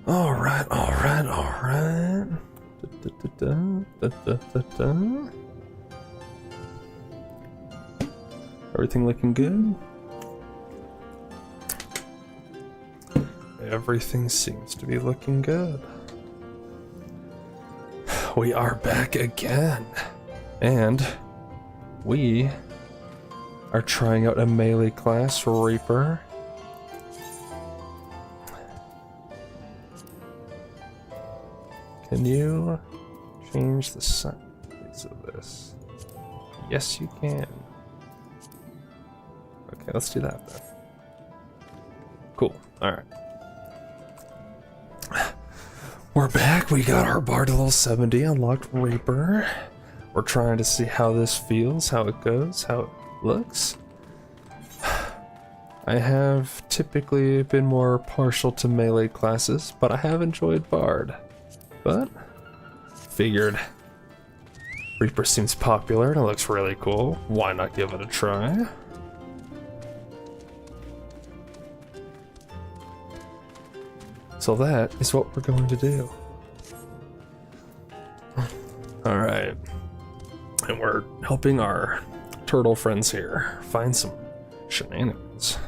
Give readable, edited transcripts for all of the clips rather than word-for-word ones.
Alright, alright, alright. Everything looking good? Everything seems to be looking good. We are back again. And we are trying out a melee class, Reaper. Can you change the size of this? Yes, you can. Okay, let's do that then. Cool. Alright. We're back. We got our bar to level 70, unlocked Reaper. We're trying to see how this feels, how it goes, how it looks. I have typically been more partial to melee classes, but I have enjoyed Bard. But figured Reaper seems popular and it looks really cool. Why not give it a try? So that is what we're going to do. Alright. And we're helping our turtle friends here find some shenanigans.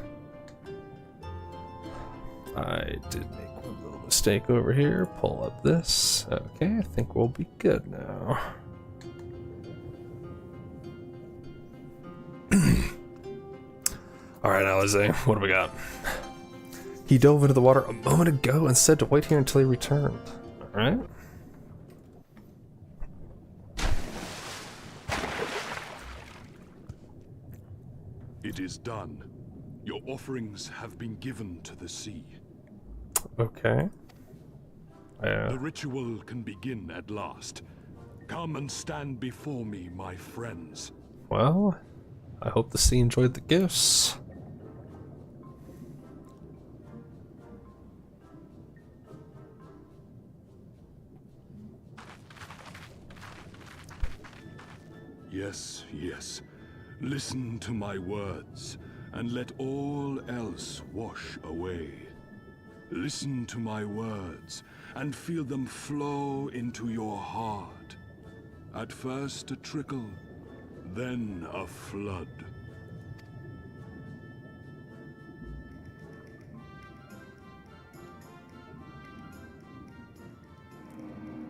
I did make one little mistake over here. Pull up this. Okay, I think we'll be good now. Alright, Alize, what do we got? He dove into the water a moment ago and said to wait here until he returned. Alright. It is done. Your offerings have been given to the sea. Okay. The ritual can begin at last. Come and stand before me, my friends. Well, I hope the sea enjoyed the gifts. Yes, yes. Listen to my words, and let all else wash away. Listen to my words, and feel them flow into your heart. At first a trickle, then a flood.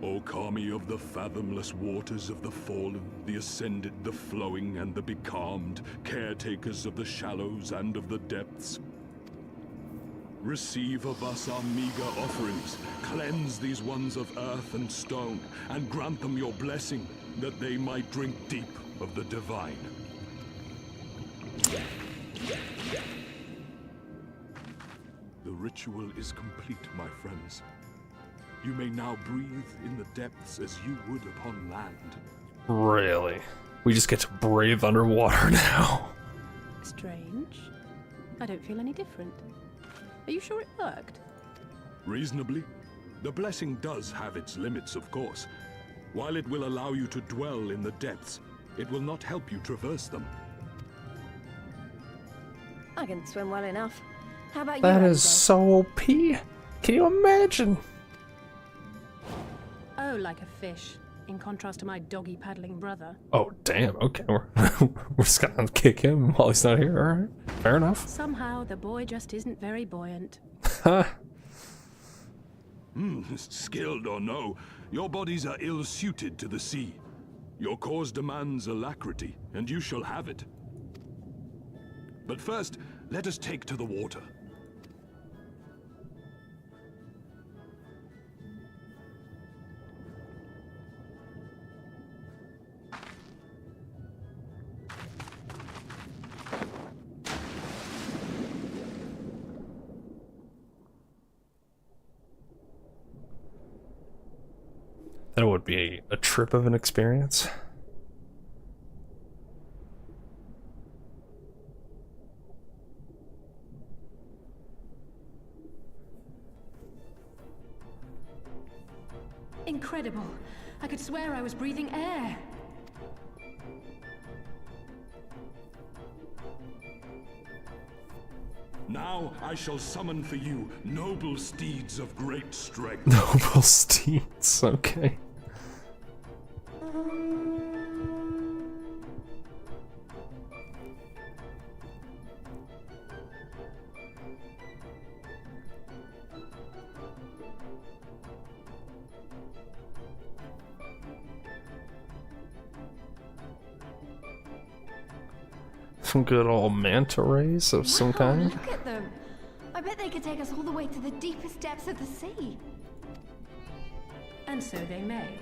O kami of the fathomless waters of the fallen, the ascended, the flowing, and the becalmed, caretakers of the shallows and of the depths. Receive of us our meager offerings, cleanse these ones of earth and stone, and grant them your blessing, that they might drink deep of the divine. The ritual is complete, my friends. You may now breathe in the depths as you would upon land. Really? We just get to breathe underwater now. Strange. I don't feel any different. Are you sure it worked? Reasonably. The blessing does have its limits, of course. While it will allow you to dwell in the depths, it will not help you traverse them. I can swim well enough. How about you? That is Alize? so OP. Can you imagine? Oh, like a fish. In contrast to my doggy-paddling brother. Oh, damn. Okay, we're just gonna kick him while he's not here. All right, fair enough. Somehow, the boy just isn't very buoyant. Skilled or no, your bodies are ill-suited to the sea. Your cause demands alacrity, and you shall have it. But first, let us take to the water. That would be a trip of an experience. Incredible. I could swear I was breathing air. Now Now I shall summon for you noble steeds of great strength. Noble steeds, okay. Some good old manta rays of some kind. Look at them. I bet they could take us all the way to the deepest depths of the sea. And so they may.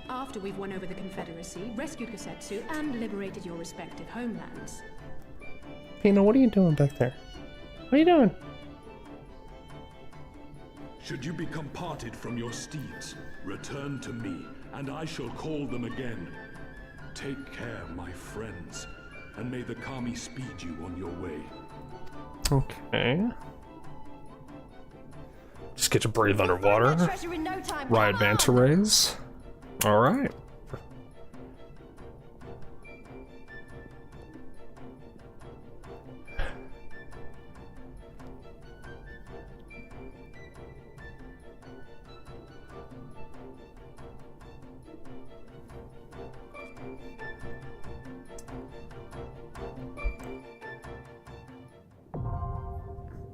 After we've won over the Confederacy, rescued Kosetsu, and liberated your respective homelands. Pino, what are you doing back there? What are you doing? Should you become parted from your steeds, return to me, and I shall call them again. Take care, my friends, and may the Kami speed you on your way. Okay. Just get to breathe underwater. Treasure in no time. Ride Come manta on. rays. Alright.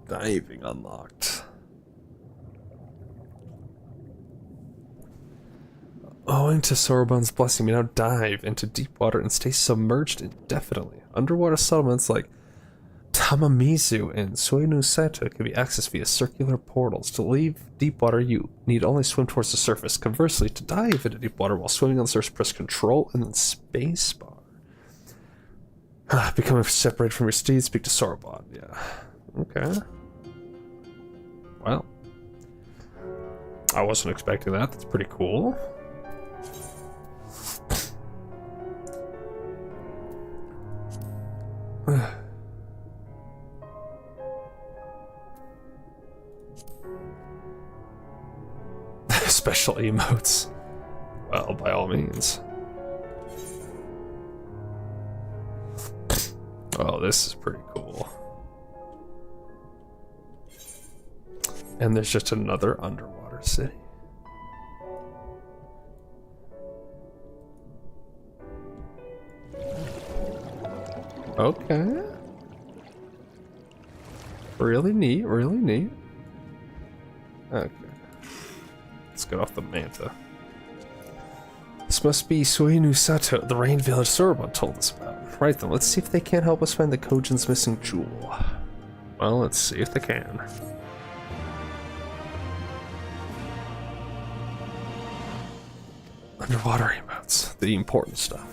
Diving unlocked. Owing to Soroban's blessing, we now dive into deep water and stay submerged indefinitely. Underwater settlements like Tamamizu and Suinu Sato can be accessed via circular portals. To leave deep water, you need only swim towards the surface. Conversely, to dive into deep water while swimming on the surface, press Control and then Spacebar. Becoming separated from your steed, speak to Soroban. Yeah. Okay. Well. I wasn't expecting that. That's pretty cool. Special emotes. Well, by all means. Oh, this is pretty cool. And there's just another underwater city. Okay. Really neat, really neat. Okay. Let's get off the manta. This must be Suinu Sato, the rain village Soroban told us about. Right then, let's see if they can't help us find the Kojin's missing jewel. Well, let's see if they can. Underwater emotes, the important stuff.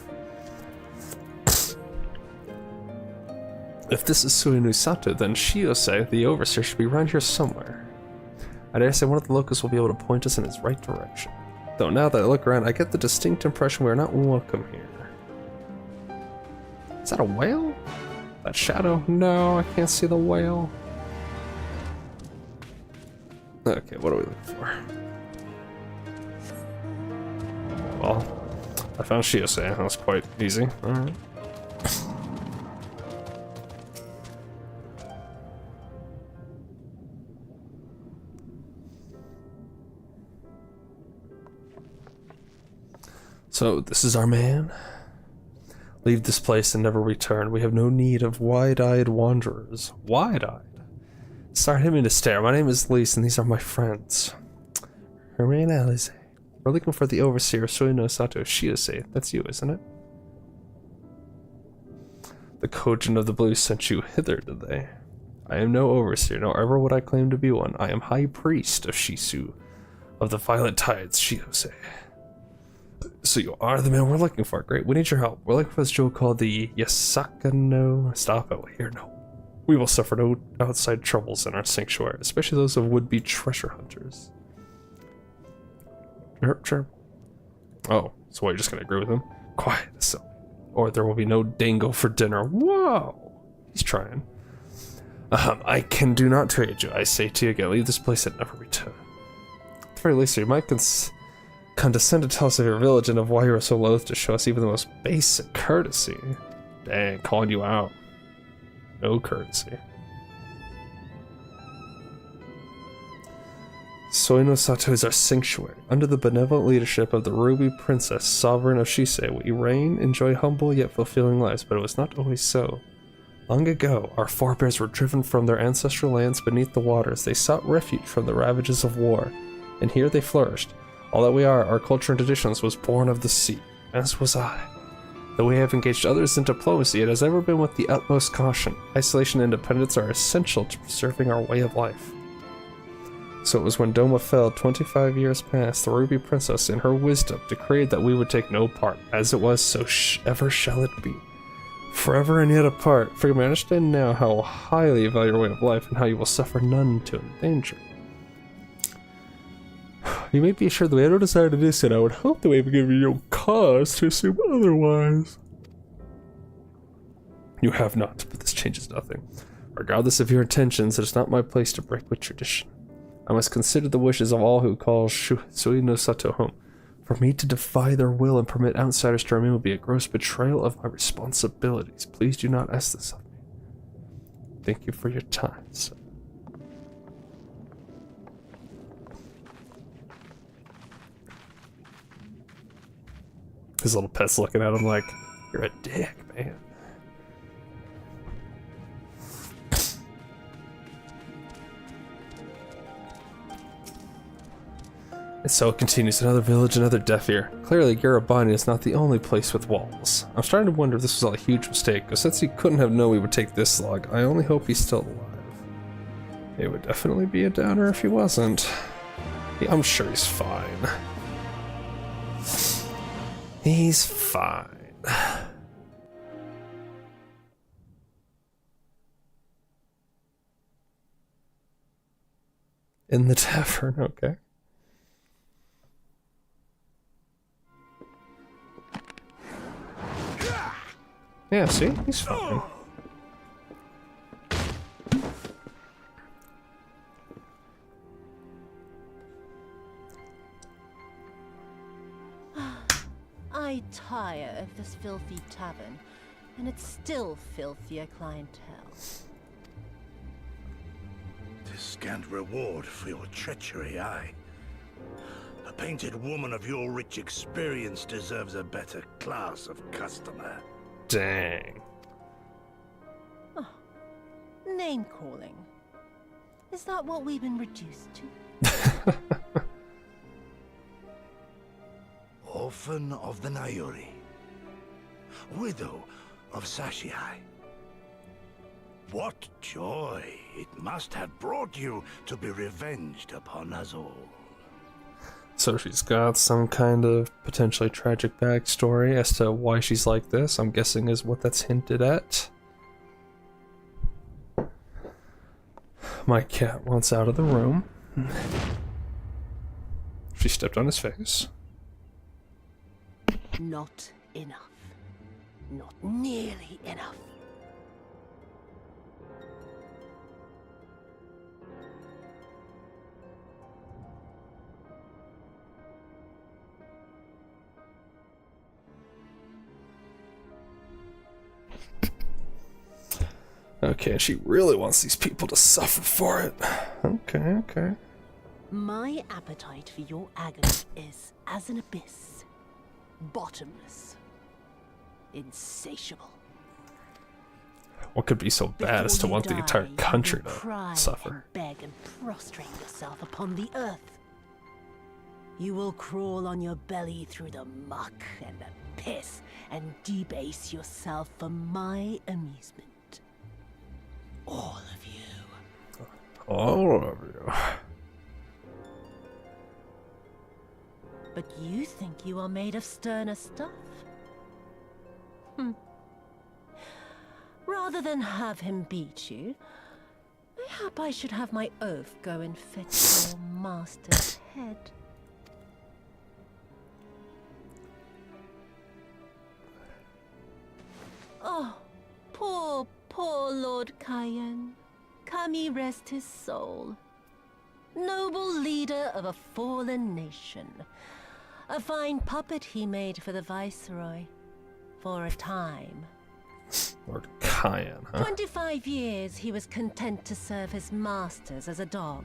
If this is Suinu Sato, then Shiosei, the overseer, should be around here somewhere. I dare say one of the locals will be able to point us in his right direction. Though now that I look around, I get the distinct impression we are not welcome here. Is that a whale? That shadow? No, I can't see the whale. Okay, what are we looking for? Well, I found Shiosei. That was quite easy. Alright. So, this is our man? Leave this place and never return. We have no need of wide-eyed wanderers. Wide-eyed? Start him to stare. My name is Lise, and these are my friends. Hermaine Alize. We're looking for the overseer, Suinu Sato Shiosei. That's you, isn't it? The Kojin of the Blue sent you hither, did they? I am no overseer, nor ever would I claim to be one. I am high priest of Shisu, of the Violet Tides, Shiosei. So you are the man we're looking for. Great, we need your help. We're looking for this jewel called the Yasaka no... Stop it, here, no. We will suffer no outside troubles in our sanctuary, especially those of would-be treasure hunters. Sure. Oh, so what, you're just gonna agree with him? Quiet, so. Or there will be no dango for dinner. Whoa! He's trying. I can do not trade you. I say to you again, leave this place and never return. At the very least, you might condescend to tell us of your village and of why you are so loath to show us even the most basic courtesy. Dang, calling you out. No courtesy. Soinosato is our sanctuary. Under the benevolent leadership of the Ruby Princess, sovereign of Shisei, we reign, enjoy humble yet fulfilling lives, but it was not always so. Long ago, our forebears were driven from their ancestral lands beneath the waters. They sought refuge from the ravages of war, and here they flourished. All that we are, our culture and traditions, was born of the sea, as was I. Though we have engaged others in diplomacy, it has ever been with the utmost caution. Isolation and independence are essential to preserving our way of life. So it was when Doma fell, 25 years past, the Ruby Princess, in her wisdom, decreed that we would take no part. As it was, so ever shall it be. Forever and yet apart, for you may understand now how highly you value your way of life and how you will suffer none to endanger. You may be assured that we have no desire to do so, and I would hope that we have given you no cause to assume otherwise. You have not, but this changes nothing. Regardless of your intentions, it is not my place to break with tradition. I must consider the wishes of all who call Sui no Sato home. For me to defy their will and permit outsiders to remain would be a gross betrayal of my responsibilities. Please do not ask this of me. Thank you for your time, sir. His little pet's looking at him like, you're a dick, man. And so it continues, another village, another deaf ear. Clearly, Garabani is not the only place with walls. I'm starting to wonder if this was all a huge mistake, because since he couldn't have known we would take this log, I only hope he's still alive. It would definitely be a downer if he wasn't. Yeah, I'm sure he's fine. He's fine. In the tavern, okay. Yeah, see? He's fine. I tire of this filthy tavern, and it's still filthier clientele. Tis scant reward for your treachery, aye. A painted woman of your rich experience deserves a better class of customer. Dang. Oh, name calling. Is that what we've been reduced to? Orphan of the Nayori. Widow of Sashihai. What joy it must have brought you to be revenged upon us all. So she's got some kind of potentially tragic backstory as to why she's like this, I'm guessing is what that's hinted at. My cat wants out of the room. She stepped on his face. Not enough. Not nearly enough. Okay, she really wants these people to suffer for it. Okay, okay. My appetite for your agony is as an abyss. Bottomless. Insatiable. What could be so bad as to Before you want the die, entire you country will to cry suffer? And beg and prostrate yourself upon the earth. You will crawl on your belly through the muck and the piss and debase yourself for my amusement. All of you. All of you. But you think you are made of sterner stuff? Rather than have him beat you, mayhap I should have my oath go and fetch your master's head. Oh, poor Lord Cayenne. Kami rest his soul. Noble leader of a fallen nation. A fine puppet he made for the Viceroy. For a time. Lord Cayenne, huh? 25 years he was content to serve his masters as a dog.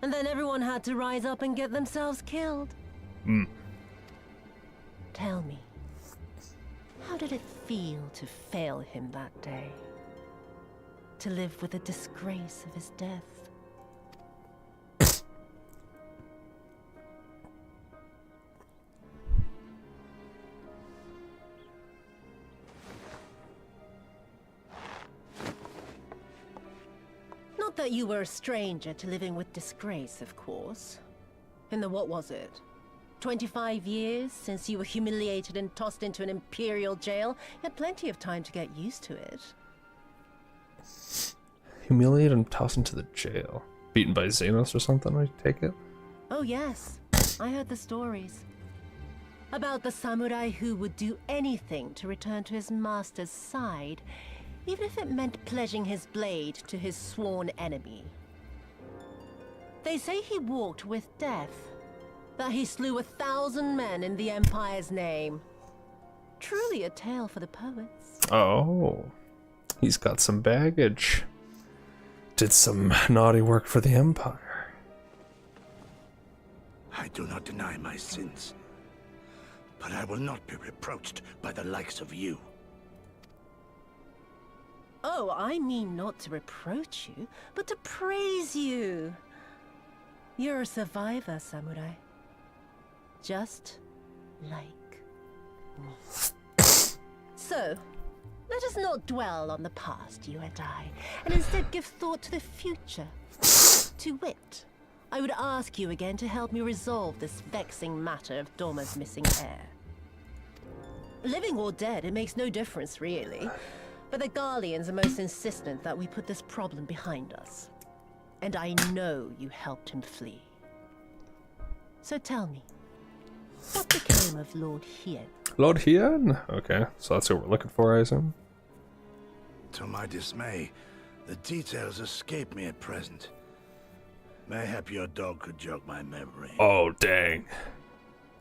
And then everyone had to rise up and get themselves killed. Tell me, how did it feel to fail him that day? To live with the disgrace of his death? Not that you were a stranger to living with disgrace, of course. In the what was it? 25 years since you were humiliated and tossed into an imperial jail? You had plenty of time to get used to it. Humiliated and tossed into the jail. Beaten by Xenos or something, I take it? Oh yes, I heard the stories. About the samurai who would do anything to return to his master's side, even if it meant pledging his blade to his sworn enemy. They say he walked with death, that he slew 1,000 men in the Empire's name. Truly a tale for the poets. Oh, he's got some baggage. Did some naughty work for the Empire. I do not deny my sins, but I will not be reproached by the likes of you. Oh, I mean not to reproach you, but to praise you. You're a survivor, samurai. Just like me. So, let us not dwell on the past, you and I, and instead give thought to the future. To wit, I would ask you again to help me resolve this vexing matter of Doma's missing heir. Living or dead, it makes no difference, really. But the Garleans are most insistent that we put this problem behind us. And I know you helped him flee. So tell me, what became of Lord Hien? Lord Hien? Okay, so that's what we're looking for, I assume. To my dismay, the details escape me at present. Mayhap your dog could jog my memory. Oh, dang.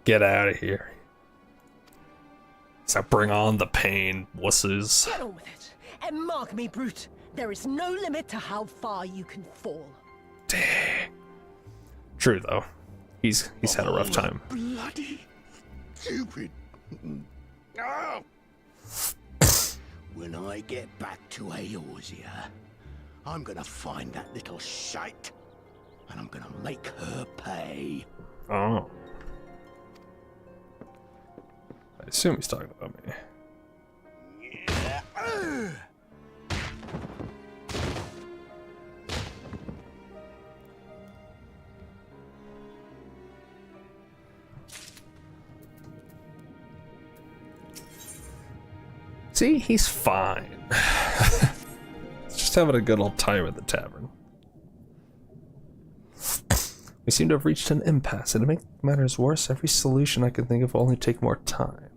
Get out of here. So bring on the pain, wusses. Get on with it, and mark me, brute. There is no limit to how far you can fall. Dang. True, though. He's had a rough time. Bloody stupid. Oh. When I get back to Eorzea, I'm gonna find that little shite, and I'm gonna make her pay. Oh. I assume he's talking about me. See, he's fine. He's just having a good old time at the tavern. We seem to have reached an impasse, and to make matters worse, every solution I can think of will only take more time.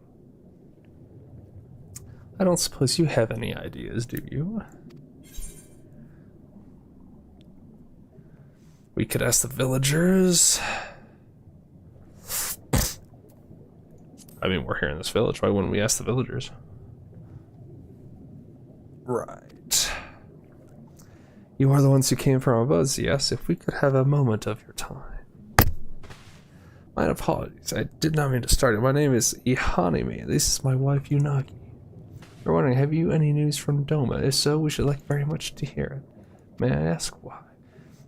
I don't suppose you have any ideas, do you? We could ask the villagers. I mean, we're here in this village. Why wouldn't we ask the villagers? Right. You are the ones who came from above, yes? If we could have a moment of your time. My apologies. I did not mean to start it. My name is Ihanime. This is my wife, Unagi. You're wondering, have you any news from Doma? If so, we should like very much to hear it. May I ask why?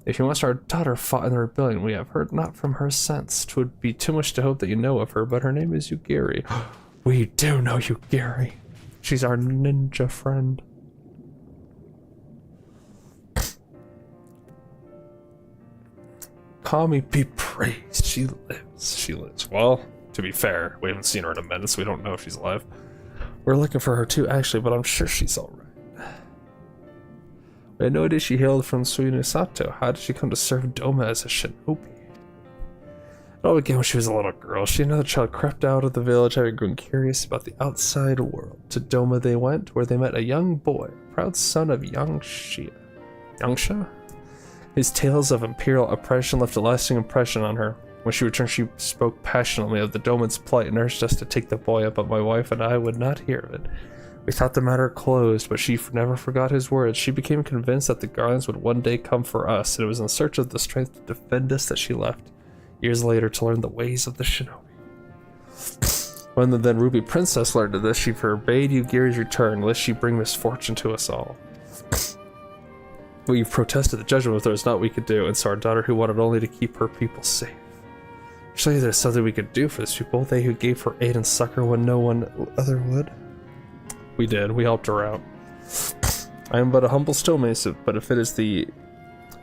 If you must, our daughter fought in the rebellion. We have heard not from her since. 'Twould be too much to hope that you know of her, but her name is Yugiri. We do know Yugiri. She's our ninja friend. Kami be praised. She lives. She lives. Well, to be fair, we haven't seen her in a minute, so we don't know if she's alive. We're looking for her too, actually, but I'm sure she's alright. We had no idea she hailed from Suinosato. How did she come to serve Doma as a shinobi? It all began when she was a little girl. She and another child crept out of the village, having grown curious about the outside world. To Doma they went, where they met a young boy, proud son of Yangsha. His tales of imperial oppression left a lasting impression on her. When she returned, she spoke passionately of the Doman's plight and urged us to take the boy up, but my wife and I would not hear of it. We thought the matter closed, but she never forgot his words. She became convinced that the Garlands would one day come for us, and it was in search of the strength to defend us that she left, years later, to learn the ways of the shinobi. When the then Ruby Princess learned of this, she forbade Yugiri's return, lest she bring misfortune to us all. We protested the judgment if there was naught we could do, and saw our daughter who wanted only to keep her people safe. Surely there's something we could do for this people, they who gave her aid and succor when no one other would. We did, we helped her out. I am but a humble stonemason, but if it is the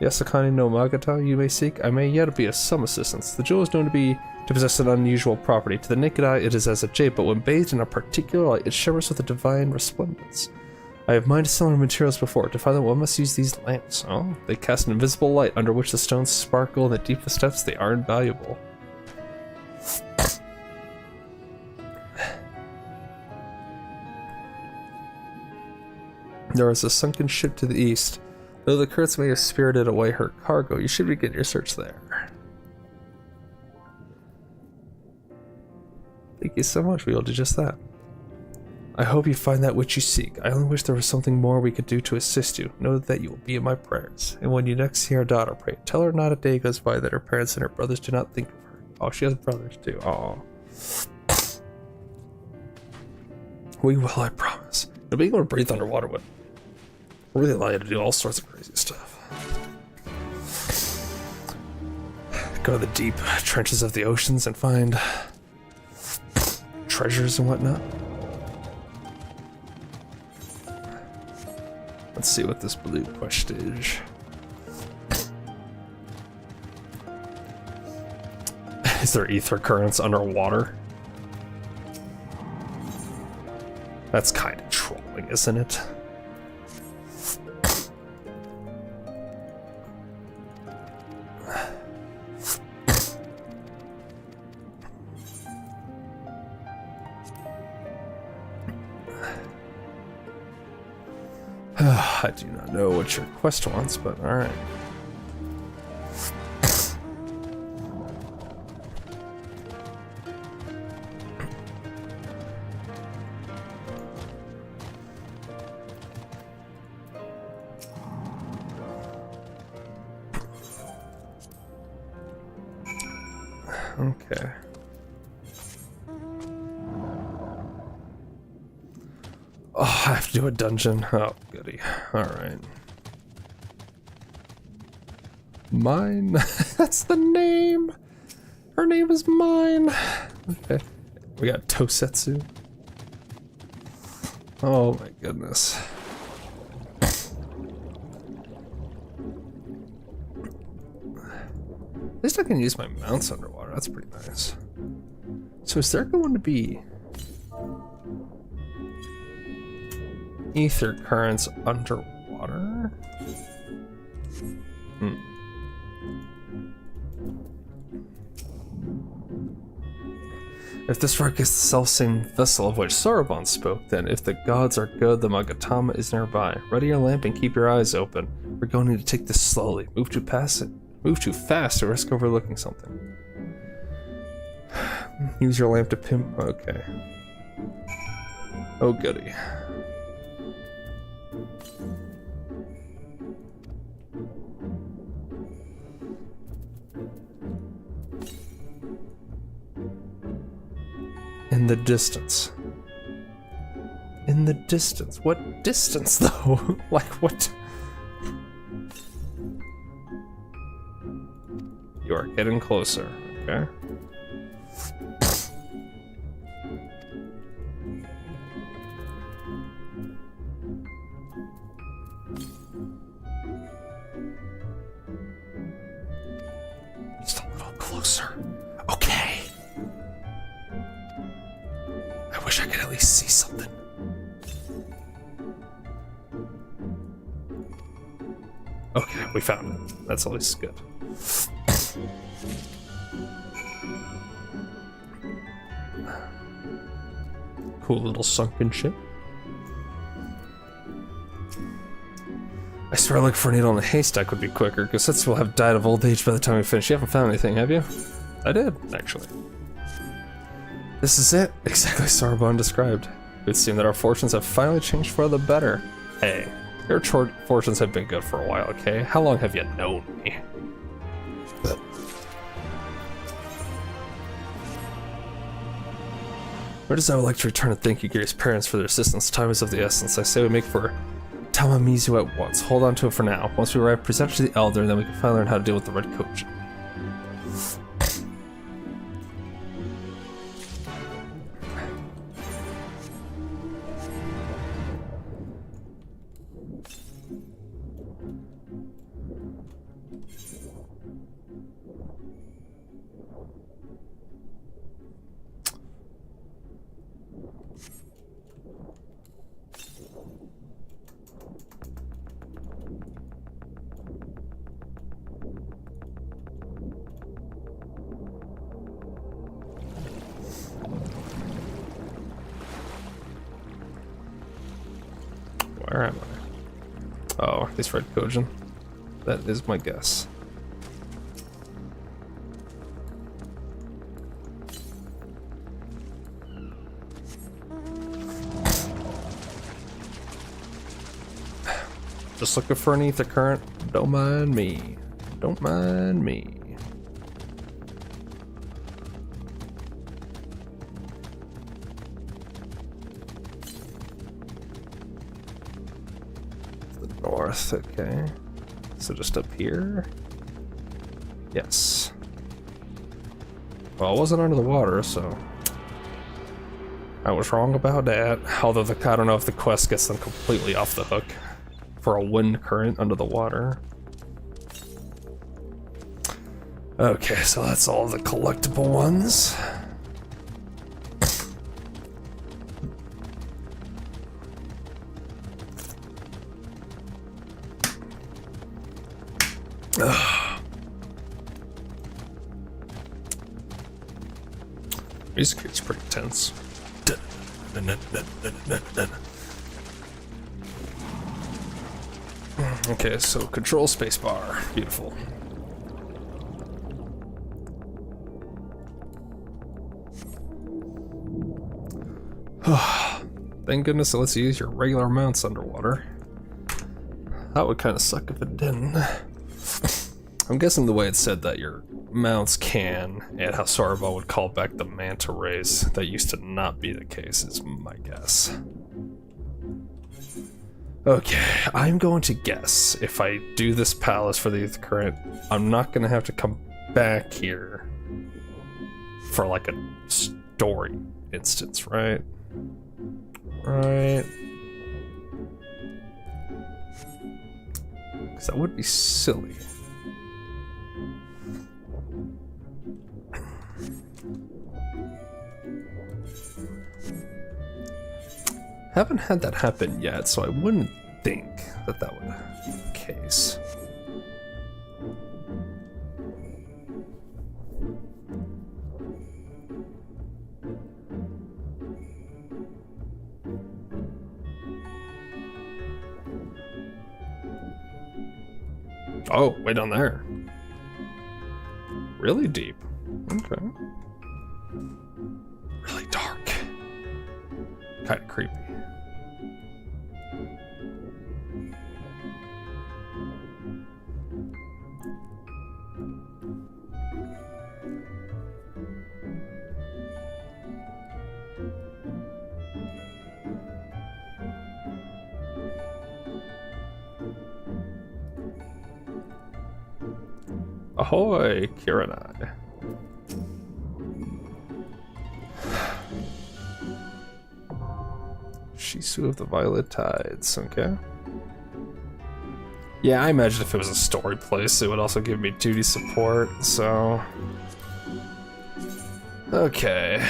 Yasakani no Magata you may seek, I may yet be of some assistance. The jewel is known to possess an unusual property. To the naked eye it is as a jade, but when bathed in a particular light, it shimmers with a divine resplendence. I have mined similar materials before. To find them, one must use these lamps. Oh, they cast an invisible light under which the stones sparkle in the deepest depths. They are invaluable. There is a sunken ship to the east. Though the currents may have spirited away her cargo, you should begin your search there. Thank you so much. We will do just that. I hope you find that which you seek. I only wish there was something more we could do to assist you. Know that you will be in my prayers. And when you next see our daughter, pray, tell her not a day goes by that her parents and her brothers do not think of her. Oh, she has brothers too. Oh. We will, I promise. But being able to breathe underwater would really allow you to do all sorts of crazy stuff. Go to the deep trenches of the oceans and find treasures and whatnot. Let's see what this blue quest is. Is there ether currents underwater? That's kind of trolling, isn't it? I do not know what your quest wants, but alright. Okay. Oh, I have to do a dungeon. Oh, goody. Alright. Mine? That's the name! Her name is Mine! Okay. We got Tosetsu. Oh my goodness. At least I can use my mounts underwater. That's pretty nice. So is there going to be ether currents underwater? If this rock is the self-same vessel of which Sarabon spoke, then if the gods are good, the Magatama is nearby. Ready your lamp and keep your eyes open. We're going to take this slowly. Move too fast to risk overlooking something. Use your lamp to pimp. Okay. Oh goody. In the distance. In the distance. What distance though? Like what? You are getting closer, okay? Just a little closer. Okay. I wish I could at least see something. Okay, we found it. That's at least good. Cool little sunken ship. I swear looking for a needle in a haystack would be quicker, because since we'll have died of old age by the time we finish. You haven't found anything, have you? I did, actually. This is it, exactly as Sarabon described. would seem that our fortunes have finally changed for the better. Hey, your fortunes have been good for a while, okay? How long have you known me? Whereas I would like to return and thank Yugiri's parents for their assistance. Time is of the essence. I say we make for Tamamizu at once. Hold on to it for now. Once we arrive, present it to the elder, and then we can finally learn how to deal with the red coach. Where am I? Oh, this red Kojin. That is my guess. Just looking for an ether current. Don't mind me. Don't mind me. North, okay. So just up here? Yes. Well, it wasn't under the water, so I was wrong about that. Although I don't know if the quest gets them completely off the hook for a wind current under the water. Okay, so that's all the collectible ones. Music is pretty tense. Okay, so control spacebar. Beautiful. Thank goodness it lets you use your regular mounts underwater. That would kind of suck if it didn't. I'm guessing the way it said that your mounts can, and how Sorbo would call back the manta rays, that used to not be the case, is my guess. Okay, I'm going to guess if I do this palace for the Youth Current, I'm not going to have to come back here for like a story instance, right? Right. Because that would be silly. Haven't had that happen yet, so I wouldn't think that that would be the case. Oh, way down there. Really deep. Okay. Really dark. Kind of creepy. Ahoy, Kiranai. Shisu of the Violet Tides, okay. Yeah, I imagine if it was a story place, it would also give me duty support, so... Okay.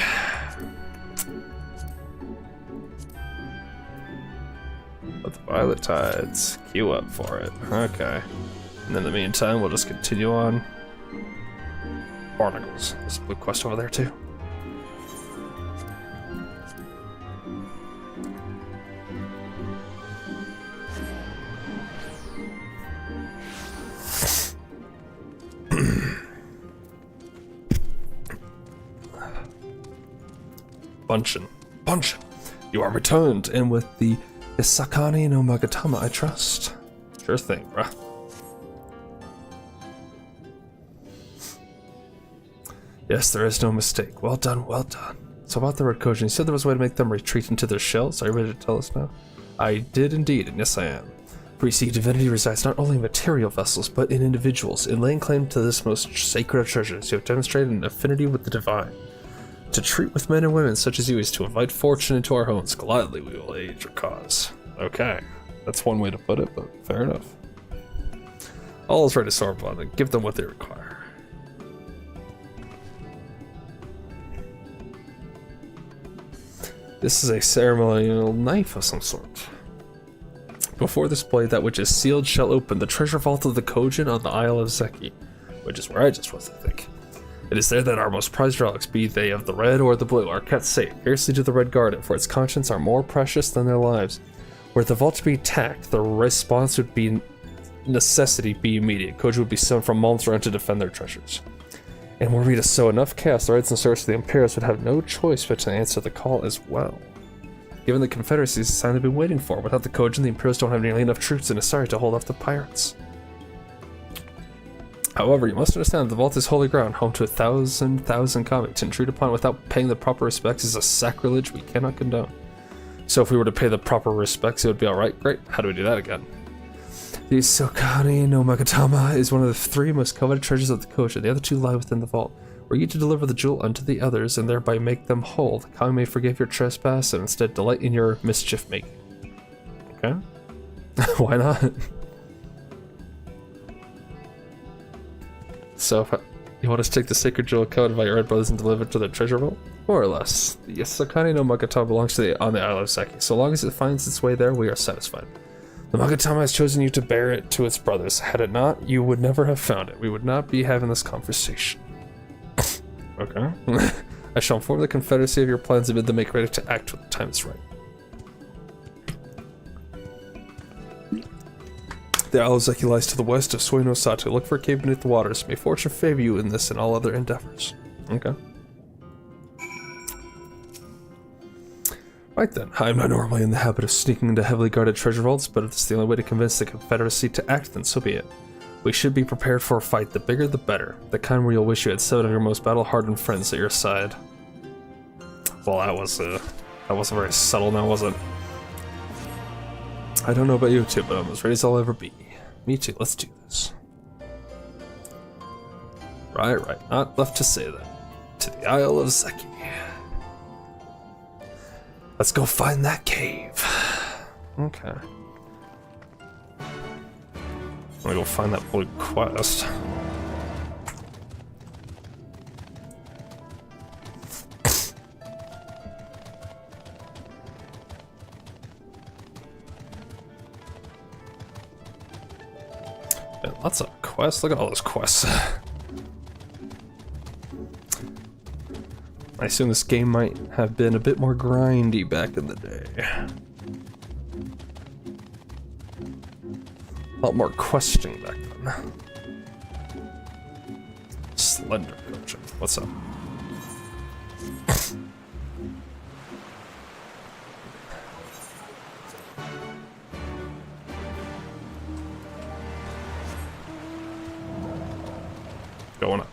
Let the Violet Tides queue up for it, okay. And in the meantime, we'll just continue on. Barnacles. There's a blue quest over there too. Bunchin'. You are returned, and with the Isakani no Magatama, I trust. Sure thing, bruh. Yes, there is no mistake. Well done, well done. So about the Red Kojin, you said there was a way to make them retreat into their shells. Are you ready to tell us now? I did indeed, and yes I am. For you see, divinity resides not only in material vessels, but in individuals. In laying claim to this most sacred of treasures, you have demonstrated an affinity with the divine. To treat with men and women such as you is to invite fortune into our homes. Gladly we will aid your cause. Okay, that's one way to put it, but fair enough. All is ready to Sorbonne, and give them what they require. This is a ceremonial knife of some sort. Before this blade, that which is sealed shall open the treasure vault of the Kojin on the Isle of Zeki, which is where I just was, I think. It is there that our most prized relics, be they of the red or the blue, are kept safe, fiercely to the Red Garden, for its contents are more precious than their lives. Were the vault to be attacked, the response would be necessity be immediate. Kojin would be summoned from realms around to defend their treasures. And were we to sow enough chaos, the Reds and Source of the Imperials would have no choice but to answer the call as well. Given the Confederacy is the sign they've been waiting for. Without the Kojin, the Imperials don't have nearly enough troops in Asari to hold off the pirates. However, you must understand that the vault is holy ground, home to 1,000 kami. To intrude upon it without paying the proper respects is a sacrilege we cannot condone. So if we were to pay the proper respects, it would be alright? Great. How do we do that again? The Sokani no Magatama is one of the 3 most coveted treasures of the Kojin. The other 2 lie within the vault. Were you to deliver the jewel unto the others, and thereby make them whole, the Kami may forgive your trespass and instead delight in your mischief making. Okay? Why not? So, if you want us to take the sacred jewel coveted by your red brothers and deliver it to their treasure vault? More or less. The Sakani no Magatama belongs to on the Isle of Zeki. So long as it finds its way there, we are satisfied. The Magatama has chosen you to bear it to its brothers. Had it not, you would never have found it. We would not be having this conversation. Okay. I shall inform the Confederacy of your plans and bid them make ready to act when the time is right. The Isle of Zeki lies to the west of Suino Sato. Look for a cave beneath the waters. May fortune favor you in this and all other endeavors. Okay. Right then, I am not normally in the habit of sneaking into heavily guarded treasure vaults, but if this is the only way to convince the Confederacy to act, then so be it. We should be prepared for a fight, the bigger the better. The kind where you'll wish you had 7 of your most battle-hardened friends at your side. Well, that wasn't very subtle now, was it? I don't know about you two, but I'm as ready as I'll ever be. Me too, let's do this. Right, not left to say then. To the Isle of Zeki. Let's go find that cave. Okay. I'm gonna go find that blue quest. Man, lots of quests. Look at all those quests. I assume this game might have been a bit more grindy back in the day. A lot more questing back then. Slender Coaching. What's up? Going up.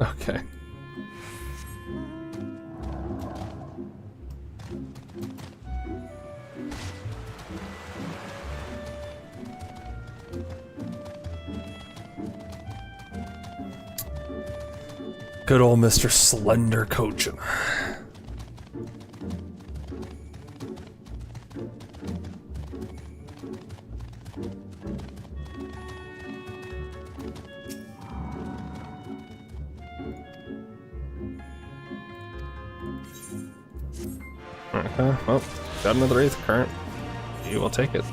Okay. Good old Mr. Slender coaching. Okay, well, got another 8th current. You will take it.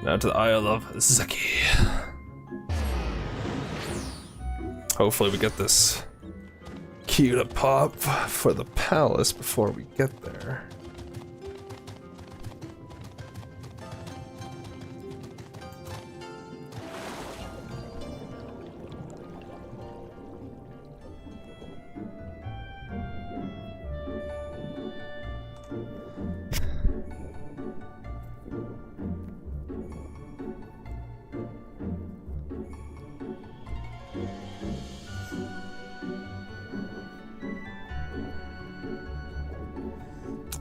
Now to the Isle of Zeki. Hopefully we get this key to pop for the palace before we get there.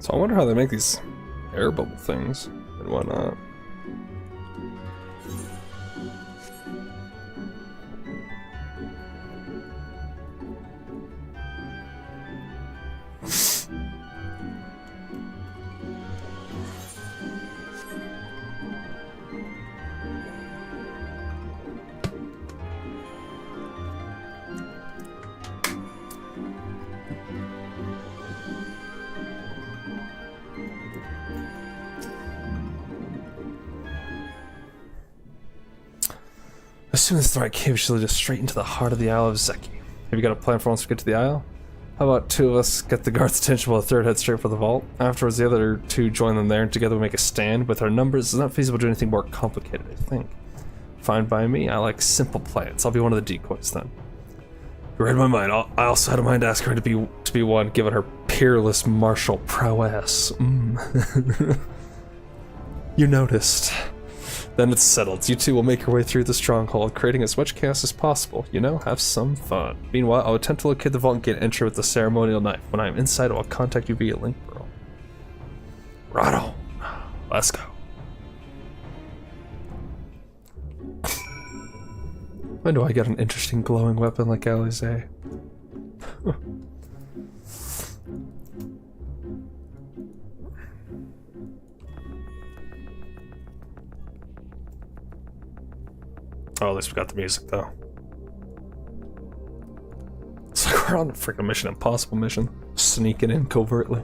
So I wonder how they make these air bubble things and whatnot. Assuming it's the right cave, she'll lead us straight into the heart of the Isle of Zeki. Have you got a plan for once we get to the Isle? How about 2 of us get the guard's attention while the 3rd heads straight for the vault? Afterwards, the other 2 join them there, and together we make a stand. With our numbers, it's not feasible to do anything more complicated, I think. Fine by me, I like simple plans. I'll be one of the decoys then. You read my mind. I also had a mind to ask her to be one, given her peerless martial prowess. You noticed. Then it's settled. You 2 will make your way through the stronghold, creating as much chaos as possible. You know, have some fun. Meanwhile, I'll attempt to locate the vault and gain entry with the ceremonial knife. When I am inside, I'll contact you via link, bro. Rado, let's go. When do I get an interesting glowing weapon like Alize? Oh, at least we got the music, though. It's like we're on a freaking Mission Impossible mission. Sneaking in covertly.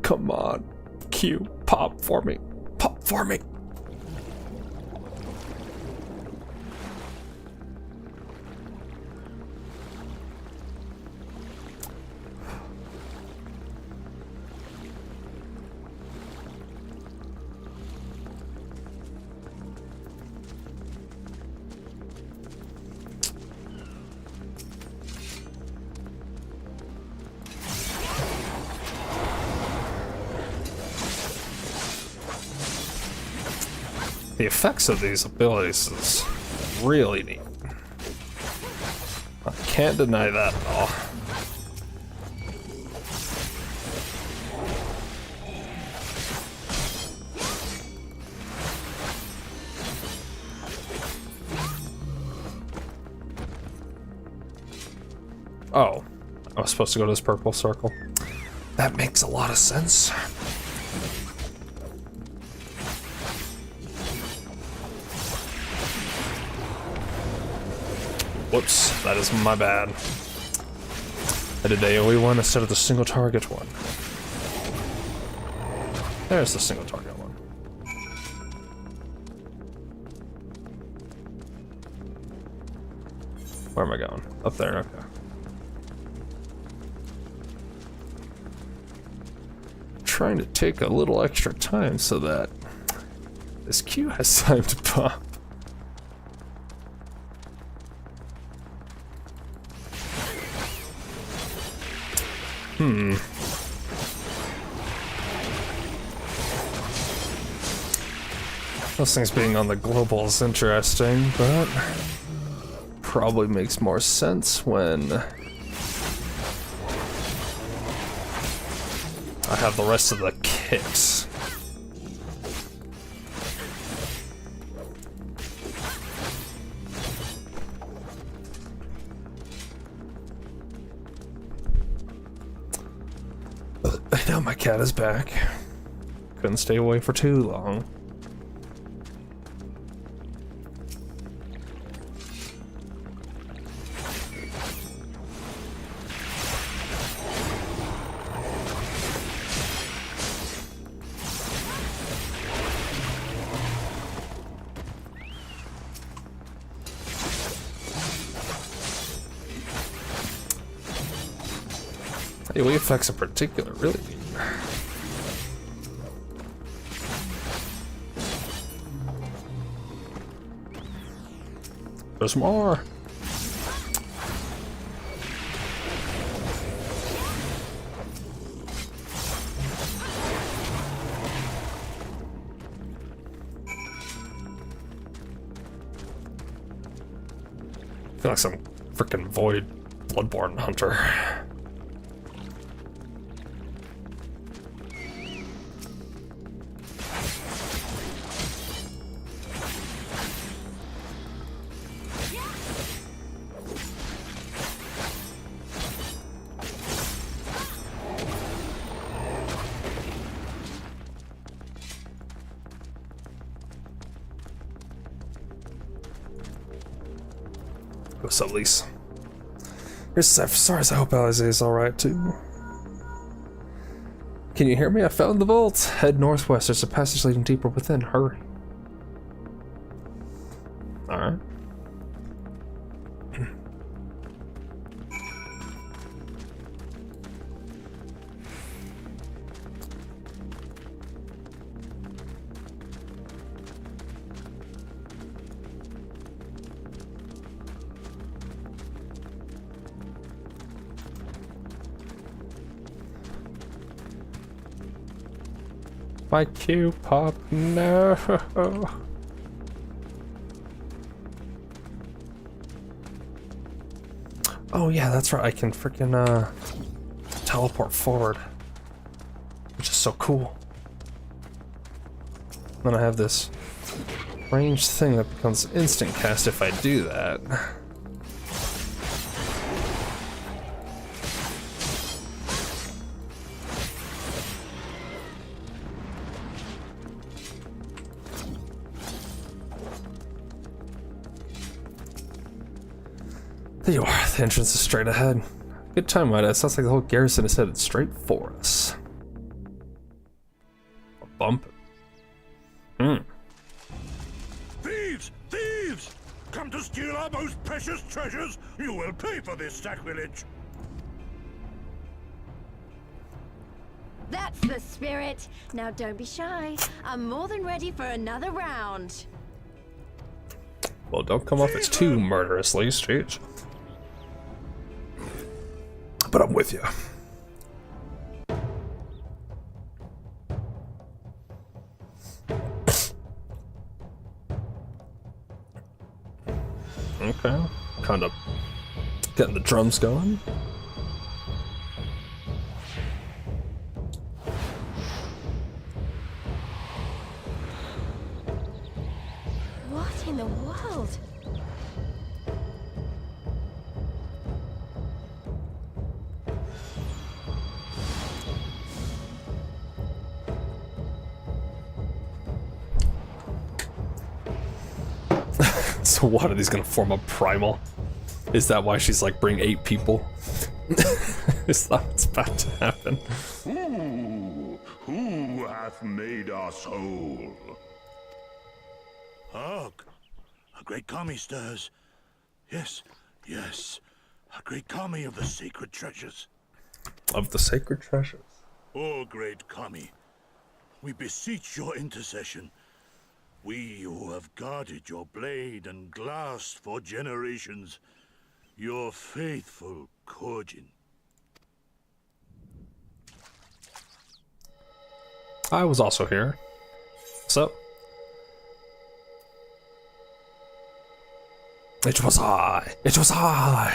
Come on. Q, pop for me. Pop for me. The effects of these abilities is really neat. I can't deny that at all. Oh, I was supposed to go to this purple circle. That makes a lot of sense. Whoops, that is my bad. I did AoE one instead of the single target one. There's the single target one. Where am I going? Up there, okay. Trying to take a little extra time so that this queue has time to pop. Those things being on the global is interesting, but probably makes more sense when I have the rest of the kit. Now my cat is back. Couldn't stay away for too long. AoE effects in particular, really. There's more. I feel like some freaking void bloodborne hunter. What's up, Lise? Here's Stars. I hope Alize is alright too. Can you hear me? I found the vault. Head northwest. There's a passage leading deeper within. Hurry. Alright. My Q pop, no. Oh yeah, that's right. I can freaking teleport forward, which is so cool. Then I have this ranged thing that becomes instant cast if I do that. There you are. The entrance is straight ahead. Good time, Wada. It sounds like the whole garrison is headed straight for us. Or bump it. Thieves! Thieves! Come to steal our most precious treasures? You will pay for this sacrilege! That's the spirit. Now don't be shy. I'm more than ready for another round. Well, don't come off as too murderously, Stage. But I'm with you. Okay, kind of getting the drums going. What in the world? So what, are these gonna form a primal? Is that why she's like, bring 8 people? Is that what's about to happen? Who hath made us whole? Hark! A great kami stirs. Yes, yes. A great kami of the sacred treasures. Of the sacred treasures. O great kami, we beseech your intercession. We who have guarded your blade and glass for generations, your faithful Korjin. I was also here. So, it was I. It was I.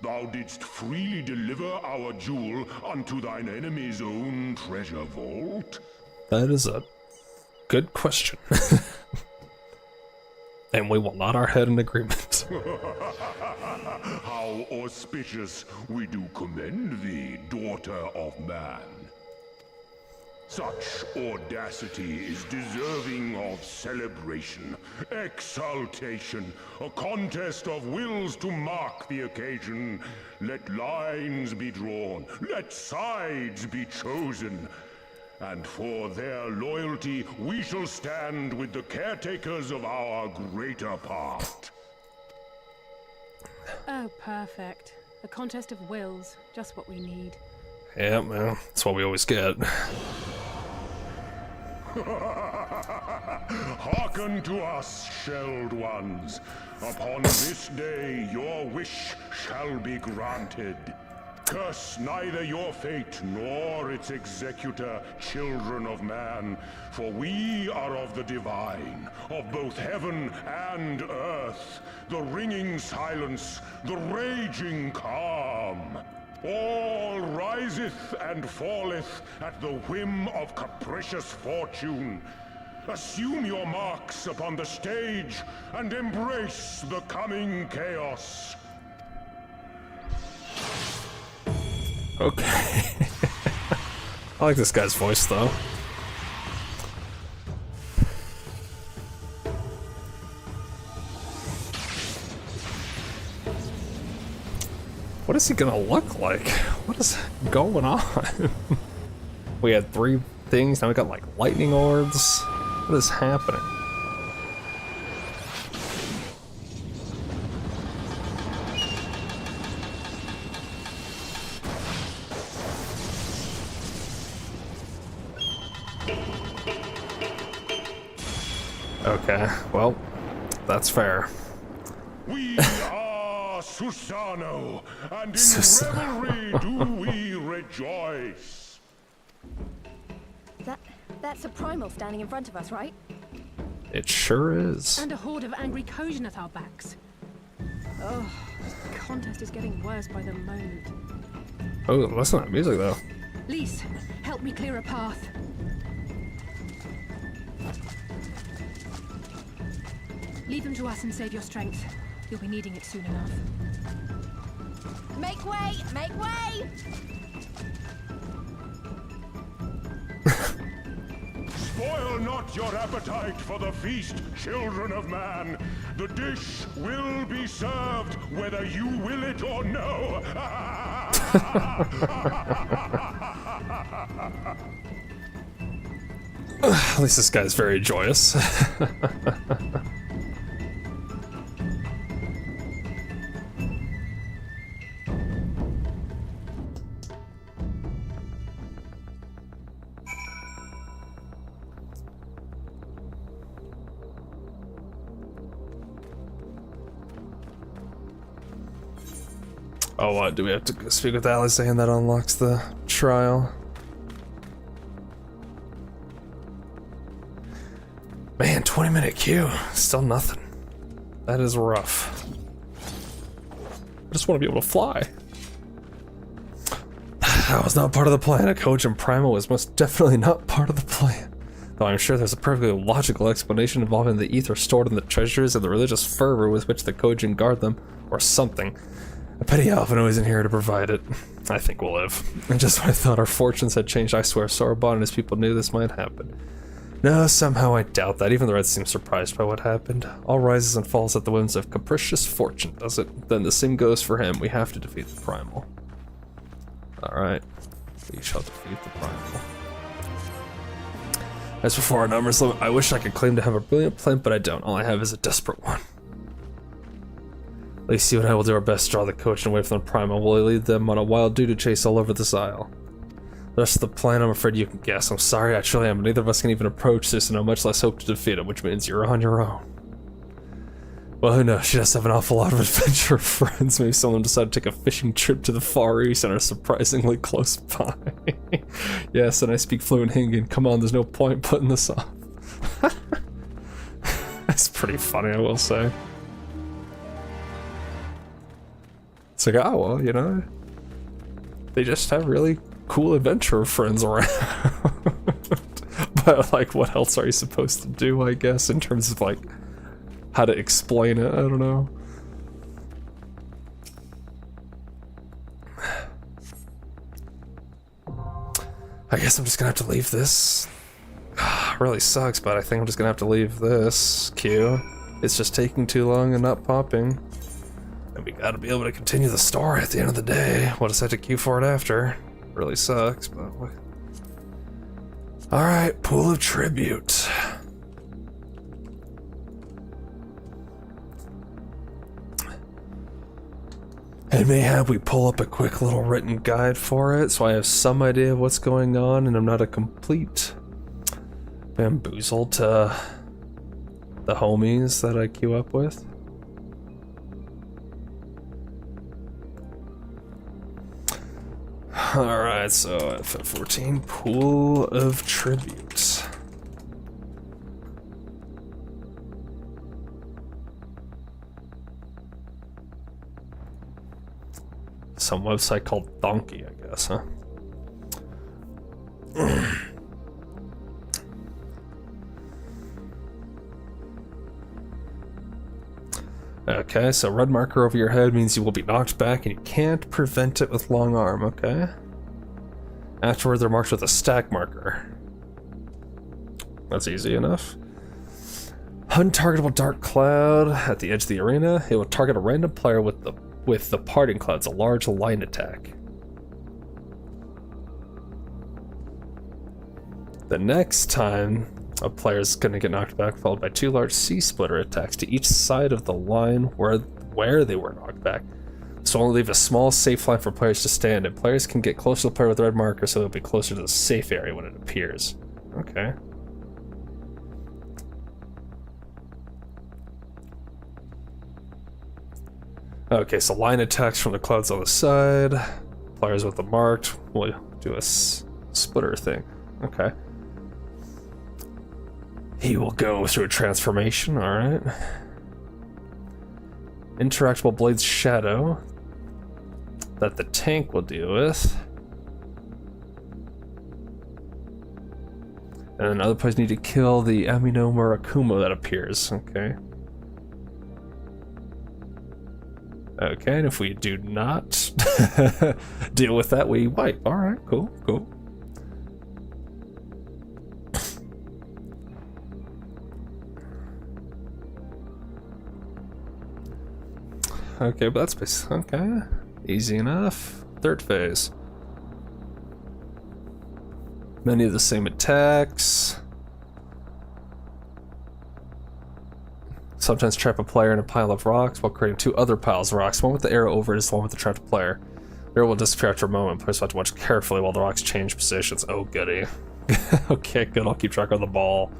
The thou didst freely deliver our jewel unto thine enemy's own treasure vault? That is a good question. And we will nod our head in agreement. How auspicious we do commend thee, daughter of man. Such audacity is deserving of celebration, exaltation, a contest of wills to mark the occasion. Let lines be drawn, let sides be chosen. And for their loyalty, we shall stand with the caretakers of our greater part. Oh, perfect. A contest of wills. Just what we need. Yeah, man. That's what we always get. Hearken to us, shelled ones. Upon this day, your wish shall be granted. Curse neither your fate nor its executor, children of man, for we are of the divine, of both heaven and earth, the ringing silence, the raging calm. All riseth and falleth at the whim of capricious fortune. Assume your marks upon the stage and embrace the coming chaos. Okay. I like this guy's voice, though. What is he gonna look like? What is going on? We had 3 things, now we got like lightning orbs. What is happening? Okay, well, that's fair. We are Susano, and in revelry do we rejoice. That's a primal standing in front of us, right? It sure is. And a horde of angry Kojin at our backs. Oh, this contest is getting worse by the moment. Oh, listen to that music, though. Lise, help me clear a path. Leave them to us and save your strength. You'll be needing it soon enough. Make way! Make way! Spoil not your appetite for the feast, children of man. The dish will be served whether you will it or no. At least this guy's very joyous. Oh, what? Do we have to speak with Alice and that unlocks the trial? Man, 20-minute queue. Still nothing. That is rough. I just want to be able to fly. That was not part of the plan. A coach in Primal was most definitely not part of the plan. Though I'm sure there's a perfectly logical explanation involving the ether stored in the treasures and the religious fervor with which the Kojin guard them, or something. A petty Alphino isn't here to provide it. I think we'll live. And just when I thought our fortunes had changed, I swear Sorbonne and his people knew this might happen. No, somehow I doubt that. Even the Reds seem surprised by what happened. All rises and falls at the whims of capricious fortune, does it? Then the same goes for him. We have to defeat the Primal. Alright. We shall defeat the Primal. As for our numbers limit, I wish I could claim to have a brilliant plan, but I don't. All I have is a desperate one. Lacey and I will do our best to draw the coach away from the Primal. We'll lead them on a wild doo-doo chase all over this isle. The rest of the plan, I'm afraid you can guess. I'm sorry, I truly am, but neither of us can even approach this, and I much less hope to defeat him, which means you're on your own. Well, who knows? She does have an awful lot of adventure friends. Maybe some of them decide to take a fishing trip to the Far East and are surprisingly close by. Yes, and I speak fluent Hingan. Come on, there's no point putting this off. That's pretty funny, I will say. It's like, oh, well, you know, they just have really cool adventurer friends around. But, like, what else are you supposed to do, I guess, in terms of, like, how to explain it? I don't know. I guess I'm just gonna have to leave this. Really sucks, but I think I'm just gonna have to leave this queue. It's just taking too long and not popping. And we gotta be able to continue the story at the end of the day. We'll just have to queue for it after. Really sucks, but... Alright, Pool of Tribute. And mayhap we pull up a quick little written guide for it, so I have some idea of what's going on, and I'm not a complete bamboozle to the homies that I queue up with. Alright, so FF14, Pool of Tribute. Some website called Donkey, I guess, huh? Okay, so red marker over your head means you will be knocked back and you can't prevent it with long arm, okay? Afterward, they're marked with a stack marker. That's easy enough. Untargetable dark cloud at the edge of the arena. It will target a random player with the parting clouds, a large line attack. The next time a player is going to get knocked back, followed by 2 large C-splitter attacks to each side of the line where they were knocked back. So only leave a small safe line for players to stand, and players can get closer to the player with the red marker so they'll be closer to the safe area when it appears. Okay. Okay, so line attacks from the clouds on the side. Players with the marked will do a splitter thing. Okay. He will go through a transformation, alright. Interactable Blade's Shadow that the tank will deal with. And then other players need to kill the Amino Murakumo that appears, okay. Okay, and if we do not deal with that, we wipe. Alright, cool, cool. Okay, but that's okay. Easy enough. Third phase. Many of the same attacks. Sometimes trap a player in a pile of rocks while creating 2 other piles of rocks. One with the arrow over it is the one with the trapped player. The arrow will disappear after a moment. Players have to watch carefully while the rocks change positions. Oh, goody. Okay, good. I'll keep track of the ball.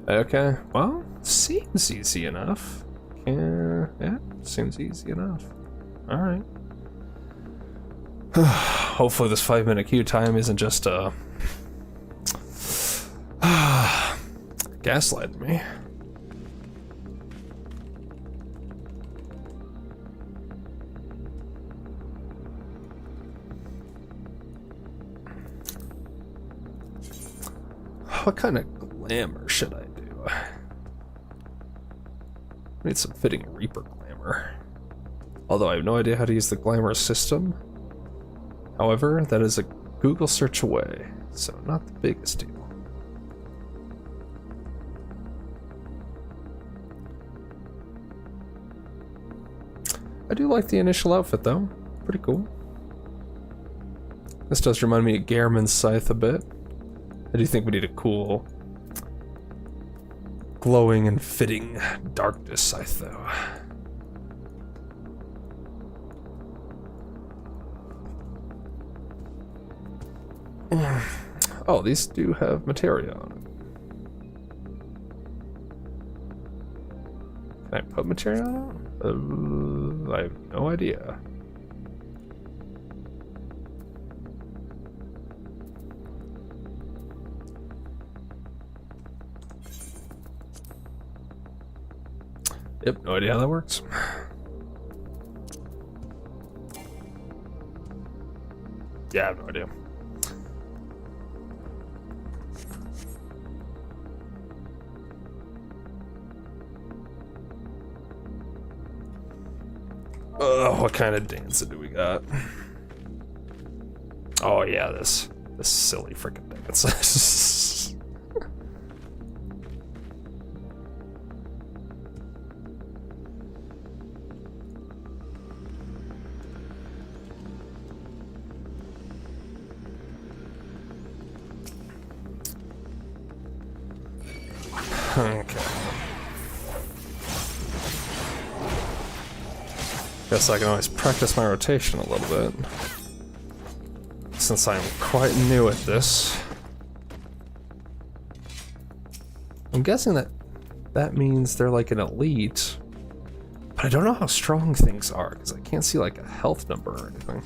Okay, well, seems easy enough. Yeah, seems easy enough. Alright. Hopefully this 5-minute queue time isn't just gaslighting me. What kind of glamour should I do? I need some fitting Reaper glamour. Although I have no idea how to use the glamour system. However, that is a Google search away, so not the biggest deal. I do like the initial outfit though, pretty cool. This does remind me of Gehrman's Scythe a bit. I do think we need a cool, glowing and fitting darkness scythe though. Oh, these do have materia on it. Can I put materia on it? I have no idea. Yep, no idea how that works. Yeah, I have no idea. What kind of dancer do we got? Oh yeah, this silly freaking dance. Okay. Guess I can always practice my rotation a little bit. Since I'm quite new at this. I'm guessing that means they're like an elite. But I don't know how strong things are, because I can't see like a health number or anything.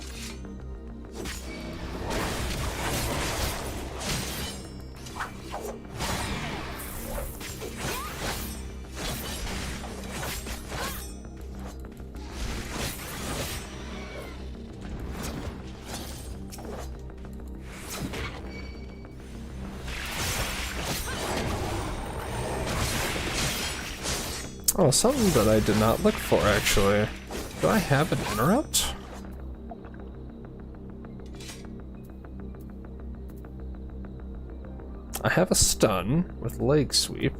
Oh, something that I did not look for, actually. Do I have an interrupt? I have a stun with leg sweep.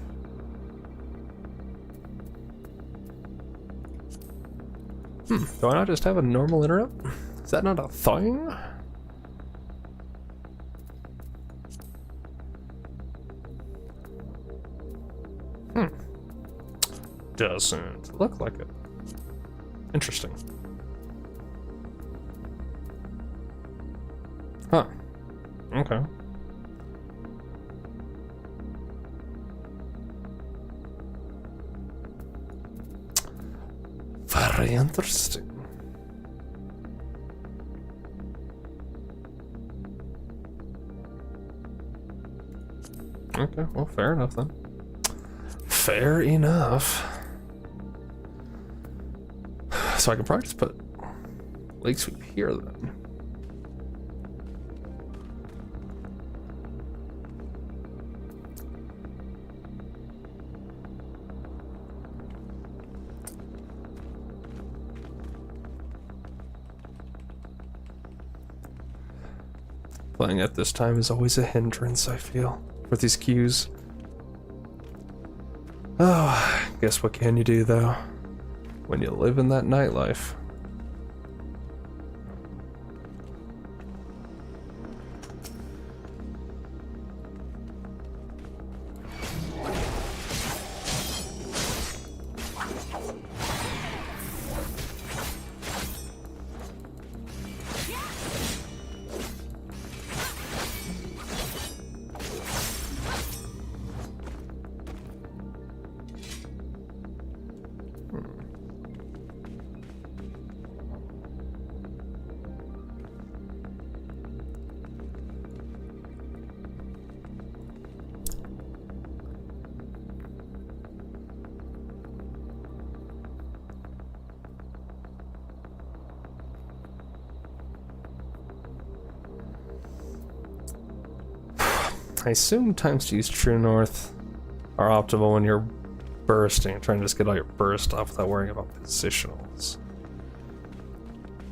Do I not just have a normal interrupt? Is that not a thing? Doesn't look like it. Interesting. Huh. Okay. Very interesting. Okay, well, fair enough then. Fair enough. So I can probably just put leg sweep here then. Playing at this time is always a hindrance, I feel, with these cues. Oh, guess what can you do though? When you live in that nightlife. I assume times to use True North are optimal when you're bursting, trying to just get all your burst off without worrying about positionals.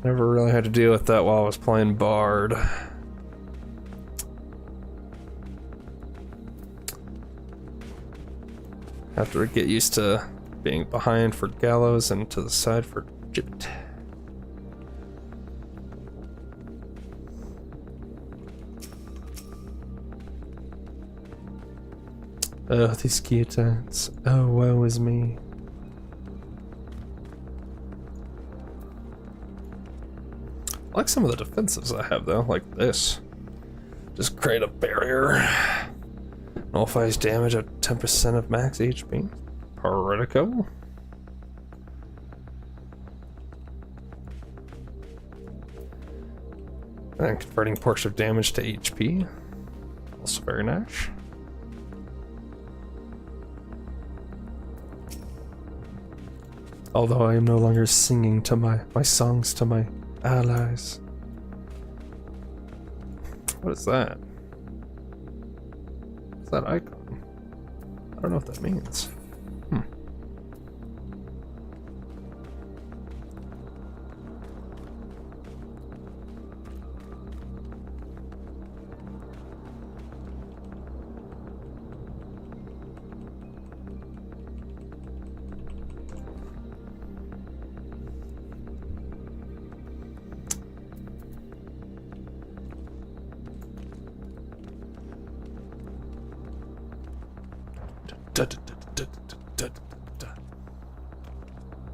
Never really had to deal with that while I was playing Bard. Have to get used to being behind for Gallows and to the side for Gibbet. Oh, these keytons. Oh, woe is me. I like some of the defensives I have though, like this. Just create a barrier. Nullifies damage at 10% of max HP. Critical. And converting portion of damage to HP. Also very nice. Although I am no longer singing to my songs to my allies. What is that? What's that icon? I don't know what that means.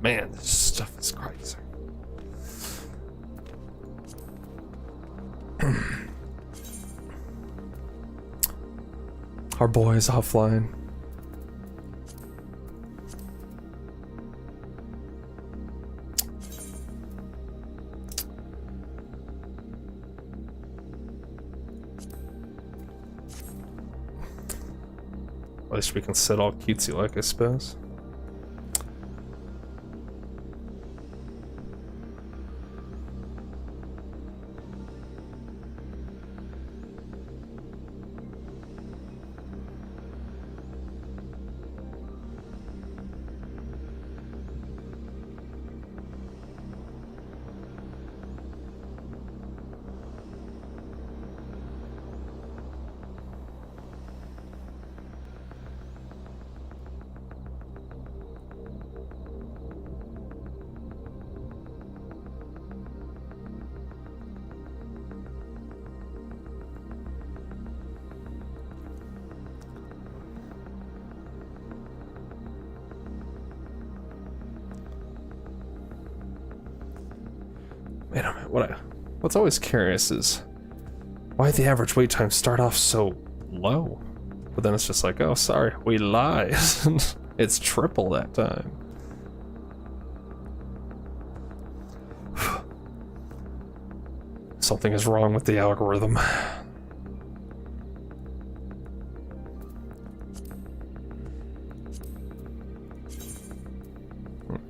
Man, this stuff is crazy. Our boy is offline. At least we can sit all cutesy like, I suppose. Wait a minute, what's always curious is why the average wait times start off so low, but then it's just like, oh, sorry, we lied. It's triple that time. Something is wrong with the algorithm.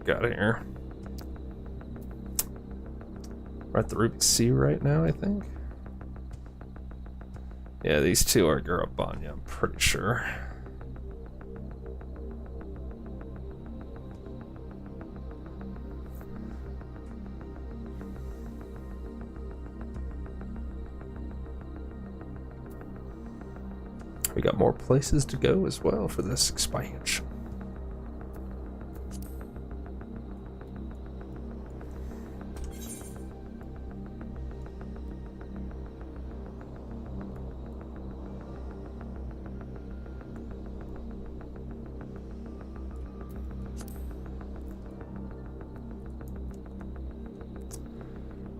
Got here. We're at the Ruby Sea right now, I think. Yeah, these two are Garabanya, I'm pretty sure. We got more places to go as well for this expansion.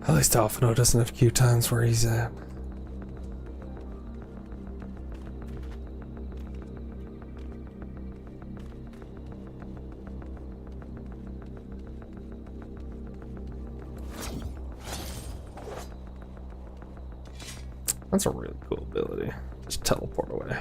At least Alphino doesn't have queue times where he's at. That's a really cool ability. Just teleport away.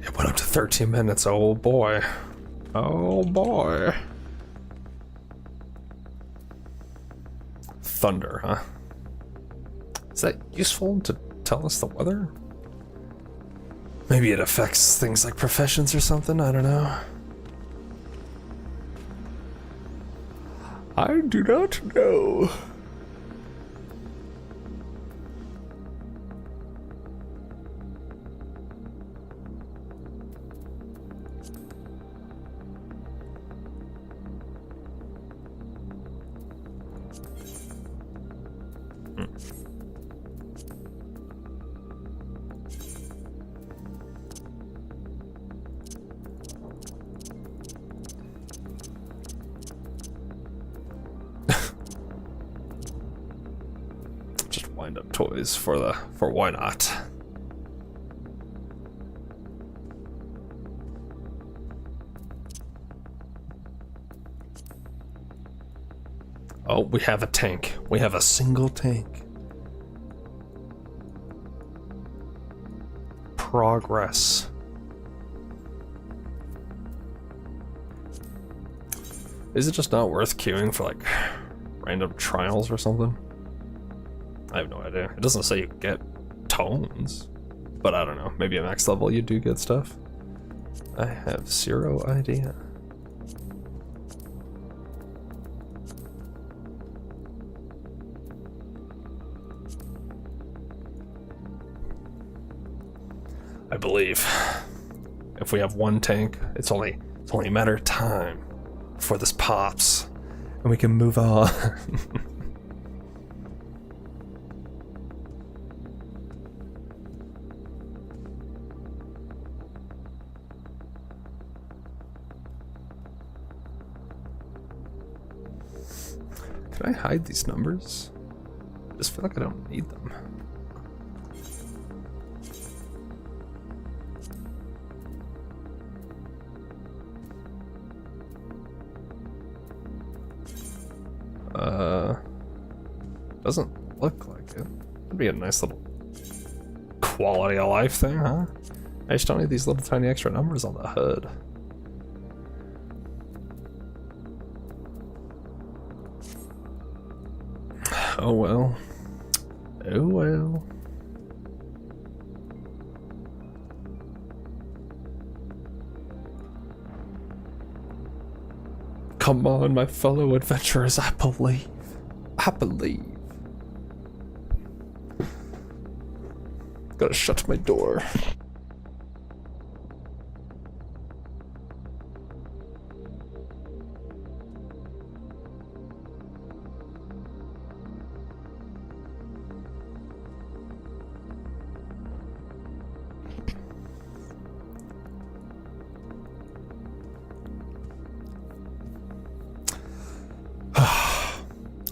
It went up to 13 minutes. Oh boy. Oh boy. Thunder, huh? Is that useful to tell us the weather? Maybe it affects things like professions or something, I don't know. I do not know. Just wind up toys for why not? Oh, we have a tank. We have a single tank. Progress. Is it just not worth queuing for like random trials or something? I have no idea. It doesn't say you get tones, but I don't know. Maybe at max level you do get stuff. I have zero idea. I believe if we have one tank, it's only a matter of time before this pops and we can move on. Can I hide these numbers? I just feel like I don't need them. Doesn't look like it. That'd be a nice little quality of life thing, huh? I just don't need these little tiny extra numbers on the hood. Oh well. Oh well. Come on, my fellow adventurers, I believe. I believe. Gotta shut my door.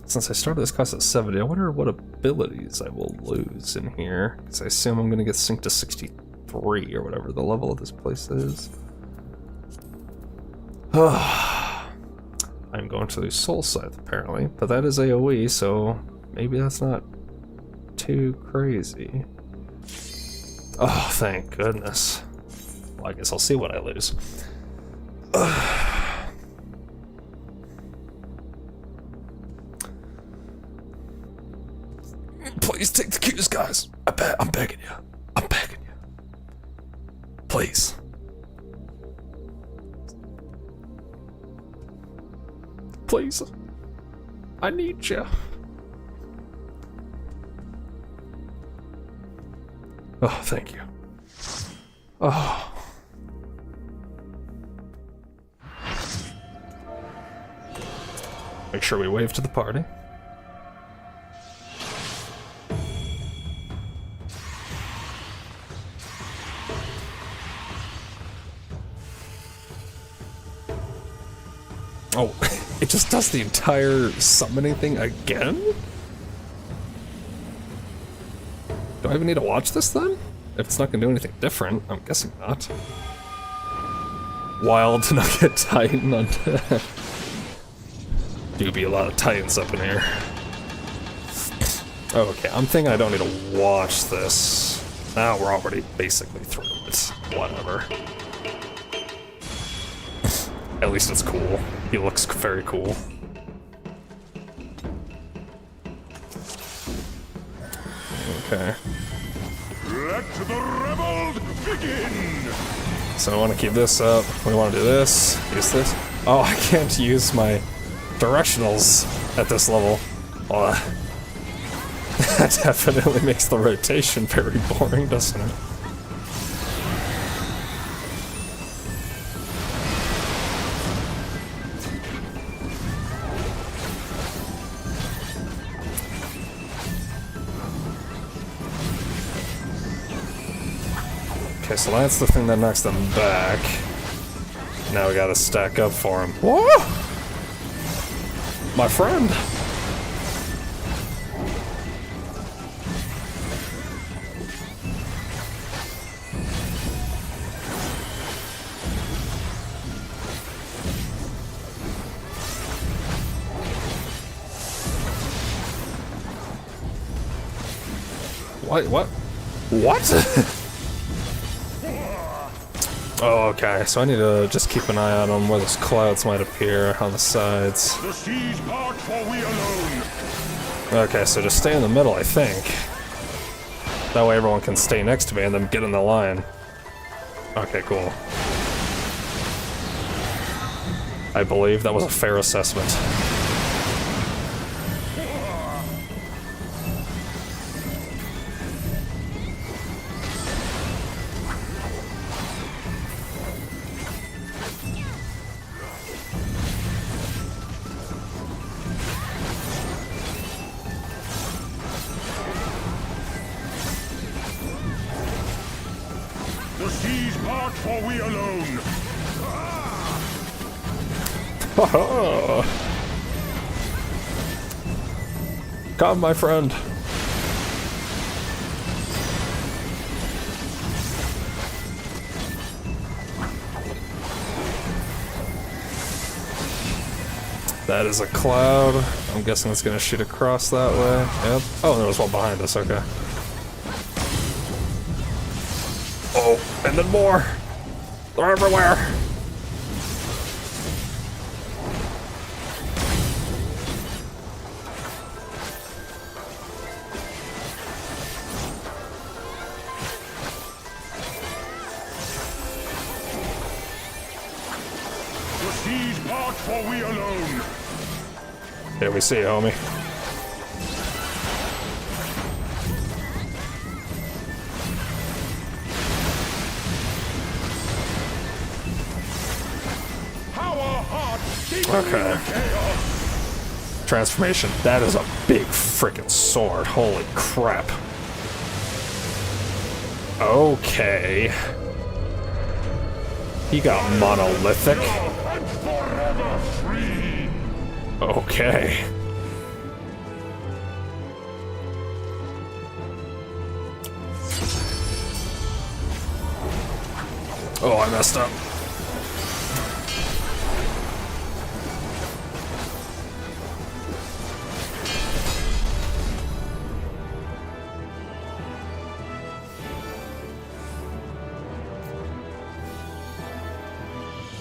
Since I started this class at 70, I wonder what abilities I will lose in here. Because I assume I'm going to get synced to 63 or whatever the level of this place is. I'm going to lose Soul Scythe apparently, but that is AoE, so maybe that's not too crazy. Oh, thank goodness. Well, I guess I'll see what I lose. Please take the cues, guys. I'm begging you. I'm begging you. Please. Please. I need you. Oh, thank you. Oh. Make sure we wave to the party. Oh, it just does the entire summoning thing again? Do I even need to watch this then? If it's not gonna do anything different, I'm guessing not. Wild to not get Titan on. Do be a lot of Titans up in here. Okay, I'm thinking I don't need to watch this. Now we're already basically through it. Whatever. At least it's cool. He looks very cool. Okay. Let the revolt begin! So I want to keep this up. We want to do this. Use this. Oh, I can't use my directionals at this level. Oh, that definitely makes the rotation very boring, doesn't it? Okay, so that's the thing that knocks them back. Now we gotta stack up for him. Whoa! My friend! What? What? Oh, okay. So I need to just keep an eye out on where those clouds might appear on the sides. The siege part for we alone. Okay, so just stay in the middle, I think. That way everyone can stay next to me and then get in the line. Okay, cool. I believe that was a fair assessment. The siege part for we alone. Come, my friend. That is a cloud. I'm guessing it's gonna shoot across that way. Yep. Oh, there was one behind us, okay. Oh, and then more! They're everywhere! The siege part for we alone. Here we see you, homie. Power hard. Okay. Transformation. That is a big freaking sword. Holy crap. Okay. He got monolithic. And forever free. Okay. Oh, I messed up.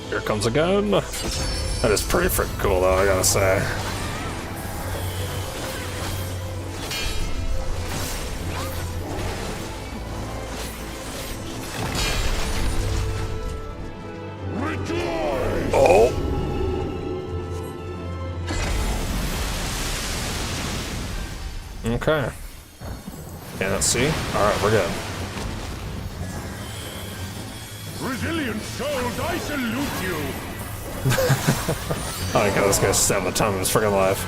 Here comes a gun. That is pretty freaking cool, though, I gotta say. Rejoice. Oh! Okay. Can't see? Alright, we're good. Resilient souls, I salute you. I think this guy's stabbed the tongue of his freaking life.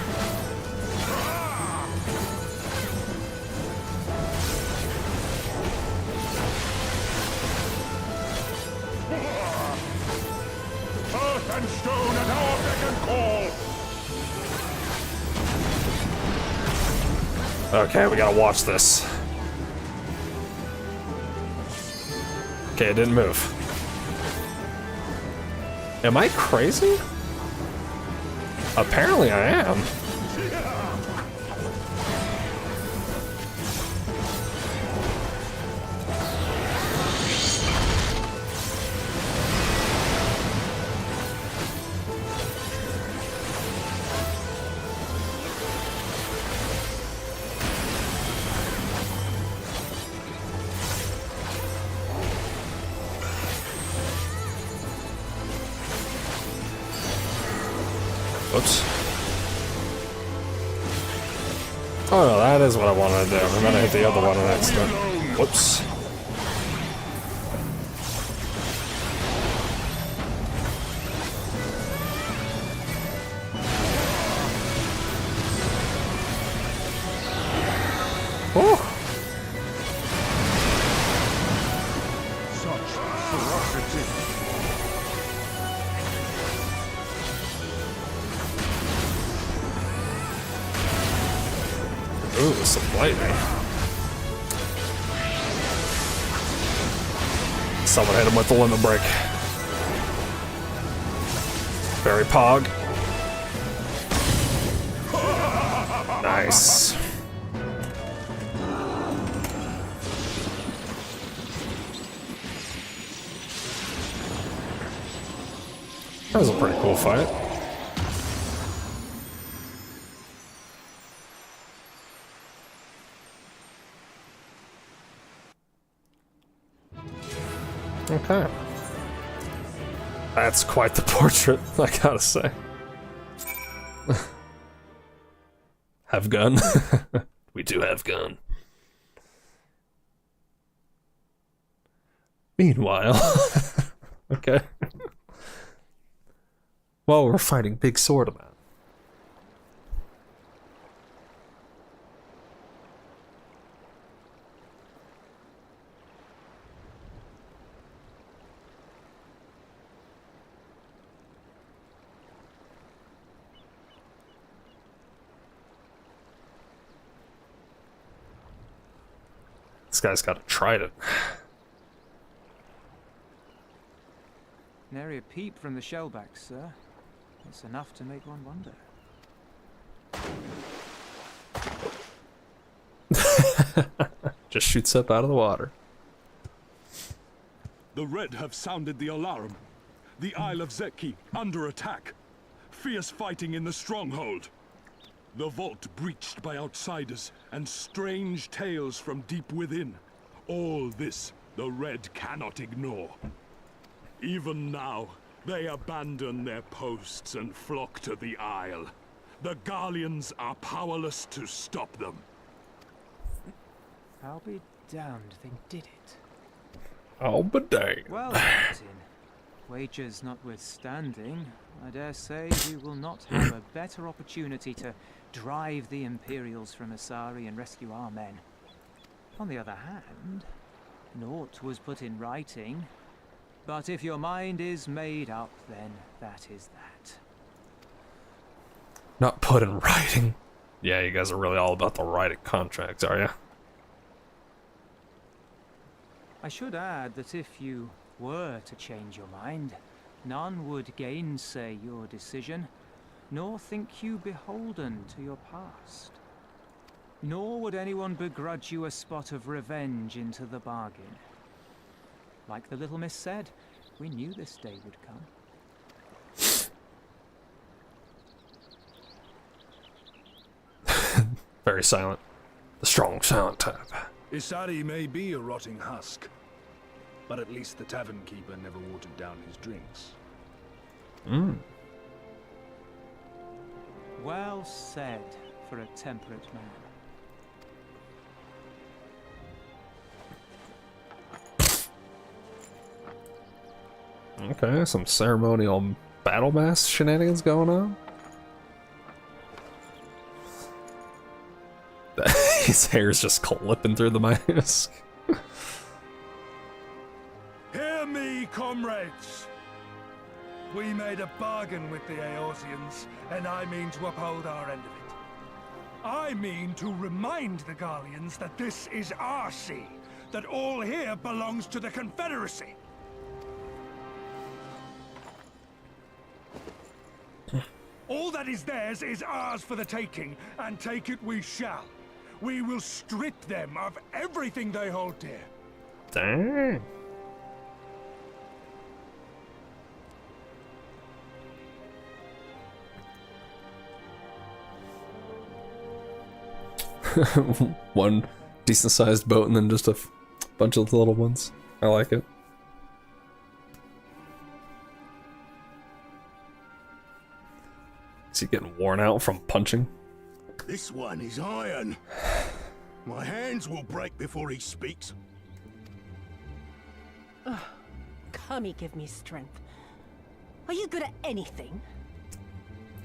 Earth and stone at our beck and call. Okay, we gotta watch this. Okay, it didn't move. Am I crazy? Apparently I am. Oops. Oh no, that is what I wanted to do. I'm gonna hit the other one on accident. Whoops. Son, Ooh, some lightning. Someone hit him with the limit break. Very pog. Nice. That was a pretty cool fight. Okay. That's quite the portrait, I gotta say. Have gun? We do have gun. Meanwhile... Okay. Well, we're fighting Big Sword Man. This guy's got a trident. Nary a peep from the shellback, sir. It's enough to make one wonder. Just shoots up out of the water. The Red have sounded the alarm. The Isle of Zeki under attack. Fierce fighting in the stronghold. The vault breached by outsiders and strange tales from deep within. All this the Red cannot ignore. Even now, they abandon their posts and flock to the Isle. The Garleans are powerless to stop them. I'll be damned they did it. Oh, but dang. Well, Captain, wagers notwithstanding, I dare say we will not have a better opportunity to drive the Imperials from Asari and rescue our men. On the other hand, naught was put in writing. But if your mind is made up, then that is that. Not put in writing. Yeah, you guys are really all about the writing contracts, are you? I should add that if you were to change your mind, none would gainsay your decision, nor think you beholden to your past. Nor would anyone begrudge you a spot of revenge into the bargain. Like the little miss said, we knew this day would come. Very silent. The strong, silent type. Isari may be a rotting husk, but at least the tavern keeper never watered down his drinks. Well said for a temperate man. Okay, some ceremonial battle mass shenanigans going on. His hair's just clipping through the mask. Hear me, comrades! We made a bargain with the Eorzeans, and I mean to uphold our end of it. I mean to remind the Garleans that this is our sea, that all here belongs to the Confederacy. All that is theirs is ours for the taking, and take it we shall. We will strip them of everything they hold dear. Dang. One decent-sized boat and then just a bunch of little ones. I like it. Is he getting worn out from punching? This one is iron. My hands will break before he speaks. Kami, give me strength. Are you good at anything?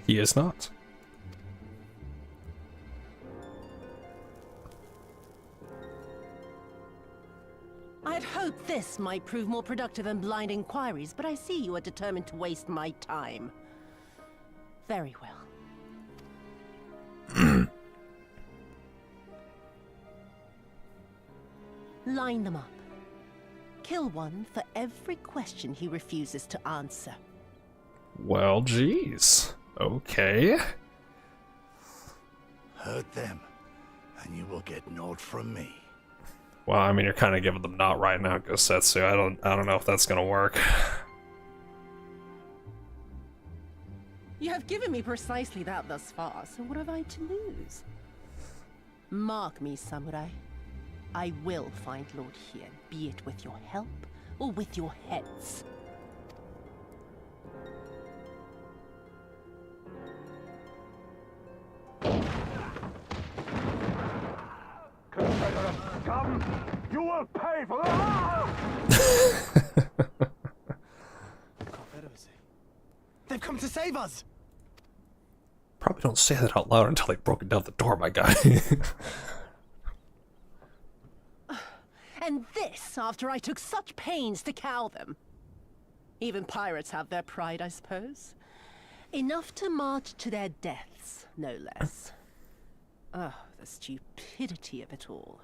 He is not. I had hoped this might prove more productive than blind inquiries, but I see you are determined to waste my time. Very well. Line them up. Kill one for every question he refuses to answer. Well, geez. Okay. Hurt them, and you will get naught from me. Well, I mean, you're kind of giving them naught right now, Gosetsu. I don't know if that's gonna work. You have given me precisely that thus far, so what have I to lose? Mark me, samurai. I will find Lord Hien, be it with your help or with your heads. Confederates, come! You will pay for that! Confederacy. They've come to save us! Probably don't say that out loud until they've broken down the door, my guy. And this after I took such pains to cow them. Even pirates have their pride, I suppose. Enough to march to their deaths, no less. Oh, the stupidity of it all.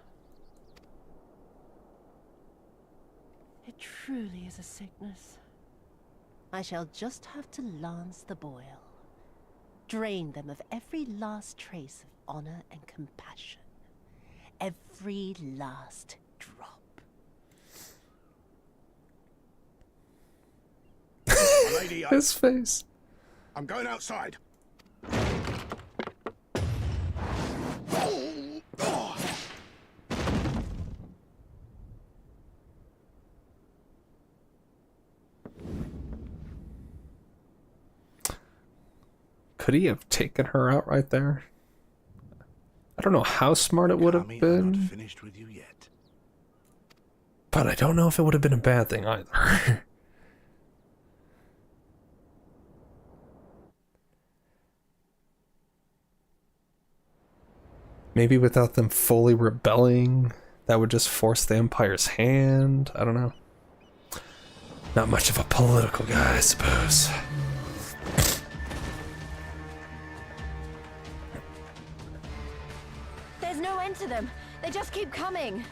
It truly is a sickness. I shall just have to lance the boil. Drain them of every last trace of honor and compassion. Every last drop. Lady, His face. I'm going outside. Could he have taken her out right there? I don't know how smart it would have Kami, I'm been, not finished with you yet. but I don't know if it would have been a bad thing either. Maybe without them fully rebelling, that would just force the Empire's hand. I don't know. Not much of a political guy, I suppose. There's no end to them. They just keep coming.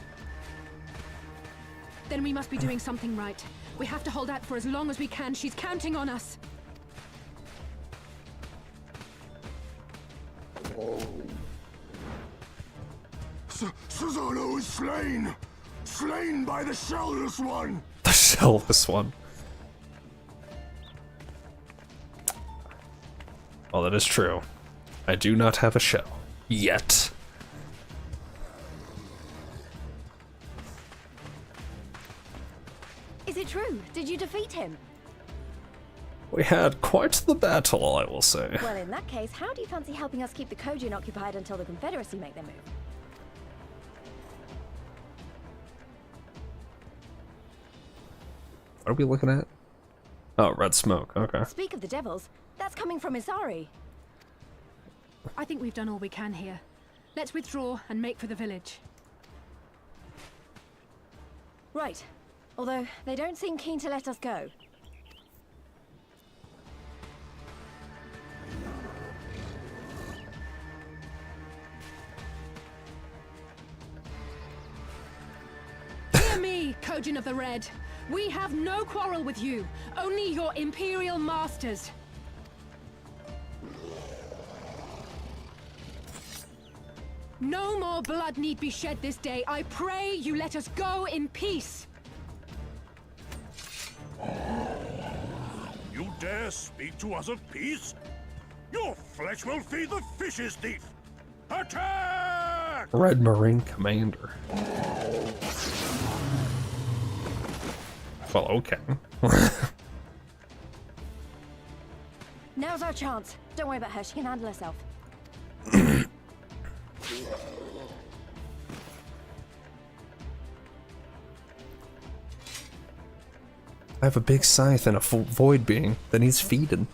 Then we must be doing something right. We have to hold out for as long as we can. She's counting on us. Susano is slain! Slain by the Shellless One! The shellless one. Well, that is true. I do not have a shell. Yet. Is it true? Did you defeat him? We had quite the battle, I will say. Well, in that case, how do you fancy helping us keep the Kojin occupied until the Confederacy make their move? What are we looking at? Oh, red smoke. Okay. Speak of the devils, that's coming from Isari. I think we've done all we can here. Let's withdraw and make for the village. Right. Although, they don't seem keen to let us go. Hear me, Kojin of the Red. We have no quarrel with you, only your Imperial masters. No more blood need be shed this day. I pray you let us go in peace. You dare speak to us of peace? Your flesh will feed the fishes, thief! Attack! Red Marine Commander. Well, okay. Now's our chance. Don't worry about her, she can handle herself. I have a big scythe and a void being that needs feeding.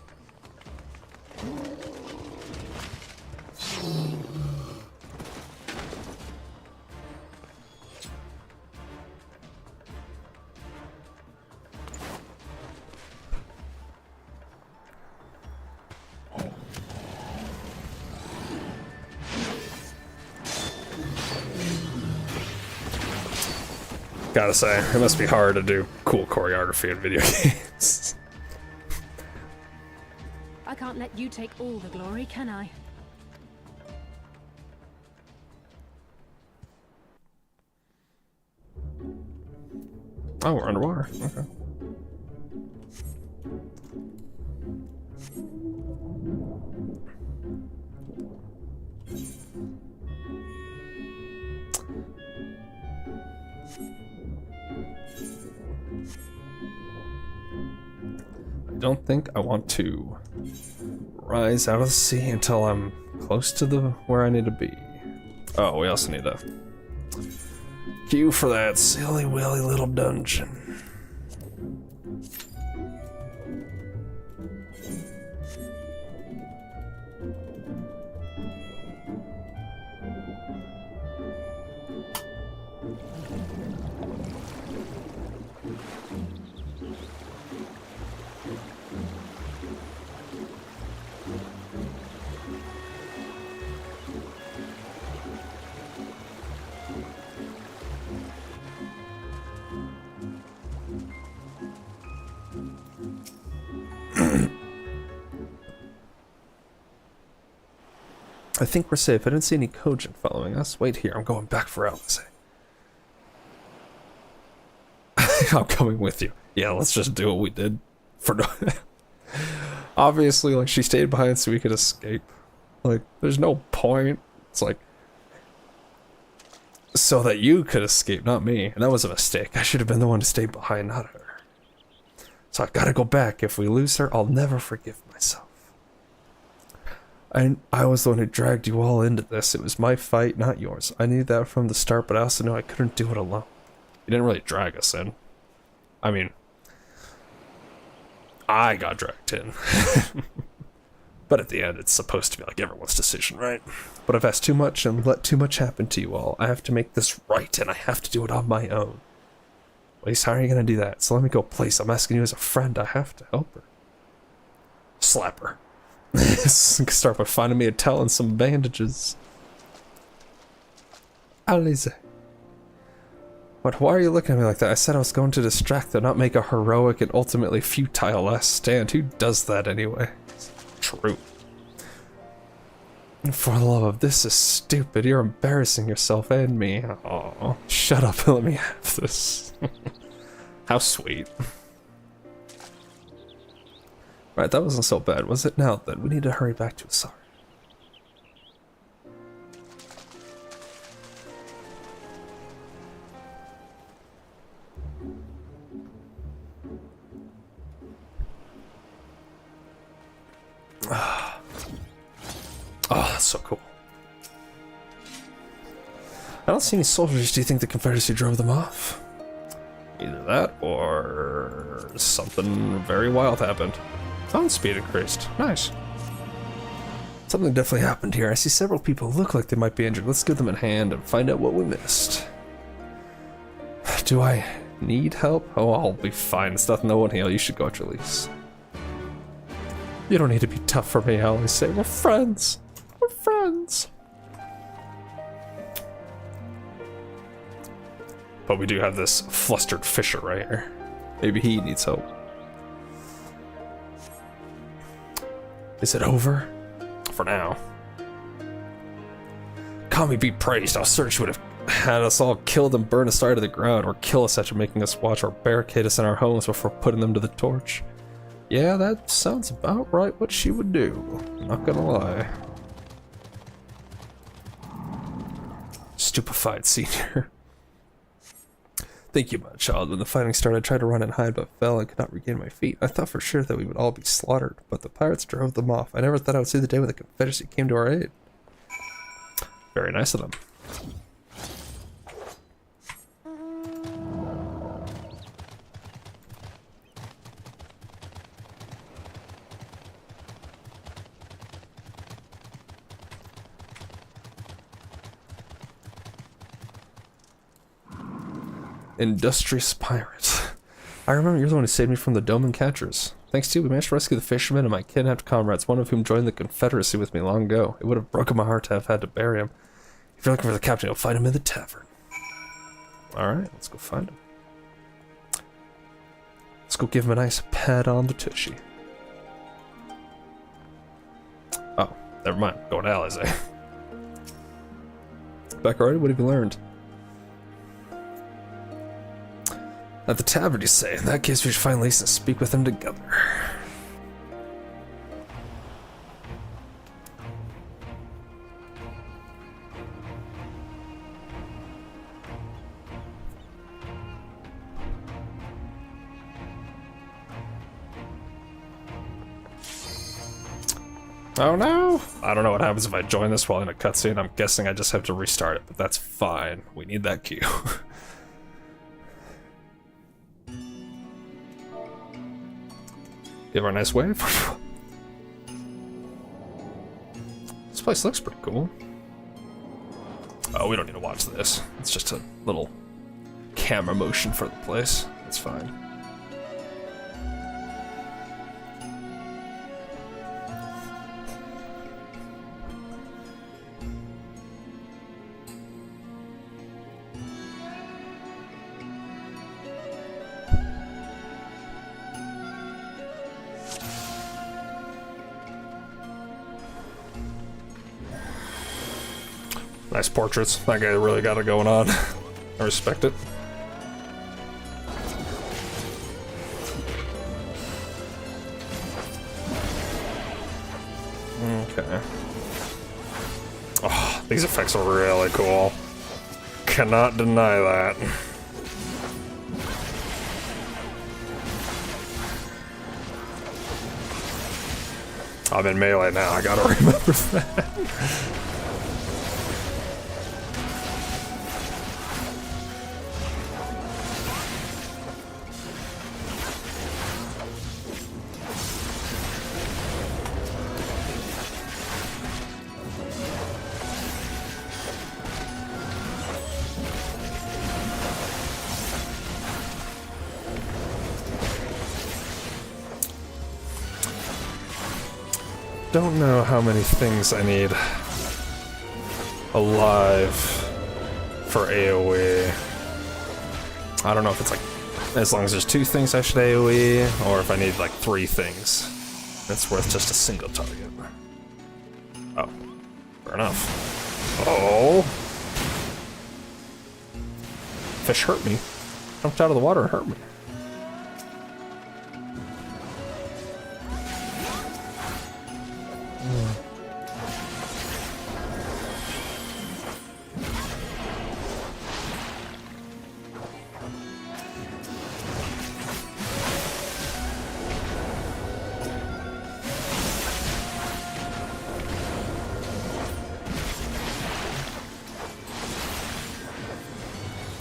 Gotta say, it must be hard to do cool choreography in video games. I can't let you take all the glory, can I? Oh, we're underwater. Okay. I don't think I want to rise out of the sea until I'm close to where I need to be. Oh, we also need a queue for that silly willy little dungeon. I think we're safe. I didn't see any Kojin following us. Wait here, I'm going back for Alice. I'm coming with you. Yeah, let's just do what we did for no. Obviously, like, she stayed behind so we could escape. Like, there's no point. It's like, so that you could escape, not me. And that was a mistake. I should have been the one to stay behind, not her. So I gotta go back. If we lose her, I'll never forgive myself. I was the one who dragged you all into this. It was my fight, not yours. I knew that from the start, but I also knew I couldn't do it alone. You didn't really drag us in. I mean, I got dragged in. But at the end, it's supposed to be like everyone's decision, right? But I've asked too much and let too much happen to you all. I have to make this right, and I have to do it on my own. Lise, how are you going to do that? So let me go, please. I'm asking you as a friend. I have to help her. Slap her. Start by finding me a towel and some bandages. Alize. But why are you looking at me like that? I said I was going to distract them, not make a heroic and ultimately futile last stand. Who does that anyway? True. For the love of this is stupid. You're embarrassing yourself and me. Oh, shut up and let me have this. How sweet. Right, that wasn't so bad, was it? Now then, we need to hurry back to Asari. Oh, that's so cool. I don't see any soldiers. Do you think the Confederacy drove them off? Either that or something very wild happened. Sound speed increased. Nice. Something definitely happened here. I see several people who look like they might be injured. Let's give them a hand and find out what we missed. Do I need help? Oh, I'll be fine. It's nothing that won't heal. You should go at your lease. You don't need to be tough for me, I always say. We're friends. We're friends. But we do have this flustered fisher right here. Maybe he needs help. Is it over? For now. Kami be praised. Our search would have had us all killed and burned us to the ground, or kill us after making us watch, or barricade us in our homes before putting them to the torch. Yeah, that sounds about right what she would do. Not gonna lie. Stupefied senior. Thank you, my child. When the fighting started, I tried to run and hide, but fell and could not regain my feet. I thought for sure that we would all be slaughtered, but the pirates drove them off. I never thought I would see the day when the Confederacy came to our aid. Very nice of them. Industrious pirate. I remember you're the one who saved me from the Doman catchers. Thanks to you, we managed to rescue the fishermen and my kidnapped comrades, one of whom joined the Confederacy with me long ago. It would have broken my heart to have had to bury him. If you're looking for the captain, you'll find him in the tavern. Alright, let's go find him. Let's go give him a nice pat on the tushy. Oh, never mind. Going to Alizé. Back already? What have you learned? At the tavern, you say? In that case, we should find Lisa and speak with them together. Oh no! I don't know what happens if I join this while in a cutscene. I'm guessing I just have to restart it, but that's fine. We need that cue. Give her a nice wave. This place looks pretty cool. Oh, we don't need to watch this. It's just a little camera motion for the place. That's fine. Nice portraits. That guy really got it going on. I respect it. Okay. Oh, these effects are really cool. Cannot deny that. I'm in melee now, I gotta remember that. Don't know how many things I need alive for AoE. I don't know if it's like, as long as there's 2 things I should AoE, or if I need like 3 things. It's worth just a single target. Oh, fair enough. Oh! Fish hurt me. Jumped out of the water and hurt me.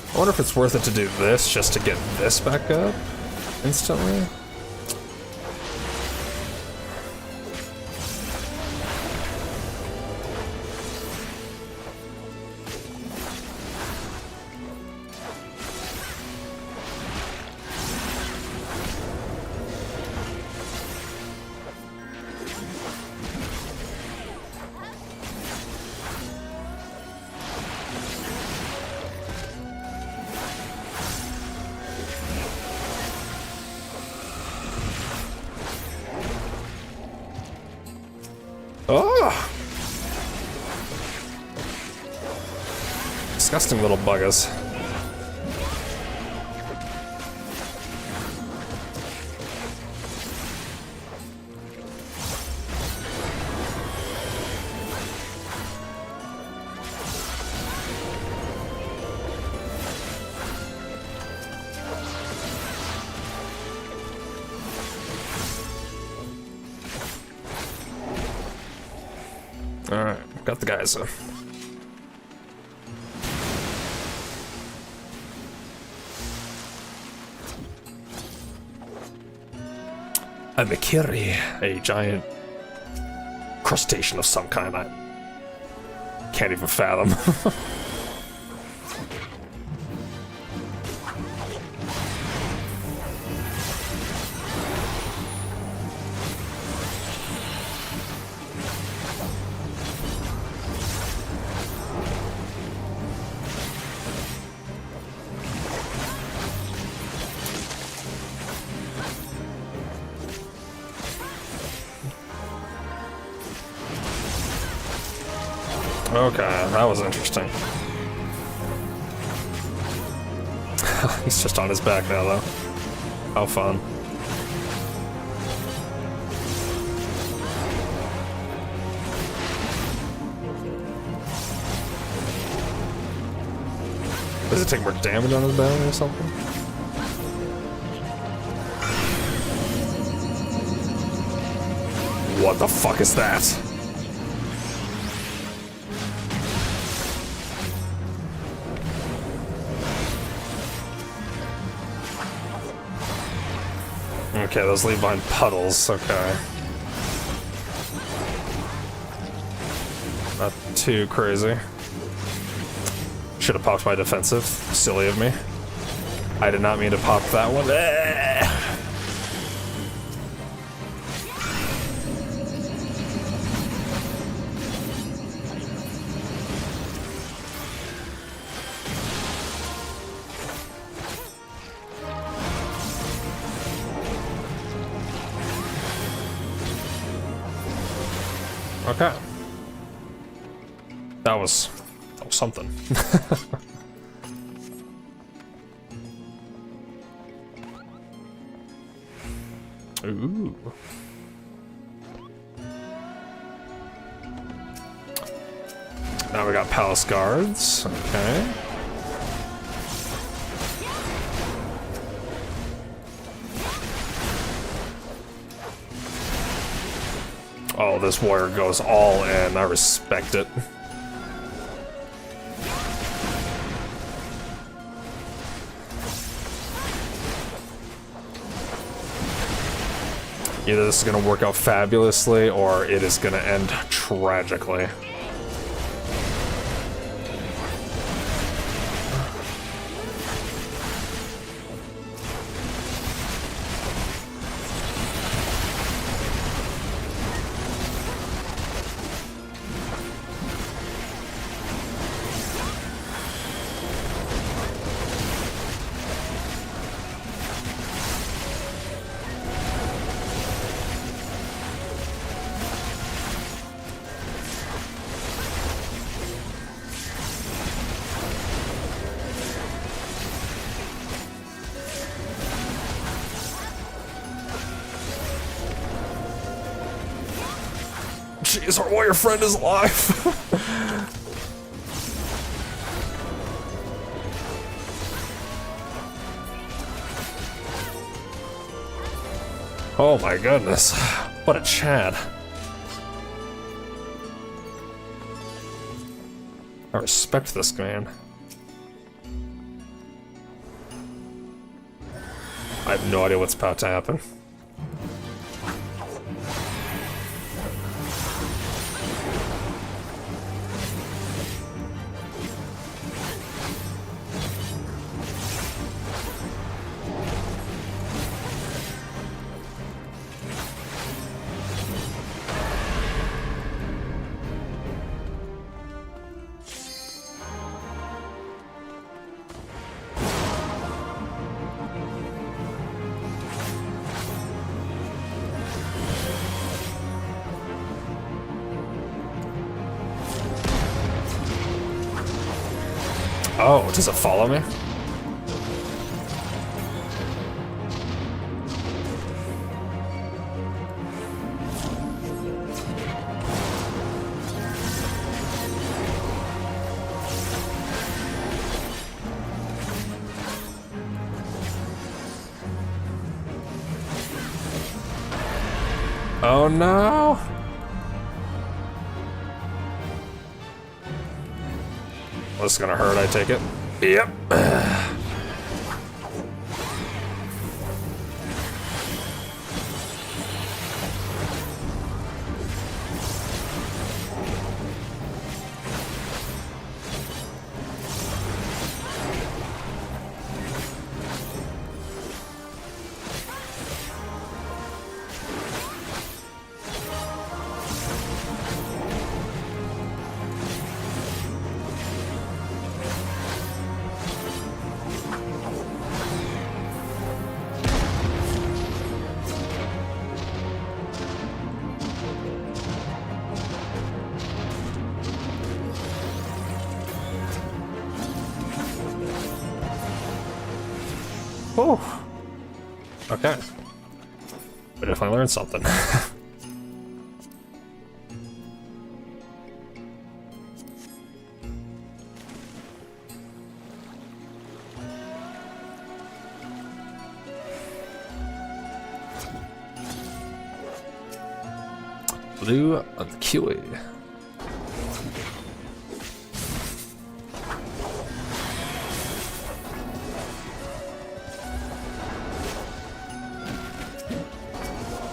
I wonder if it's worth it to do this just to get this back up instantly. Oh! Disgusting little buggers. Alright, got the guys. A Mikiri, a giant crustacean of some kind. I can't even fathom. Okay, that was interesting. He's just on his back now, though. How fun. Does it take more damage on his belly or something? What the fuck is that? Okay, those leave behind puddles, okay. Not too crazy. Should have popped my defensive. Silly of me. I did not mean to pop that one. Okay. That was something. Ooh. Now we got palace guards. Okay. Oh, this warrior goes all in. I respect it. Either this is going to work out fabulously, or it is going to end tragically. Jeez, our warrior friend is alive. Oh my goodness. What a Chad. I respect this man. I have no idea what's about to happen. Oh, does it follow me? Oh no! This is gonna hurt, I take it. Yep. Oh. Okay. We definitely learned something. Blue of the kiwi.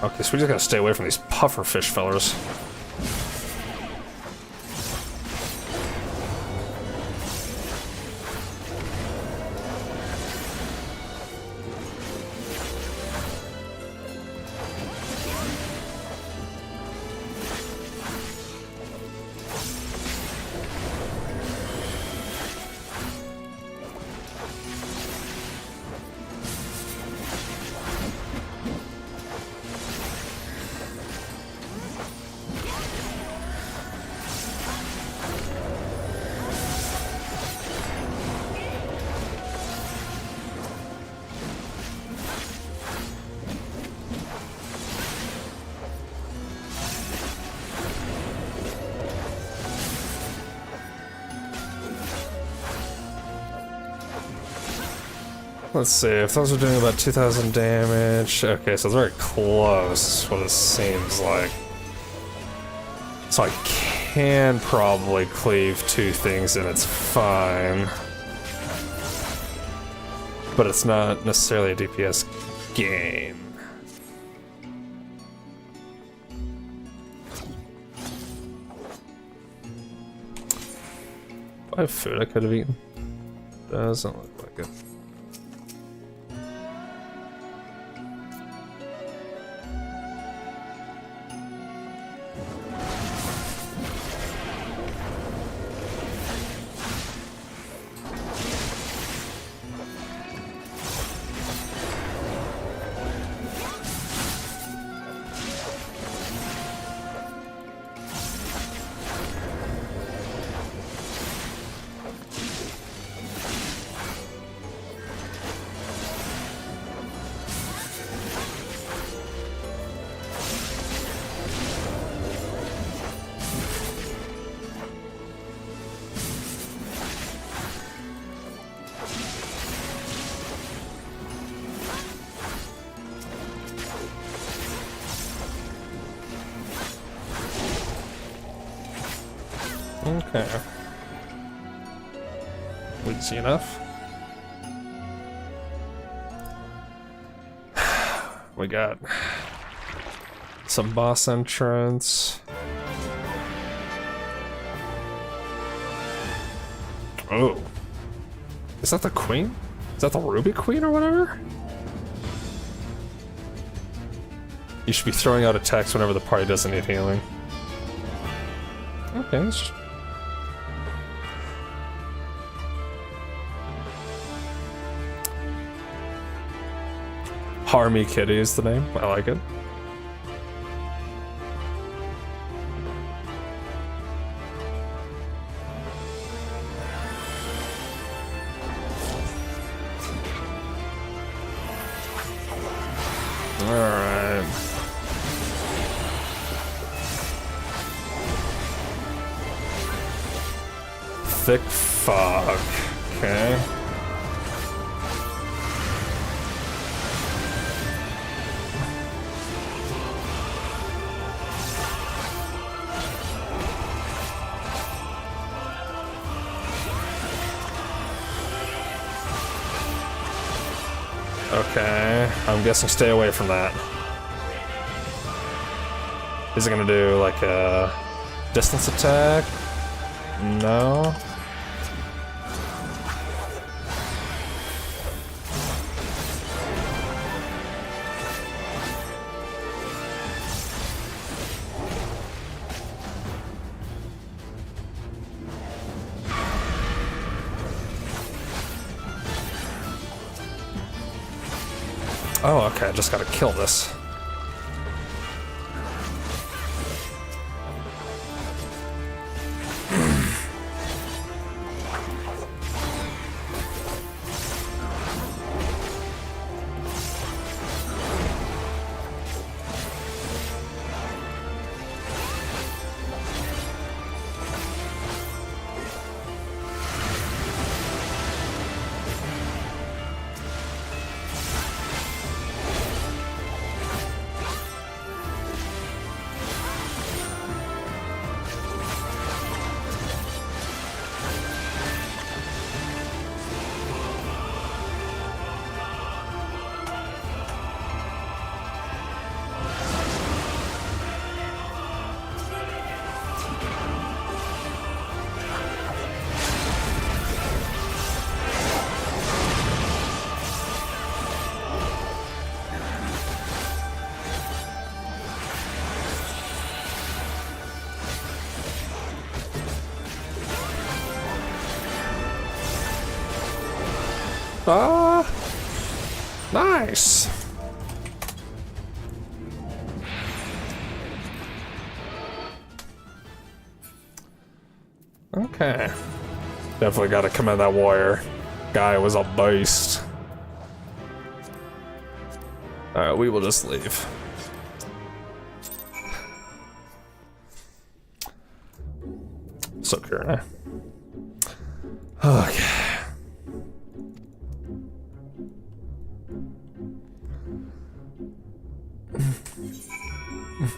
Okay, so we just gotta stay away from these puffer fish fellers. Let's see, if those are doing about 2,000 damage... Okay, so it's very close, is what it seems like. So I can probably cleave two things and it's fine. But it's not necessarily a DPS game. Do I have food I could have eaten? Doesn't look like it. Okay. Woodsy enough. We got some boss entrance. Oh. Is that the queen? Is that the Ruby Queen or whatever? You should be throwing out attacks whenever the party doesn't need healing. Okay, let's just... Harmy Kitty is the name. I like it. Alright. Thick fog. Okay. Okay, I'm guessing stay away from that. Is it gonna do like a distance attack? No. Oh, okay, I just gotta kill this. Ah! Nice! Okay. Definitely gotta commend that warrior. Guy was a beast. Alright, we will just leave. So Kieran. Okay.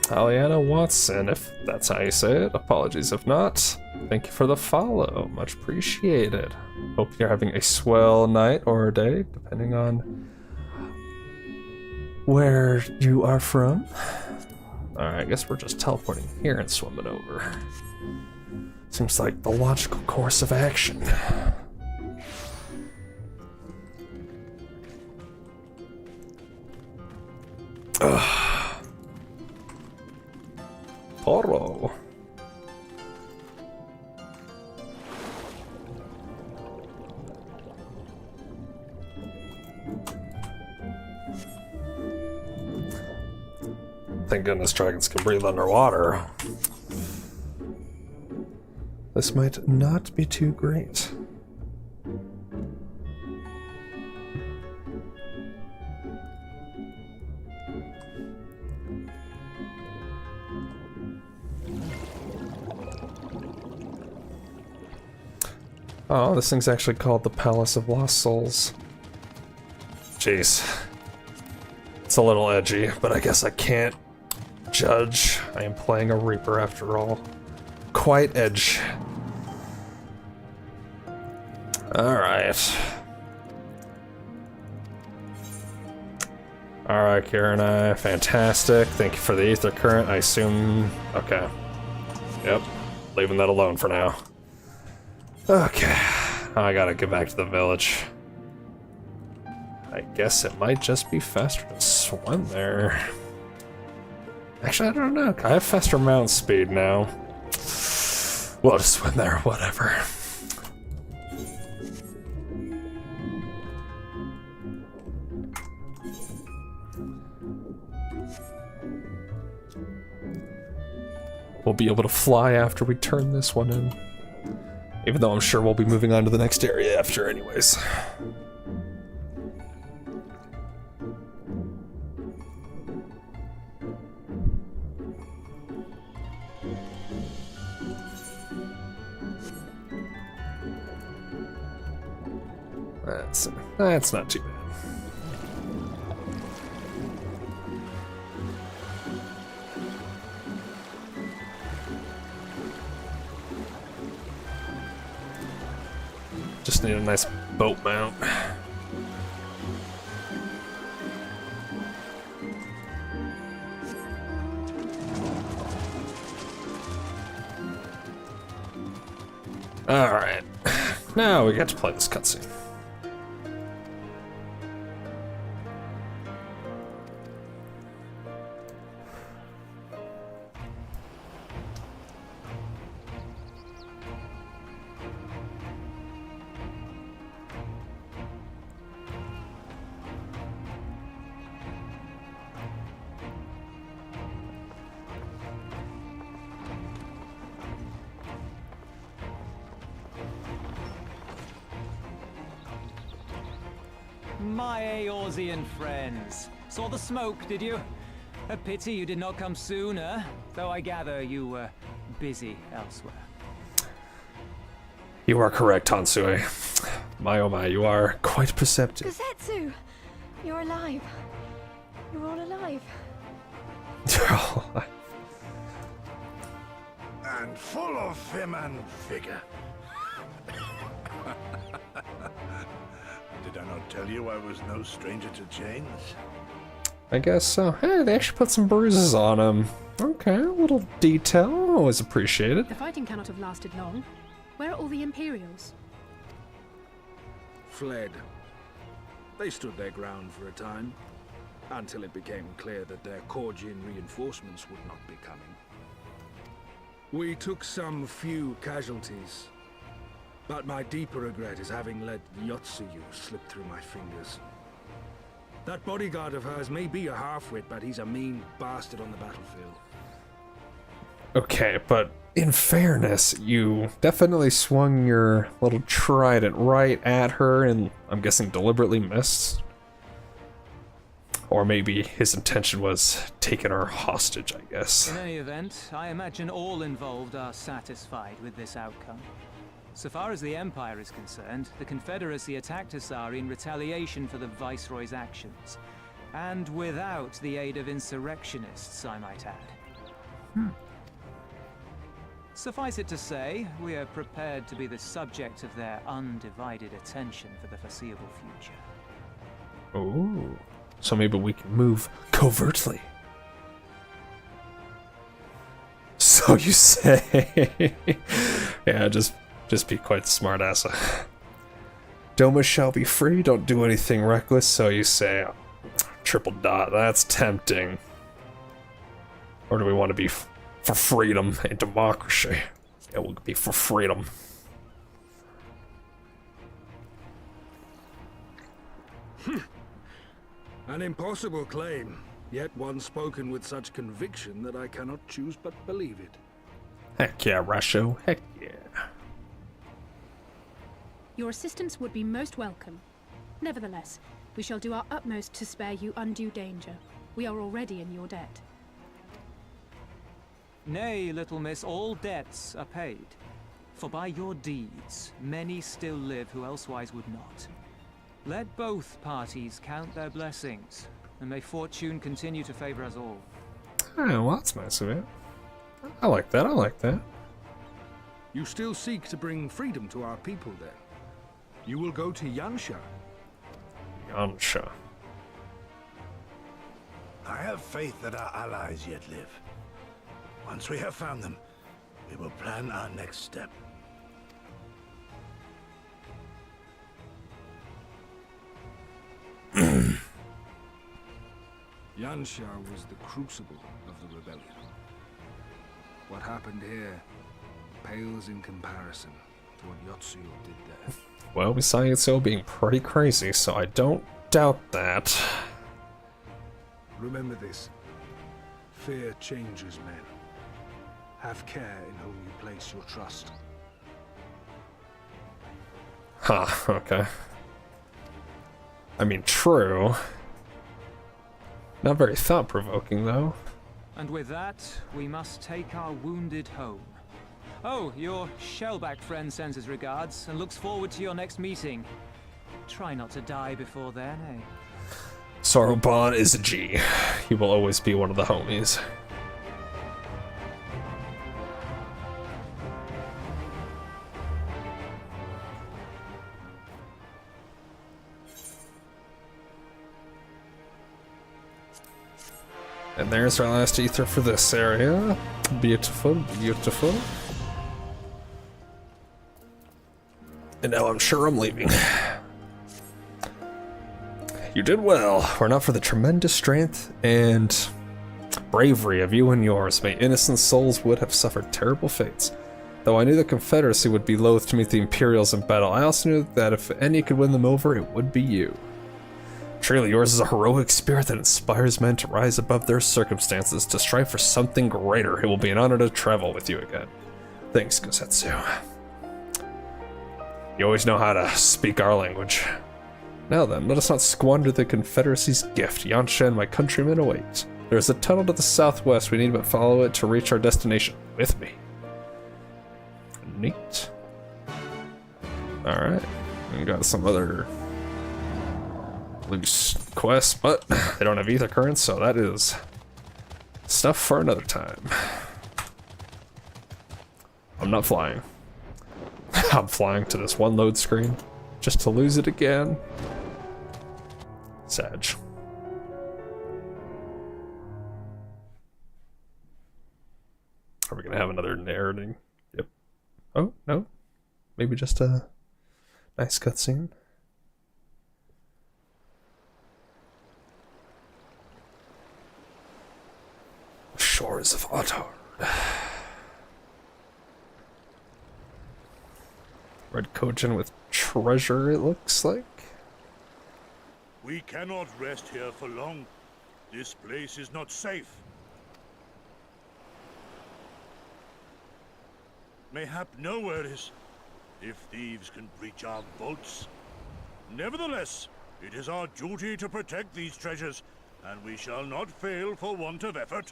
Aliana Watson, if that's how you say it. Apologies if not. Thank you for the follow. Much appreciated. Hope you're having a swell night or a day, depending on where you are from. Alright, I guess we're just teleporting here and swimming over. Seems like the logical course of action. Ugh. Toro. Thank goodness dragons can breathe underwater. This might not be too great. Oh, this thing's actually called the Palace of Lost Souls. Jeez. It's a little edgy, but I guess I can't judge. I am playing a Reaper after all. Quite edge. Alright. Alright, Kieran, fantastic. Thank you for the ether current. I assume... Okay. Yep. Leaving that alone for now. Okay. I gotta get back to the village. I guess it might just be faster to swim there. Actually, I don't know. I have faster mount speed now. We'll just swim there, whatever. We'll be able to fly after we turn this one in. Even though I'm sure we'll be moving on to the next area after anyways. That's not too bad. Just need a nice boat mount. Alright. Now we get to play this cutscene. My Eorzean friends. Saw the smoke, did you? A pity you did not come sooner, though I gather you were busy elsewhere. You are correct, Hansui. My oh my, you are quite perceptive. Gazetsu! You're alive. You're all alive. And full of vim and vigor. Did I not tell you I was no stranger to chains? I guess so. Hey, they actually put some bruises on him. Okay, a little detail. Always appreciated. The fighting cannot have lasted long. Where are all the Imperials? Fled. They stood their ground for a time, until it became clear that their Korgian reinforcements would not be coming. We took some few casualties, But my deeper regret is having let Yotsuyu slip through my fingers. That bodyguard of hers may be a half-wit, but he's a mean bastard on the battlefield. Okay, but in fairness, you definitely swung your little trident right at her, and I'm guessing deliberately missed. Or maybe his intention was taking her hostage, I guess. In any event, I imagine all involved are satisfied with this outcome. So far as the Empire is concerned, the Confederacy attacked Asari in retaliation for the Viceroy's actions. And without the aid of insurrectionists, I might add. Suffice it to say, we are prepared to be the subject of their undivided attention for the foreseeable future. Oh, so maybe we can move covertly. So you say? Yeah, just be quite the smart ass. Doma shall be free, don't do anything reckless, so you say. Triple dot, that's tempting. Or do we want to be for freedom and democracy? It will be for freedom. An impossible claim, yet one spoken with such conviction that I cannot choose but believe it. Heck yeah, Rasho, heck yeah. Your assistance would be most welcome. Nevertheless, we shall do our utmost to spare you undue danger. We are already in your debt. Nay, little miss, all debts are paid. For by your deeds, many still live who elsewise would not. Let both parties count their blessings, and may fortune continue to favor us all. Oh, well, that's nice of it. I like that, I like that. You still seek to bring freedom to our people, then? You will go to Yansha. Yansha. I have faith that our allies yet live. Once we have found them, we will plan our next step. Yansha was the crucible of the rebellion. What happened here pales in comparison to what Yotsuyu did there. Well, we saw Yotsuyu being pretty crazy, so I don't doubt that. Remember this. Fear changes men. Have care in whom you place your trust. Huh, okay. I mean, true. Not very thought-provoking, though. And with that, we must take our wounded home. Oh, your shellback friend sends his regards and looks forward to your next meeting. Try not to die before then, eh? Soroban is a G. He will always be one of the homies. And there's our last ether for this area. Beautiful, beautiful. And now I'm sure I'm leaving. You did well. Were not for the tremendous strength and bravery of you and yours, may innocent souls would have suffered terrible fates. Though I knew the Confederacy would be loath to meet the Imperials in battle, I also knew that if any could win them over, it would be you. Truly, yours is a heroic spirit that inspires men to rise above their circumstances, to strive for something greater. It will be an honor to travel with you again. Thanks, Gosetsu. You always know how to speak our language. Now then, let us not squander the Confederacy's gift. Yansha and my countrymen await. There is a tunnel to the southwest. We need but follow it to reach our destination. With me. Neat. Alright. We got some other loose quests, but they don't have ether currents, so that is stuff for another time. I'm not flying. I'm flying to this one load screen just to lose it again. Sag. Are we gonna have another narrating? Yep. Oh, no. Maybe just a nice cutscene. Shores of Otard. Red coat. Kojin with treasure, it looks like. We cannot rest here for long. This place is not safe. Mayhap nowhere is, if thieves can breach our vaults. Nevertheless, it is our duty to protect these treasures, and we shall not fail for want of effort.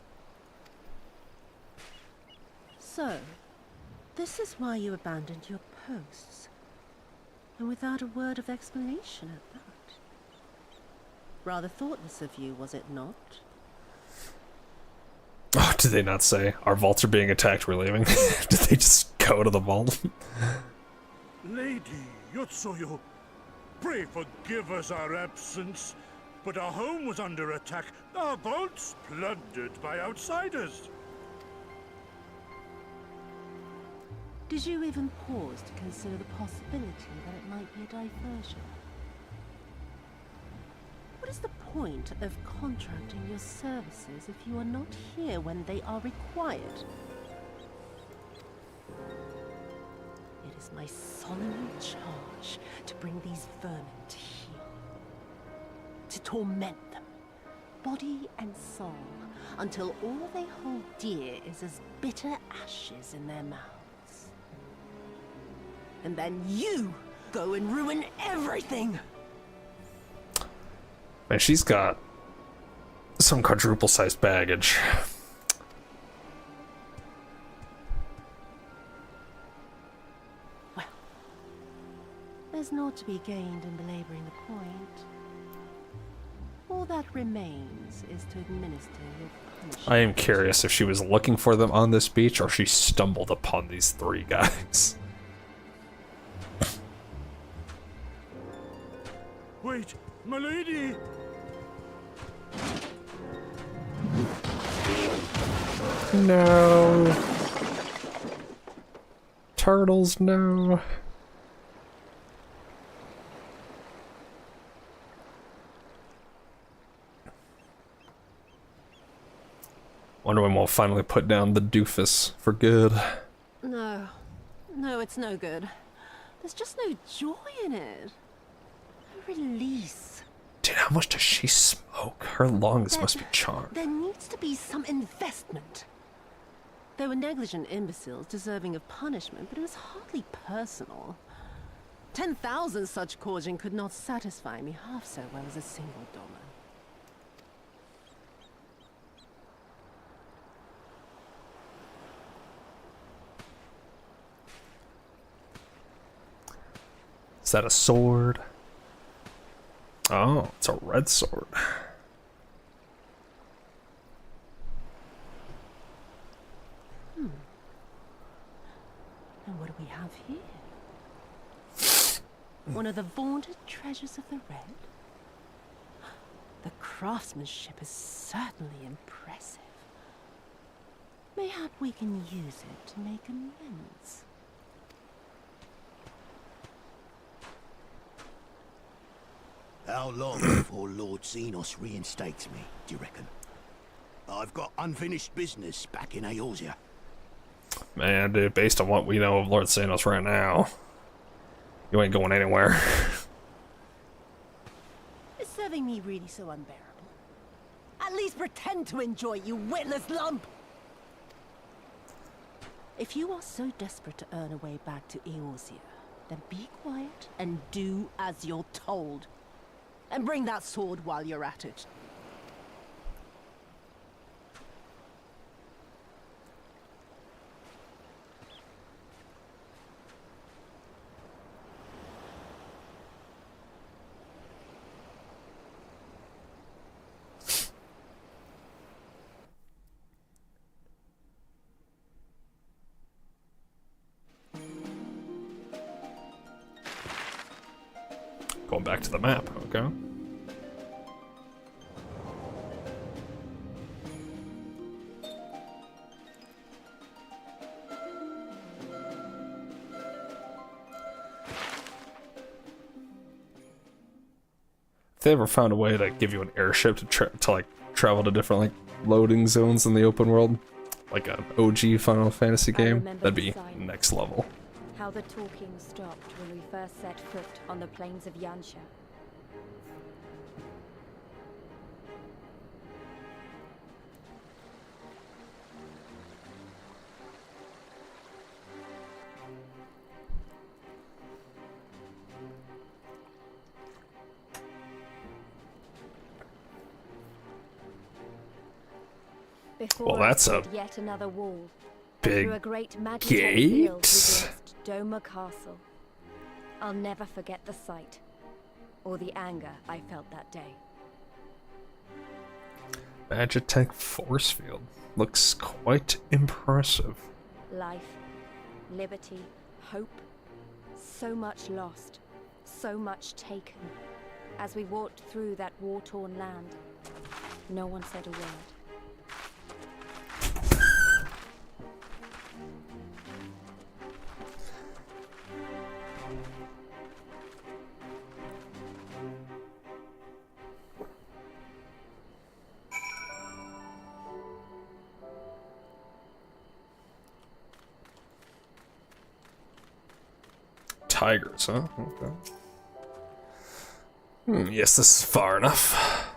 So, this is why you abandoned your posts. And without a word of explanation at that. Rather thoughtless of you, was it not? Oh, did they not say, our vaults are being attacked, we're leaving? Did they just go to the vault? Lady Yotsuyo, pray forgive us our absence, but our home was under attack, our vaults plundered by outsiders. Did you even pause to consider the possibility that it might be a diversion? What is the point of contracting your services if you are not here when they are required? It is my solemn charge to bring these vermin to heel. To torment them, body and soul, until all they hold dear is as bitter ashes in their mouths. And then you go and ruin everything! Man, she's got some quadruple-sized baggage. Well, there's naught to be gained in belaboring the point. All that remains is to administer your punishment. I am curious if she was looking for them on this beach or she stumbled upon these three guys. Wait, my lady! No. Turtles, no. Wonder when we'll finally put down the doofus for good. No. No, it's no good. There's just no joy in it. No release. Dude, how much does she smoke? Her lungs must be charmed. There needs to be some investment. They were negligent imbeciles deserving of punishment, but it was hardly personal. 10,000 such Korjin could not satisfy me half so well as a single dollar. Is that a sword? Oh, it's a red sword. And what do we have here? One of the vaunted treasures of the Red? The craftsmanship is certainly impressive. Mayhap we can use it to make amends. How long before Lord Xenos reinstates me, do you reckon? I've got unfinished business back in Eorzea. Man, dude, based on what we know of Lord Xenos right now, you ain't going anywhere. Is serving me really so unbearable? At least pretend to enjoy it, you witless lump! If you are so desperate to earn a way back to Eorzea, then be quiet and do as you're told. And bring that sword while you're at it. Going back to the map, okay. If they ever found a way to give you an airship to like travel to different like loading zones in the open world, like an OG Final Fantasy game, that'd be next level. How how the talking stopped when we first set foot on the plains of Yansha. Well, that's a yet another wall. big Through a great gate. Doma Castle. I'll never forget the sight, or the anger I felt that day. Magitech force field. Looks quite impressive. Life, liberty, hope. So much lost, so much taken. As we walked through that war-torn land, no one said a word. Tigers, huh? Okay. Yes, this is far enough.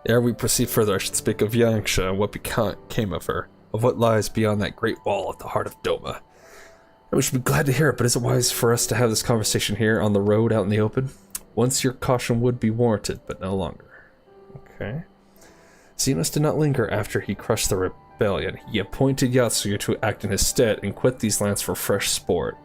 Ere we proceed further, I should speak of Yangsha and what became of her, of what lies beyond that great wall at the heart of Doma. And we should be glad to hear it, but is it wise for us to have this conversation here on the road out in the open? Once your caution would be warranted, but no longer. Okay. Zenos did not linger after he crushed the rebellion. He appointed Yatsuya to act in his stead and quit these lands for fresh sport.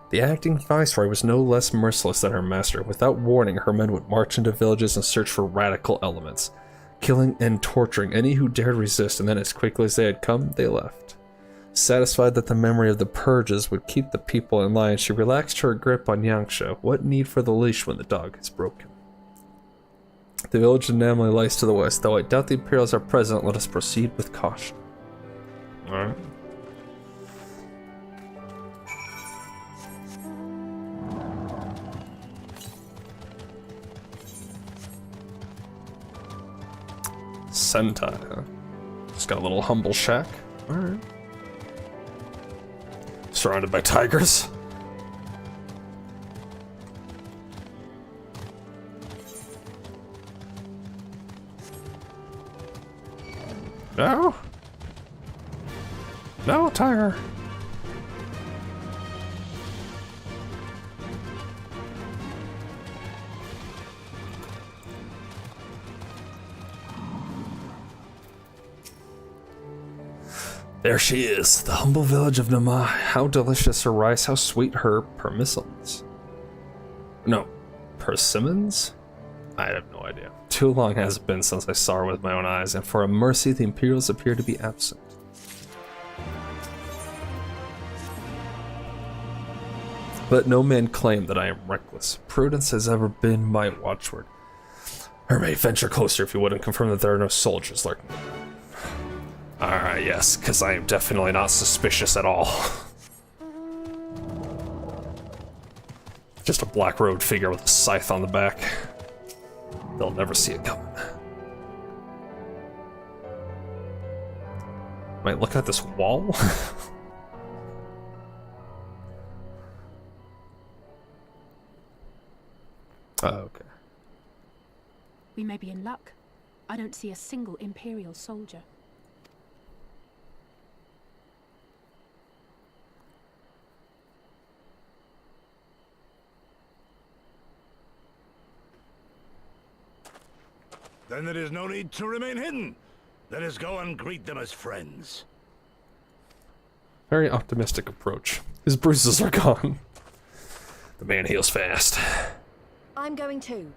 The acting viceroy was no less merciless than her master. Without warning, her men would march into villages and search for radical elements, killing and torturing any who dared resist, and then as quickly as they had come, they left. Satisfied that the memory of the purges would keep the people in line, she relaxed her grip on Yangsha. What need for the leash when the dog is broken? The village of Namley lies to the west. Though I doubt the Imperials are present, let us proceed with caution. Alright. Sentai, huh? Just got a little humble shack. Alright. Surrounded by tigers. No. No, tiger. There she is, the humble village of Namai. How delicious her rice, how sweet her persimmons. No, persimmons? I have no idea. Too long has it been since I saw her with my own eyes, and for a mercy the Imperials appear to be absent. Let no man claim that I am reckless. Prudence has ever been my watchword. Or may venture closer if you wouldn't confirm that there are no soldiers lurking. Alright, yes, because I am definitely not suspicious at all. Just a black robed figure with a scythe on the back. They'll never see it coming. Wait, look at this wall? Oh, okay. We may be in luck. I don't see a single Imperial soldier. Then there is no need to remain hidden. Let us go and greet them as friends. Very optimistic approach. His bruises are gone. The man heals fast. I'm going too.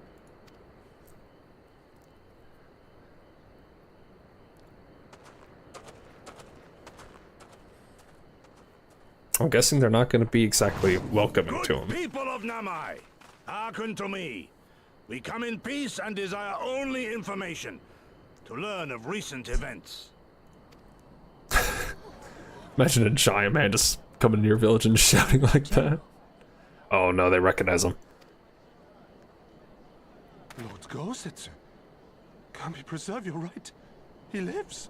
I'm guessing they're not going to be exactly welcoming to him. People of Namai, hearken to me. We come in peace and desire only information to learn of recent events. Imagine a giant man just coming to your village and shouting like that. Oh no, they recognize him. Lord Gosetsu, Kami preserve your right. He lives.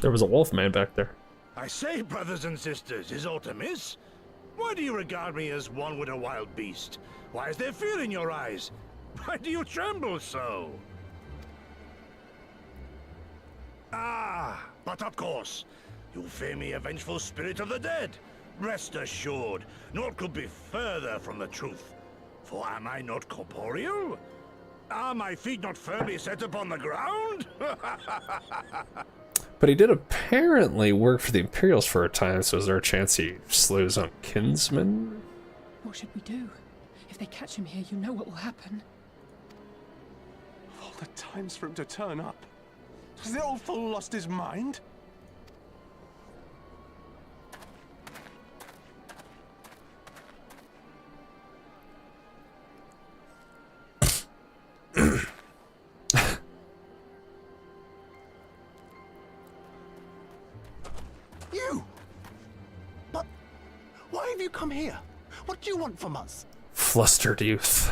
There was a wolf man back there. I say, brothers and sisters, is aught amiss? Why do you regard me as one with a wild beast? Why is there fear in your eyes? Why do you tremble so? Ah, but of course, you fear me a vengeful spirit of the dead. Rest assured, naught could be further from the truth. For am I not corporeal? Are my feet not firmly set upon the ground? But he did apparently work for the Imperials for a time, so is there a chance he slew his own kinsman? What should we do? If they catch him here, you know what will happen. Of all the times for him to turn up. Has the old fool lost his mind? You! But why have you come here? What do you want from us? Flustered youth.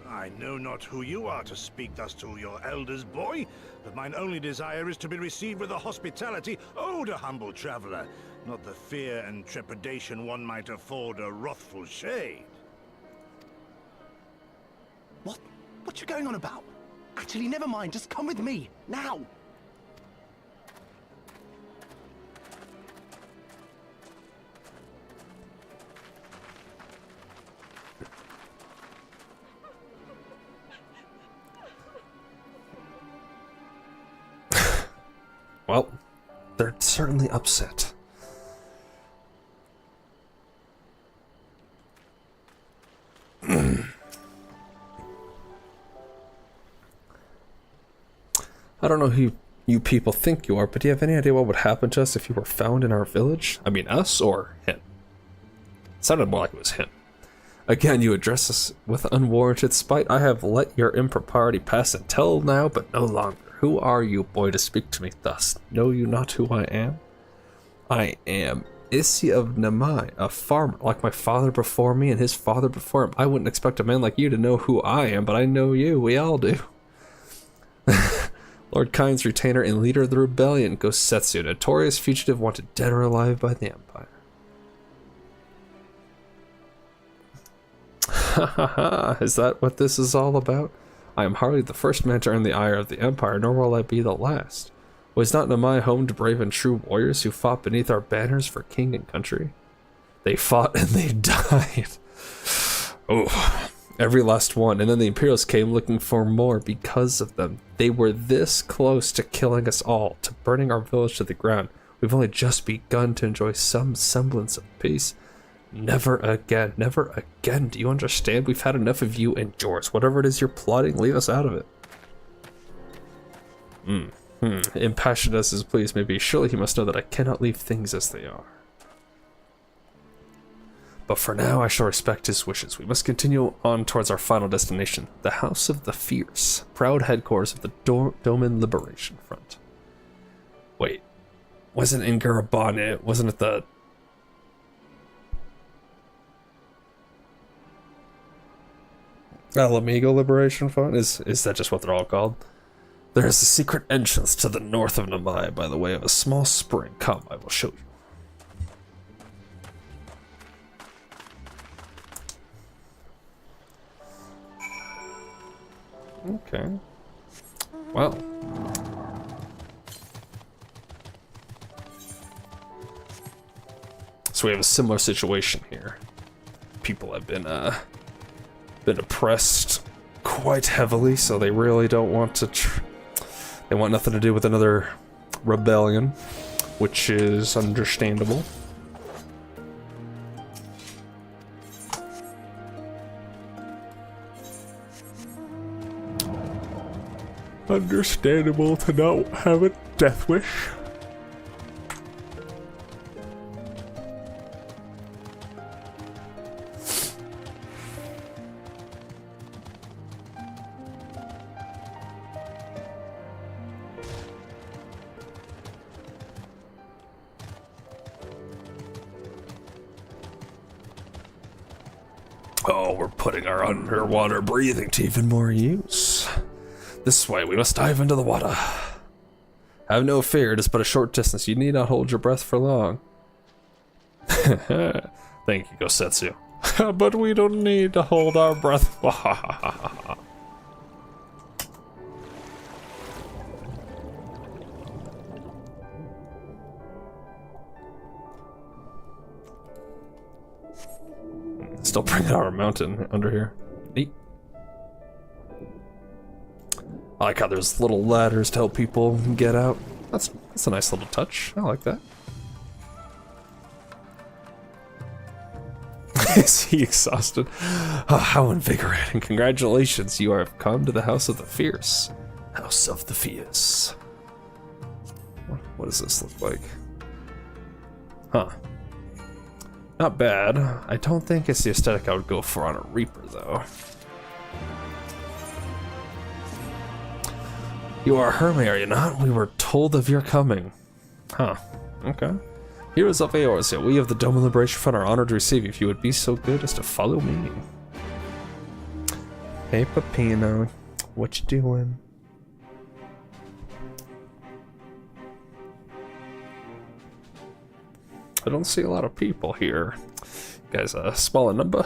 I know not who you are to speak thus to your elders, boy, but mine only desire is to be received with the hospitality owed a humble traveler, not the fear and trepidation one might afford a wrathful shade. What you going on about? Actually, never mind, just come with me, now! Well, they're certainly upset. I don't know who you people think you are, but do you have any idea what would happen to us if you were found in our village? I mean, us or him? It sounded more like it was him. Again, you address us with unwarranted spite. I have let your impropriety pass until now, but no longer. Who are you, boy, to speak to me thus? Know you not who I am? I am Issy of Namai, a farmer, like my father before me and his father before him. I wouldn't expect a man like you to know who I am, but I know you. We all do. Lord Kyne's retainer and leader of the rebellion, Gosetsu, notorious fugitive wanted dead or alive by the Empire. Ha ha ha, is that what this is all about? I am hardly the first man to earn the ire of the Empire, nor will I be the last. Was not Namai home to brave and true warriors who fought beneath our banners for king and country? They fought and they died. Oh, every last one. And then the Imperials came looking for more because of them. They were this close to killing us all, to burning our village to the ground. We've only just begun to enjoy some semblance of peace. Never again, never again. Do you understand? We've had enough of you and yours. Whatever it is you're plotting, leave us out of it. Impassioned as his pleas may be, surely he must know that I cannot leave things as they are. But for now, I shall respect his wishes. We must continue on towards our final destination, the House of the Fierce, proud headquarters of the Doman Liberation Front. Wait, wasn't in Garaban it? Wasn't it the... Alamigo Liberation Front? Is that just what they're all called? There is a secret entrance to the north of Namai by the way of a small spring. Come, I will show you. Okay. Well. So we have a similar situation here. People have been oppressed quite heavily, so they really don't want to they want nothing to do with another rebellion, which is understandable. Understandable to not have a death wish. Oh, we're putting our underwater breathing to even more use. This way, we must dive into the water. Have no fear, it is but a short distance. You need not hold your breath for long. Thank you, Gosetsu. But we don't need to hold our breath. Still bringing our mountain under here. Neat. I like how there's little ladders to help people get out. That's a nice little touch. I like that. Is he exhausted? Oh, how invigorating. Congratulations, you have come to the House of the Fierce. House of the Fierce. What does this look like? Huh. Not bad. I don't think it's the aesthetic I would go for on a Reaper, though. You are a hermit, are you not? We were told of your coming. Huh. Okay. Heroes of Eorzea, we of the Dome of Liberation Front are honored to receive you if you would be so good as to follow me. Hey, Peppino. What you doing? I don't see a lot of people here. You guys, small in number.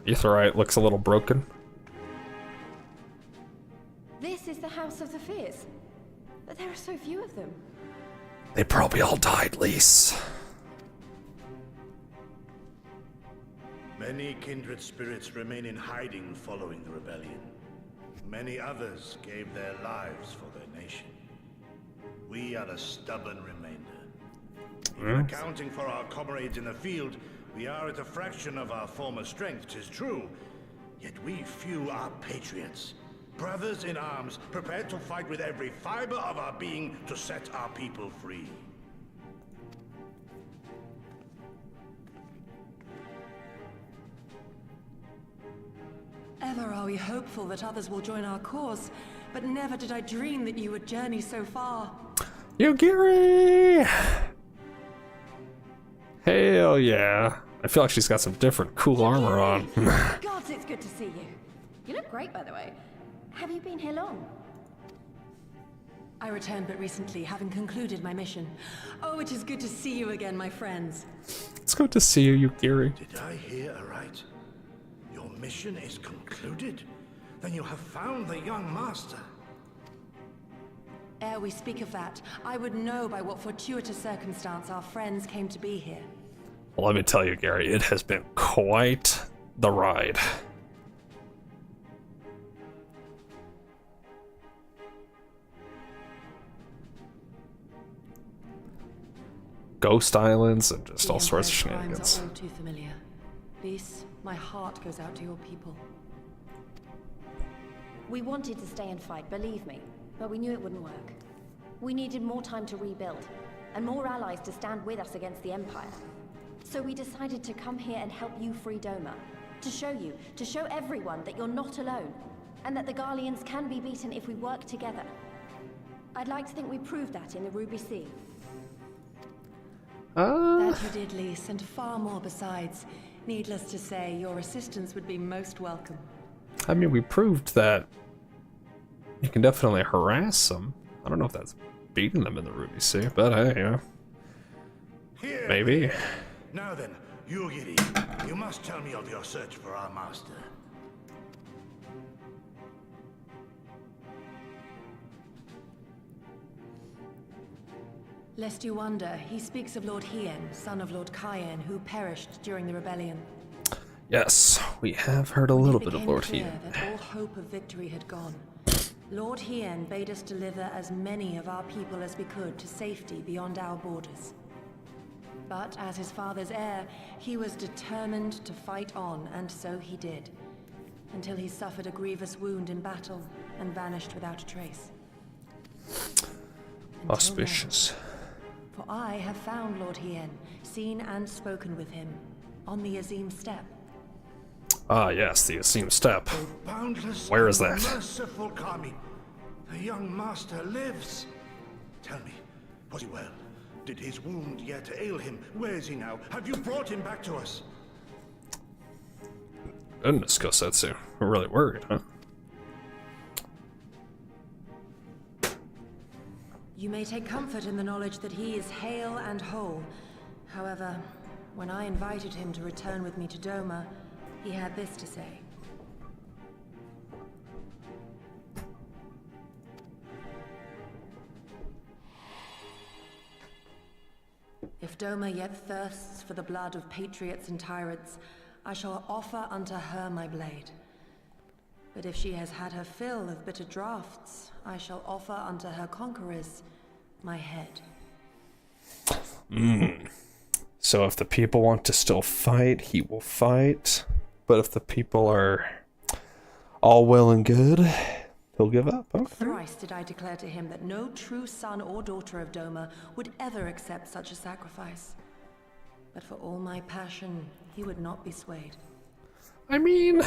Aetheryte looks a little broken. This is the House of the Fierce. But there are so few of them. They probably all died, Lise. Many kindred spirits remain in hiding following the rebellion. Many others gave their lives for their nation. We are a stubborn remainder. Even accounting for our comrades in the field, we are at a fraction of our former strength, 'tis true. Yet we few are patriots. Brothers in arms, prepared to fight with every fiber of our being to set our people free. Ever are we hopeful that others will join our cause, but never did I dream that you would journey so far. Yugiri! Hell yeah. I feel like she's got some different cool armor on. Gods, it's good to see you. You look great, by the way. Have you been here long? I returned but recently, having concluded my mission. Oh, it is good to see you again, my friends. It's good to see you, Yugiri. Did I hear aright? Your mission is concluded? Then you have found the young master. Ere we speak of that, I would know by what fortuitous circumstance our friends came to be here. Well, let me tell you, Gary, it has been quite the ride. Ghost islands and just all sorts of shenanigans. Are all too familiar. Lise, my heart goes out to your people. We wanted to stay and fight, believe me, but we knew it wouldn't work. We needed more time to rebuild, and more allies to stand with us against the Empire. So we decided to come here and help you free Doma. To show everyone that you're not alone, and that the Garleans can be beaten if we work together. I'd like to think we proved that in the Ruby Sea. That you did, Lise, and far more besides. Needless to say, your assistance would be most welcome. I mean, we proved that you can definitely harass them. I don't know if that's beating them in the Ruby Sea, but hey, you know. Here. Maybe. Now then, Yugiri, you must tell me of your search for our master. Lest you wonder, he speaks of Lord Hien, son of Lord Cayenne, who perished during the rebellion. Yes, we have heard a little bit of Lord Hien. That all hope of victory had gone. Lord Hien bade us deliver as many of our people as we could to safety beyond our borders. But as his father's heir, he was determined to fight on, and so he did. Until he suffered a grievous wound in battle and vanished without a trace. Auspicious. For I have found Lord Hien, seen and spoken with him, on the Azim Steppe. Ah, yes, the Azim Steppe. Boundless Where is that? Merciful Kami, the young master lives. Tell me, was he well? Did his wound yet ail him? Where is he now? Have you brought him back to us? Goodness, Gosetsu. We're really worried, huh? You may take comfort in the knowledge that he is hale and whole. However, when I invited him to return with me to Doma, he had this to say. If Doma yet thirsts for the blood of patriots and tyrants, I shall offer unto her my blade. But if she has had her fill of bitter draughts, I shall offer unto her conquerors my head. So if the people want to still fight, he will fight. But if the people are all well and good, he'll give up. Okay. Thrice did I declare to him that no true son or daughter of Doma would ever accept such a sacrifice. But for all my passion, he would not be swayed. I mean,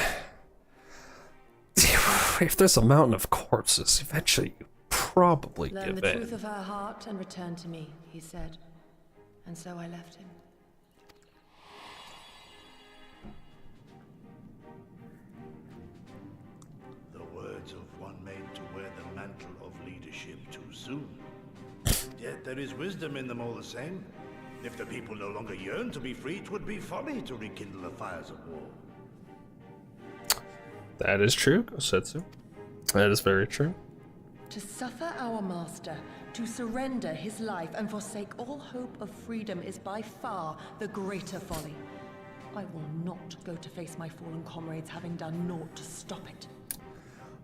if there's a mountain of corpses, eventually you probably Learn give the in. truth of her heart and return to me, he said. And so I left him. The words of one made to wear the mantle of leadership too soon. Yet there is wisdom in them all the same. If the people no longer yearn to be free, 'twould be folly to rekindle the fires of war. That is true, Gosetsu. That is very true. To suffer our master, to surrender his life and forsake all hope of freedom is by far the greater folly. I will not go to face my fallen comrades having done naught to stop it.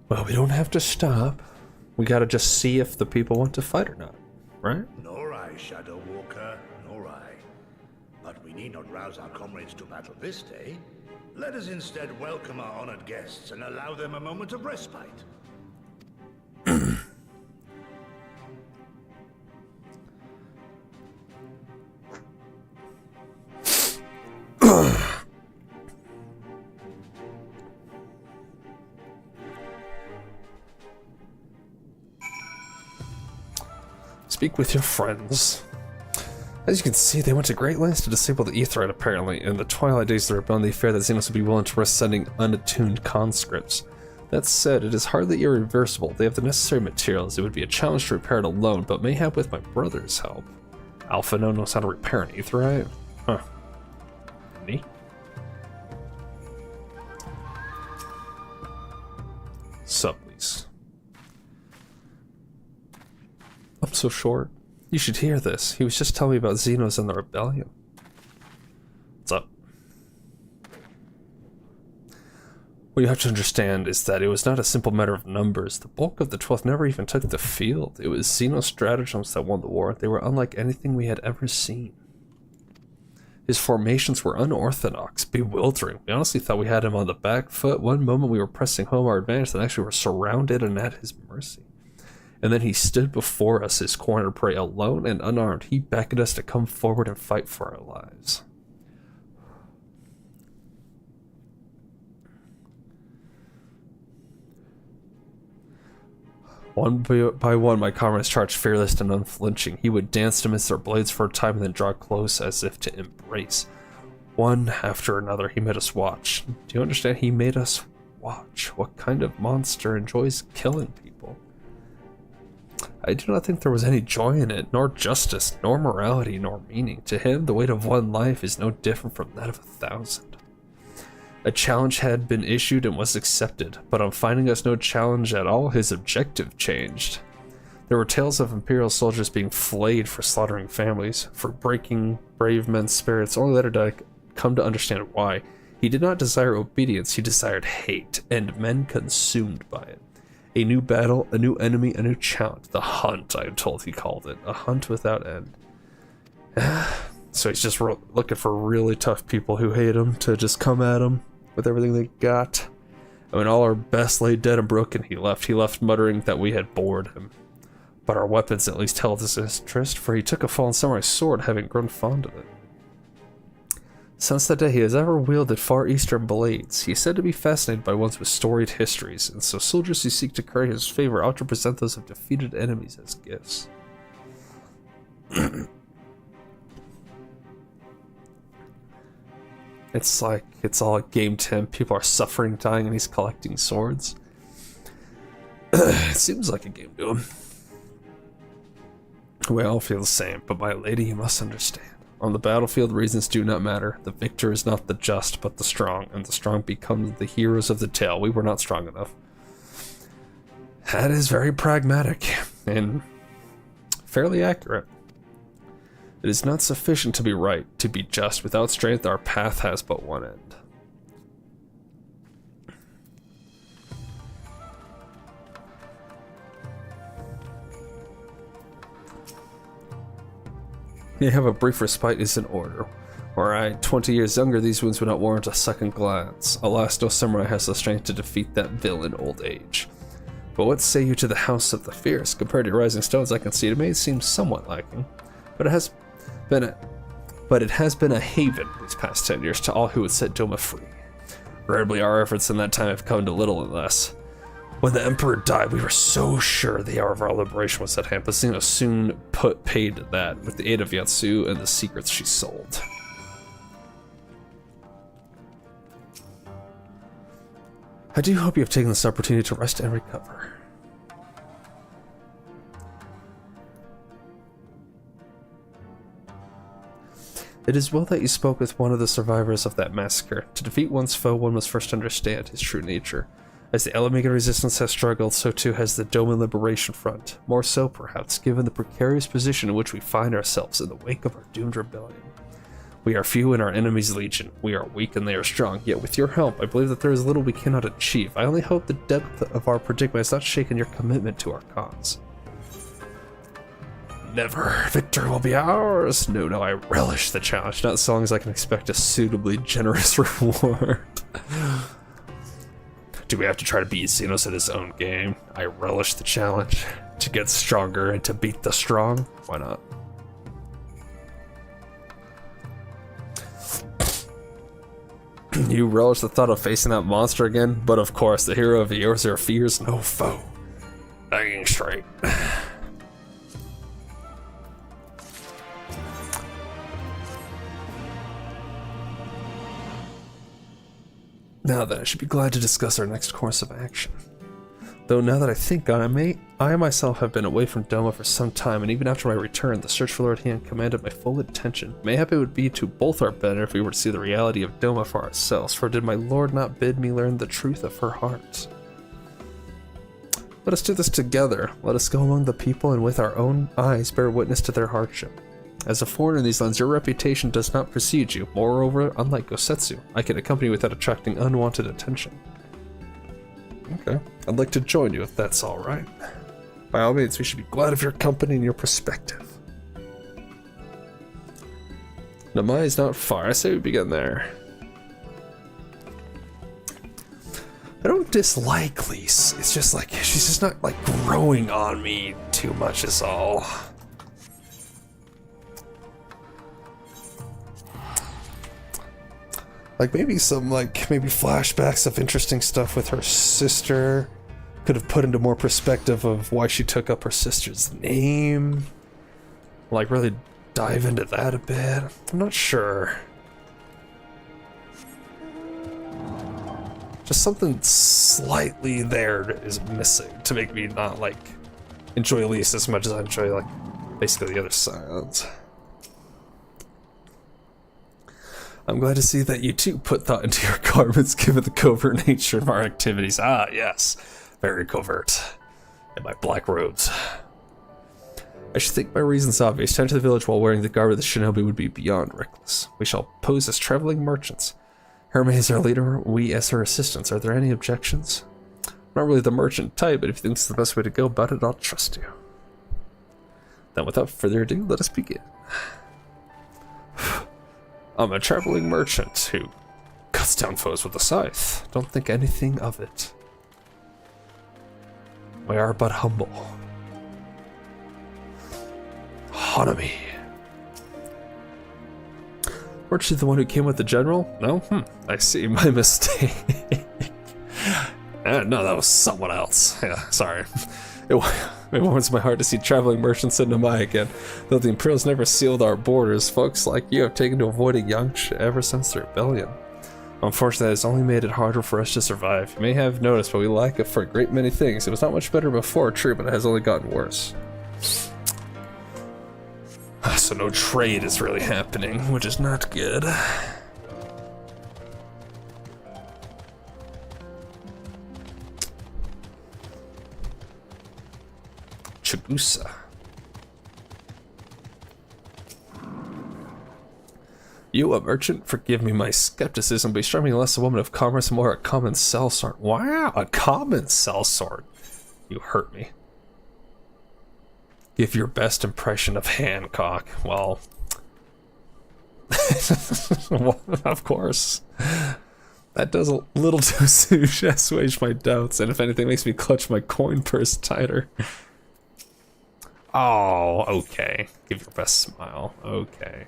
Well, we don't have to stop. We gotta just see if the people want to fight or not, right? Nor I, Shadow Walker, nor I. But we need not rouse our comrades to battle this day. Let us instead welcome our honored guests and allow them a moment of respite. Speak with your friends. As you can see, they went to great lengths to disable the Aetheryte, apparently. In the twilight days of the rebellion, they feared that Xenos would be willing to risk sending unattuned conscripts. That said, it is hardly irreversible. They have the necessary materials. It would be a challenge to repair it alone, but mayhap with my brother's help. Alpha knows how to repair an Aetheryte? Huh. Me? Sublease. I'm so short. You should hear this. He was just telling me about Xenos and the rebellion. What's up? What you have to understand is that it was not a simple matter of numbers. The bulk of the 12th never even took the field. It was Xenos stratagems that won the war. They were unlike anything we had ever seen. His formations were unorthodox, bewildering. We honestly thought we had him on the back foot. One moment we were pressing home our advantage, the next we were surrounded and at his mercy. And then he stood before us, his cornered prey, alone and unarmed. He beckoned us to come forward and fight for our lives. One by one, my comrades charged fearless and unflinching. He would dance amidst their blades for a time and then draw close as if to embrace. One after another, he made us watch. Do you understand? He made us watch. What kind of monster enjoys killing people? I do not think there was any joy in it, nor justice, nor morality, nor meaning. To him, the weight of one life is no different from that of 1,000. A challenge had been issued and was accepted, but on finding us no challenge at all, his objective changed. There were tales of Imperial soldiers being flayed for slaughtering families, for breaking brave men's spirits. Only later did I come to understand why. He did not desire obedience, he desired hate, and men consumed by it. A new battle, a new enemy, a new challenge. The hunt, I am told he called it. A hunt without end. So he's just looking for really tough people who hate him to just come at him with everything they got. And when all our best lay dead and broken, he left. He left muttering that we had bored him. But our weapons at least held his interest, for he took a fallen samurai sword, having grown fond of it. Since that day, he has ever wielded Far Eastern blades. He is said to be fascinated by ones with storied histories, and so soldiers who seek to curry his favor ought to present those of defeated enemies as gifts. It's like, it's all a game to him. People are suffering, dying, and he's collecting swords. It seems like a game to him. We all feel the same, but my lady, you must understand. On the battlefield, reasons do not matter. The victor is not the just, but the strong, and the strong become the heroes of the tale. We were not strong enough. That is very pragmatic, and fairly accurate. It is not sufficient to be right, to be just. Without strength, our path has but one end. You have a brief respite is in order. Were I 20 years younger, these wounds would not warrant a second glance. Alas, no samurai has the strength to defeat that villain old age. But what say you to the House of the Fierce? Compared to Rising Stones, I can see it may seem somewhat lacking, but it has been a haven these past 10 years to all who would set Doma free. Regrettably, our efforts in that time have come to little and less. When the Emperor died, we were so sure the hour of our liberation was at hand, but Xeno soon paid that with the aid of Yatsu and the secrets she sold. I do hope you have taken this opportunity to rest and recover. It is well that you spoke with one of the survivors of that massacre. To defeat one's foe, one must first understand his true nature. As the Elamiga resistance has struggled, so too has the Doma Liberation Front. More so, perhaps, given the precarious position in which we find ourselves in the wake of our doomed rebellion. We are few in our enemy's legion. We are weak and they are strong. Yet with your help, I believe that there is little we cannot achieve. I only hope the depth of our predicament has not shaken your commitment to our cause. Never. Victory will be ours. No, I relish the challenge. Not so long as I can expect a suitably generous reward. Do we have to try to beat Xenos at his own game? I relish the challenge. To get stronger and to beat the strong? Why not? You relish the thought of facing that monster again? But of course, the hero of yours fears no foe. Banging straight. Now then, I should be glad to discuss our next course of action. Though now that I think on it, I myself have been away from Doma for some time, and even after my return, the search for Lord Heian commanded my full attention. Mayhap it would be to both our better if we were to see the reality of Doma for ourselves, for did my lord not bid me learn the truth of her heart? Let us do this together. Let us go among the people and with our own eyes bear witness to their hardship. As a foreigner in these lands, your reputation does not precede you. Moreover, unlike Gosetsu, I can accompany you without attracting unwanted attention. Okay, I'd like to join you if that's alright. By all means, we should be glad of your company and your perspective. Namai is not far. I say we begin there. I don't dislike Lise. It's just like, she's just not like growing on me too much is all. Like maybe flashbacks of interesting stuff with her sister could have put into more perspective of why she took up her sister's name. Like really dive into that a bit. I'm not sure. Just something slightly there is missing to make me not like enjoy Elise as much as I enjoy like basically the other sides. I'm glad to see that you too put thought into your garments given the covert nature of our activities. Ah, yes. Very covert. In my black robes. I should think my reason's obvious. To enter the village while wearing the garb of the shinobi would be beyond reckless. We shall pose as traveling merchants. Hermé is our leader, we as her assistants. Are there any objections? I'm not really the merchant type, but if you think it's the best way to go about it, I'll trust you. Then without further ado, let us begin. I'm a traveling merchant who cuts down foes with a scythe. Don't think anything of it. We are but humble. Hanami. Weren't you the one who came with the general? No? I see, my mistake. No, that was someone else. Yeah, sorry. It warms my heart to see traveling merchants in Namai again. Though the Imperials never sealed our borders, folks like you have taken to avoiding Yangsha ever since the rebellion. Unfortunately, that has only made it harder for us to survive. You may have noticed, but we lack it for a great many things. It was not much better before, true, but it has only gotten worse. so no trade is really happening, which is not good. Chigusa. You, a merchant, forgive me my skepticism, but you strike me less a woman of commerce and more a common sellsword. Wow, a common sellsword. You hurt me. Give your best impression of Hancock. Well, well, of course. That does a little to assuage my doubts, and if anything, makes me clutch my coin purse tighter. Oh, okay. Give your best smile. Okay.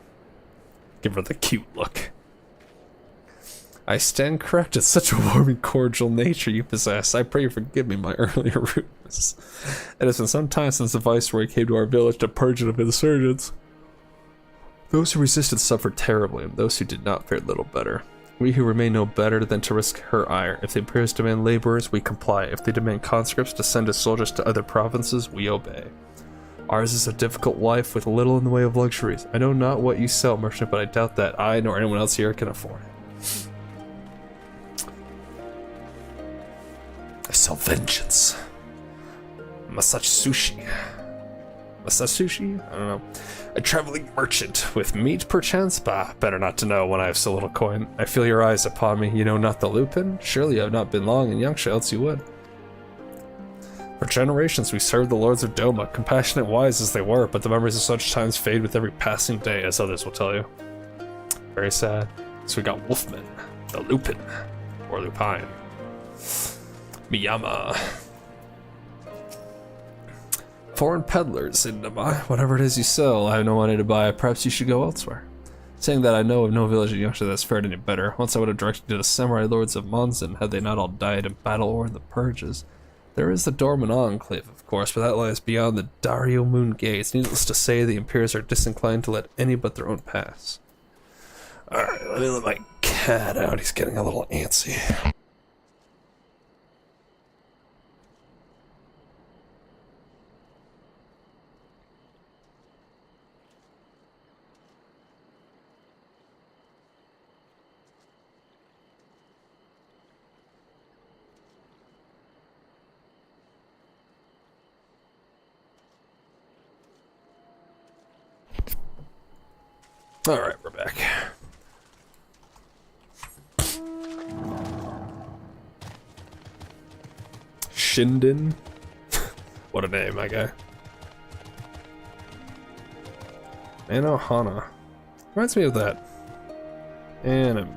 Give her the cute look. I stand corrected. Such a warm and cordial nature you possess. I pray you forgive me my earlier rudeness. It has been some time since the Viceroy came to our village to purge it of insurgents. Those who resisted suffered terribly, and those who did not fared little better. We who remain know better than to risk her ire. If the Imperials demand laborers, we comply. If they demand conscripts to send as soldiers to other provinces, we obey. Ours is a difficult life with little in the way of luxuries. I know not what you sell, merchant, but I doubt that I nor anyone else here can afford it. I sell vengeance. Masashi sushi. Masashi sushi? I don't know. A traveling merchant with meat perchance? Bah, better not to know when I have so little coin. I feel your eyes upon me. You know not the Lupin? Surely you have not been long in Yangsha, else you would. For generations we served the lords of Doma, compassionate wise as they were, but the memories of such times fade with every passing day, as others will tell you. Very sad. So we got Wolfman, the Lupin, or Lupine. Miyama. Foreign peddlers in Nama. Whatever it is you sell, I have no money to buy. Perhaps you should go elsewhere. Saying that, I know of no village in Yangsha that's fared any better. Once I would have directed you to the samurai lords of Monzin, had they not all died in battle or in the purges. There is the Dorman Enclave, of course, but that lies beyond the Dario Moon Gates. Needless to say, the Imperials are disinclined to let any but their own pass. Alright, let me let my cat out. He's getting a little antsy. Alright, we're back. Shinden? What a name, my guy. Anohana. Reminds me of that anime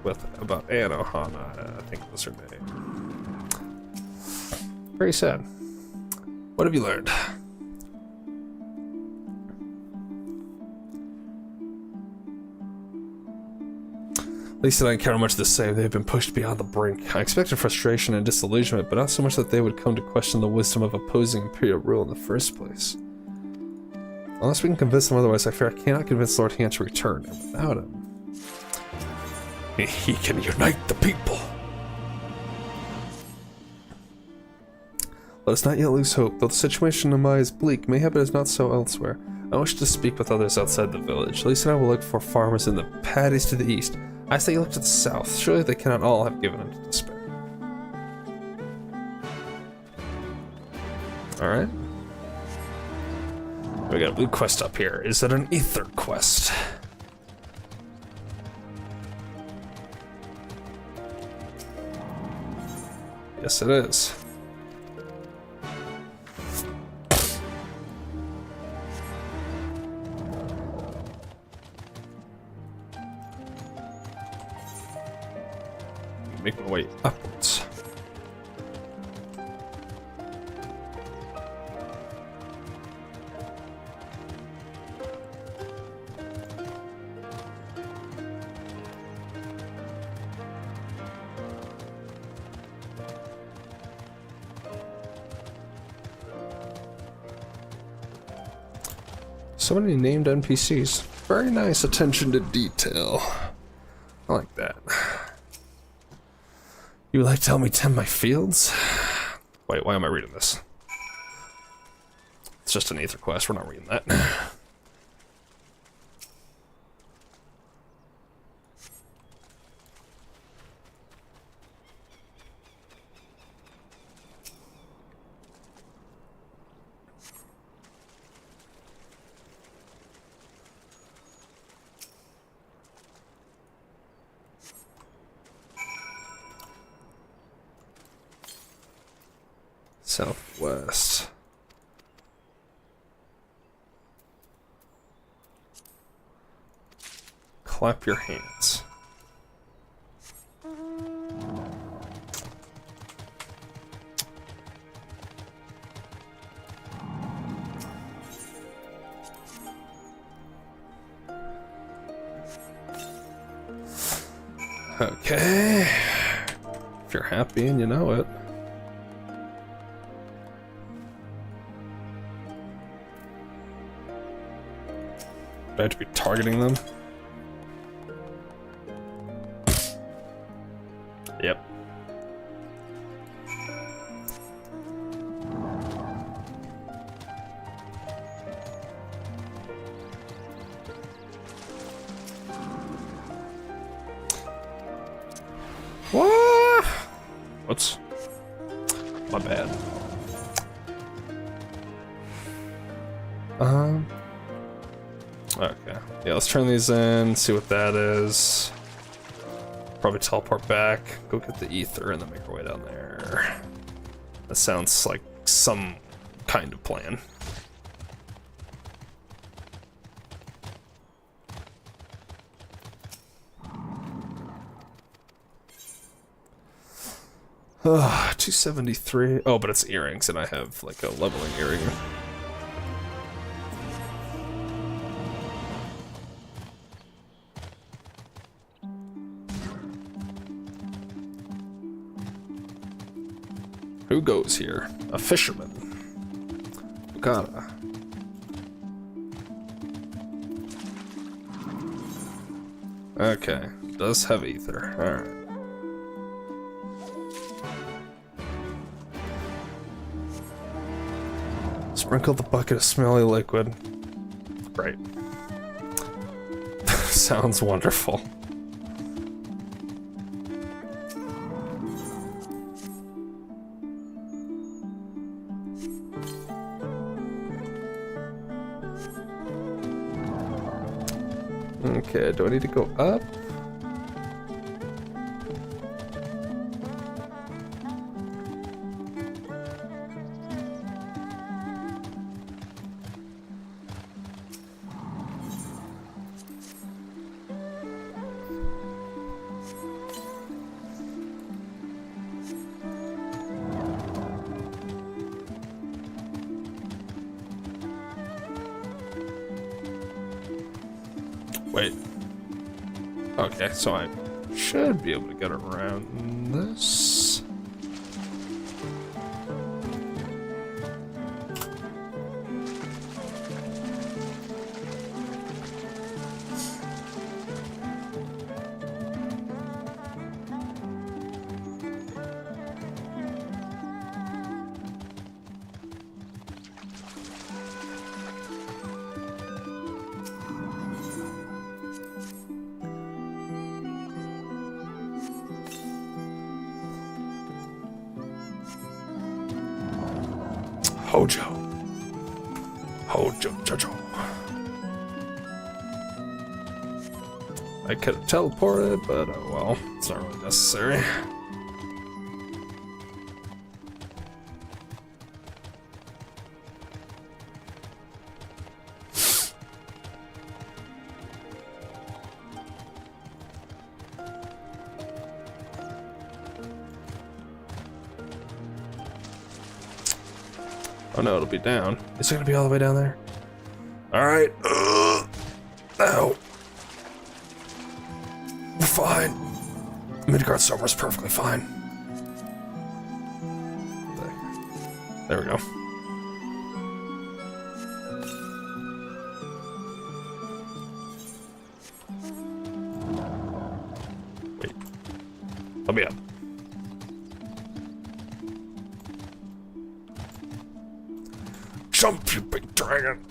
about Anohana, I think was her name. Very sad. What have you learned? At least I didn't encounter much the same. They have been pushed beyond the brink. I expected frustration and disillusionment, but not so much that they would come to question the wisdom of opposing Imperial rule in the first place. Unless we can convince them otherwise, I fear I cannot convince Lord Han to return, and without him, he can unite the people. Let us not yet lose hope. Though the situation in Namai is bleak, mayhap it is not so elsewhere. I wish to speak with others outside the village. Lisa and I will look for farmers in the paddies to the east. I say you look to the south. Surely they cannot all have given into despair. Alright. We got a blue quest up here. Is it an ether quest? Yes, it is. Make my way upwards. So many named NPCs. Very nice attention to detail. I like that. You would like to help me tend my fields? Wait, why am I reading this? It's just an ether quest, we're not reading that. Southwest. Clap your hands. Okay. If you're happy and you know it. Do I have to be targeting them? Yep. What? What's my bad? Okay. Yeah, let's turn these in, see what that is. Probably teleport back, go get the ether, and then make our way down there. That sounds like some kind of plan. Ugh, 273. Oh, but it's earrings, and I have like a leveling earring. Who goes here? A fisherman. Bukata. Okay, does have ether. Alright. Sprinkle the bucket of smelly liquid. Great. Sounds wonderful. Okay, do I need to go up? Wait. Okay, so I should be able to get around this. Hojo. Hojo Jojo. I could have teleported, but oh well, it's not really necessary. Oh no, it'll be down. Is it gonna be all the way down there? Alright. Ow. We're fine. Midgard Summer's perfectly fine. There we go. Wait. Let me up. Jump, you big dragon!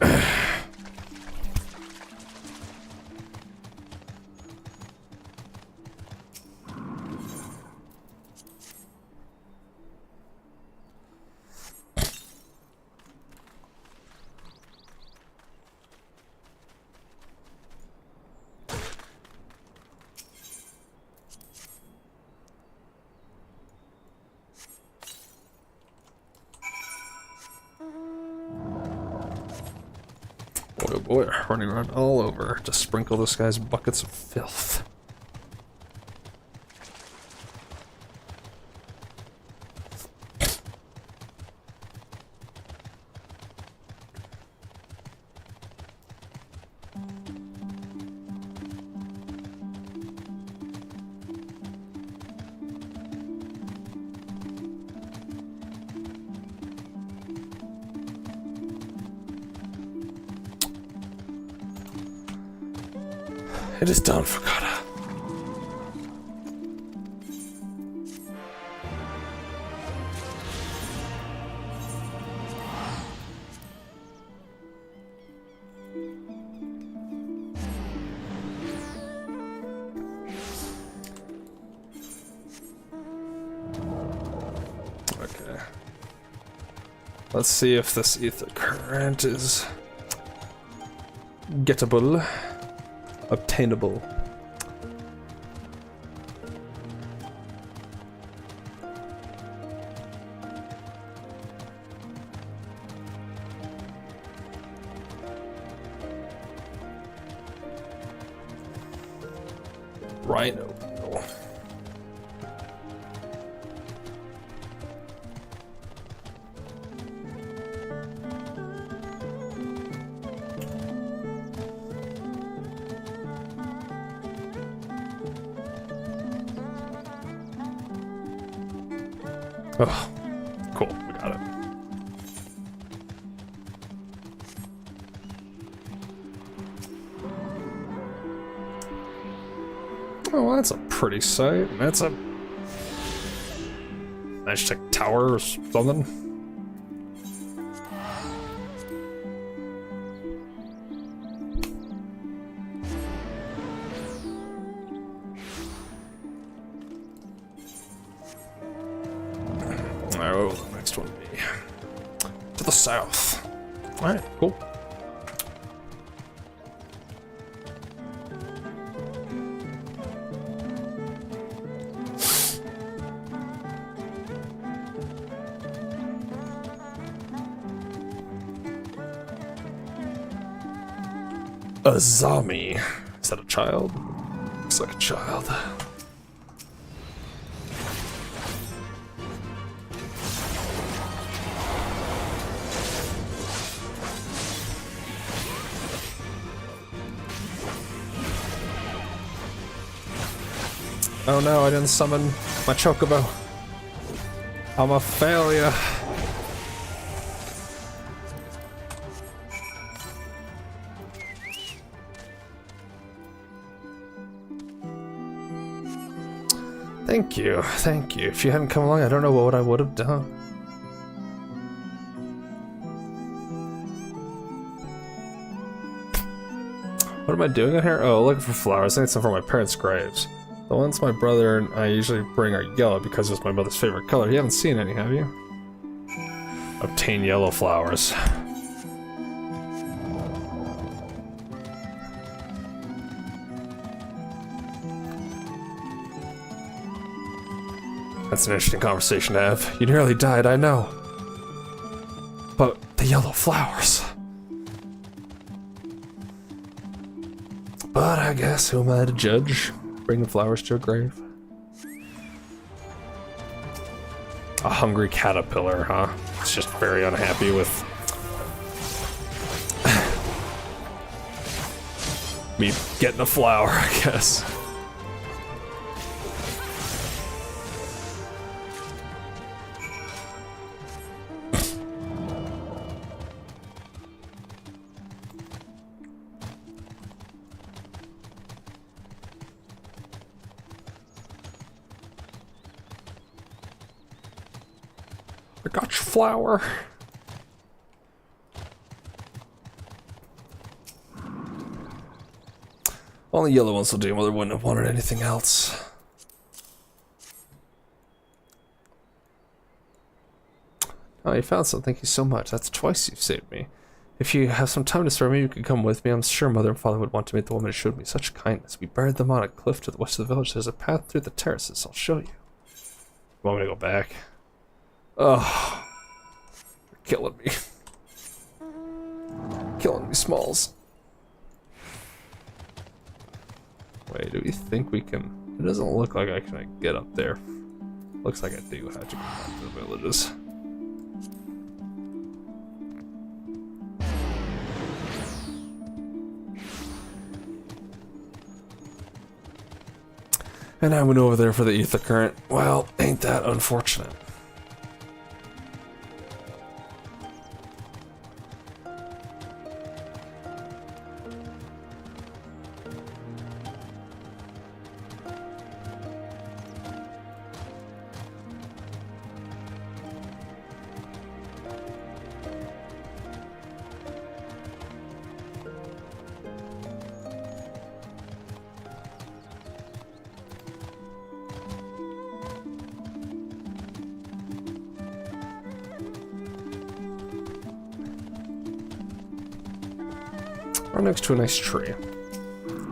boy running around all over to sprinkle this guy's buckets of filth. It is done, Fukada. Okay. Let's see if this ether current is gettable. Obtainable. Rhino. Oh, cool, we got it. Oh, well, that's a pretty sight. That's a magic tower or something. Alright, what will the next one be? To the south. Alright, cool. Azami. Is that a child? Looks like a child. Oh no, I didn't summon my chocobo. I'm a failure. Thank you, thank you. If you hadn't come along, I don't know what I would have done. What am I doing in here? Oh, looking for flowers. I need some for my parents' graves. The ones my brother and I usually bring are yellow because it's my mother's favorite color. You haven't seen any, have you? Obtain yellow flowers. That's an interesting conversation to have. You nearly died, I know. But the yellow flowers. But I guess who am I to judge? Bring the flowers to a grave. A hungry caterpillar, huh? It's just very unhappy with me getting a flower, I guess. I got your flower. Only yellow ones will do. Mother wouldn't have wanted anything else. Oh, you found some. Thank you so much. That's twice you've saved me. If you have some time to spare, maybe you could come with me. I'm sure Mother and Father would want to meet the woman who showed me such kindness. We buried them on a cliff to the west of the village. There's a path through the terraces. I'll show you. You want me to go back? Oh. Killing me. Killing me, Smalls. Wait, do we think we can... It doesn't look like I can get up there. Looks like I do have to go back to the villages. And I went over there for the ether current. Well, ain't that unfortunate. Right next to a nice tree.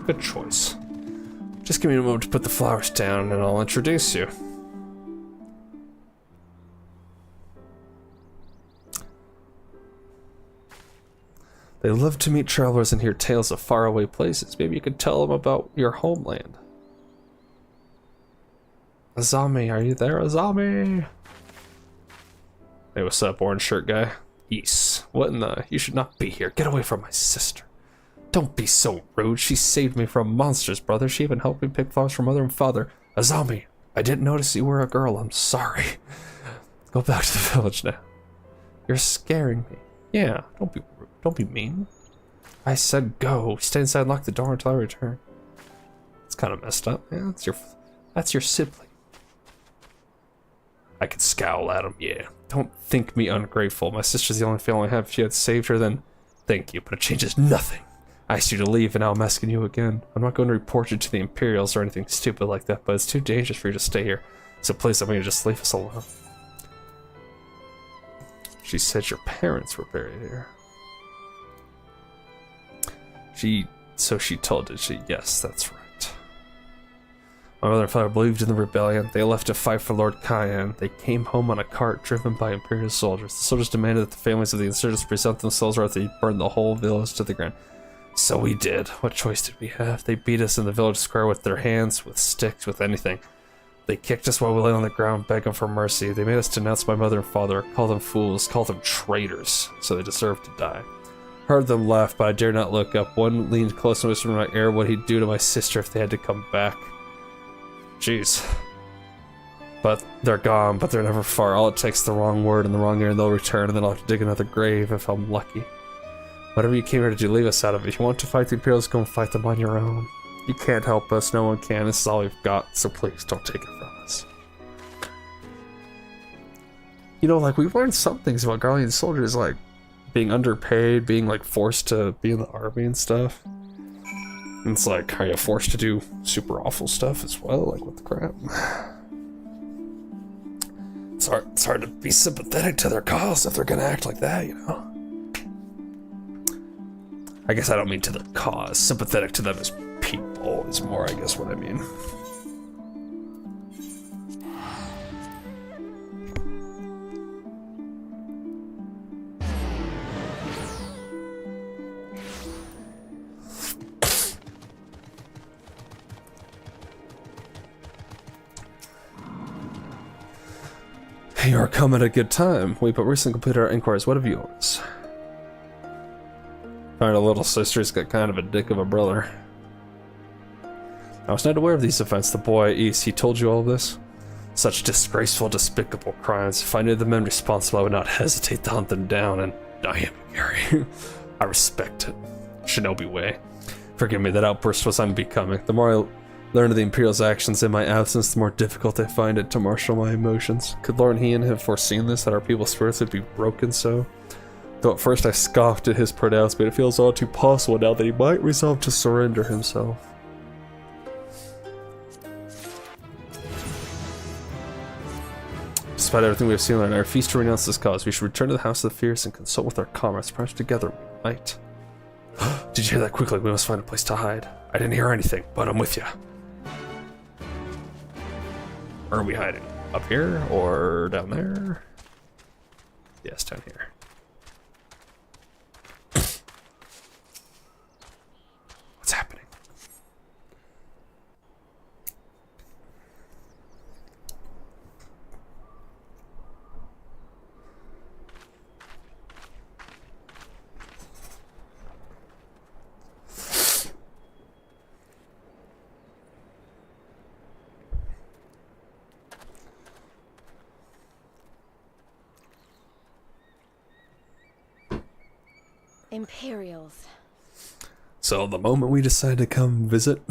Good choice. Just give me a moment to put the flowers down and I'll introduce you. They love to meet travelers and hear tales of faraway places. Maybe you could tell them about your homeland. Azami, are you there, Azami? Hey, what's up, orange shirt guy? Yes. What in the... You should not be here. Get away from my sister. Don't be so rude. She saved me from monsters, brother. She even helped me pick flowers for mother and father. Azami, I didn't notice you were a girl. I'm sorry. Go back to the village now. You're scaring me. Yeah, don't be rude. Don't be mean. I said go. Stay inside and lock the door until I return. It's kind of messed up. Yeah, that's your sibling. I could scowl at him, yeah. Don't think me ungrateful. My sister's the only family I have. If you had saved her, then thank you, but it changes nothing. I asked you to leave, and now I'm asking you again. I'm not going to report you to the Imperials or anything stupid like that, but it's too dangerous for you to stay here. So please, I'm going to just leave us alone. She said your parents were buried here. So she told, did she? Yes, that's right. My mother and father believed in the rebellion. They left to fight for Lord Cayenne. They came home on a cart driven by Imperial soldiers. The soldiers demanded that the families of the insurgents present themselves or else they burned the whole village to the ground. So we did. What choice did we have? They beat us in the village square with their hands, with sticks, with anything. They kicked us while we lay on the ground, begging for mercy. They made us denounce my mother and father, call them fools, call them traitors, so they deserved to die. Heard them laugh, but I dare not look up. One leaned close and whispered in my ear what he'd do to my sister if they had to come back. Jeez. But they're gone, but they're never far. All it takes is the wrong word and the wrong ear, and they'll return, and then I'll have to dig another grave if I'm lucky. Whatever you came here to do, leave us out of it. If you want to fight the Imperials, go and fight them on your own. You can't help us, no one can. This is all we've got, so please don't take it from us. You know, like, we've learned some things about Garlean soldiers, like being underpaid, being like forced to be in the army and stuff. And it's like, are you forced to do super awful stuff as well? Like, what the crap? It's hard to be sympathetic to their cause if they're gonna act like that, you know? I guess I don't mean to the cause. Sympathetic to them as people is more, I guess, what I mean. You are come at a good time. We but recently completed our inquiries. What have you yours? Our little sister's got kind of a dick of a brother. I was not aware of these events. The boy, East, he told you all this? Such disgraceful, despicable crimes. If I knew the men responsible, I would not hesitate to hunt them down, and I am Gary. I respect it. Shinobi way. Forgive me, that outburst was unbecoming. The more I learn of the Imperial's actions in my absence, the more difficult I find it to marshal my emotions. Could Lord Hien have foreseen this, that our people's spirits would be broken so? Though at first I scoffed at his pronouncement, it feels all too possible now that he might resolve to surrender himself. Despite everything we have seen and I refuse to renounce this cause. We should return to the House of the Fierce and consult with our comrades. Perhaps together we might. Did you hear that? Quickly, we must find a place to hide. I didn't hear anything, but I'm with you. Where are we hiding? Up here or down there? Yes, down here. What's happening? Imperials. So the moment we decide to come visit,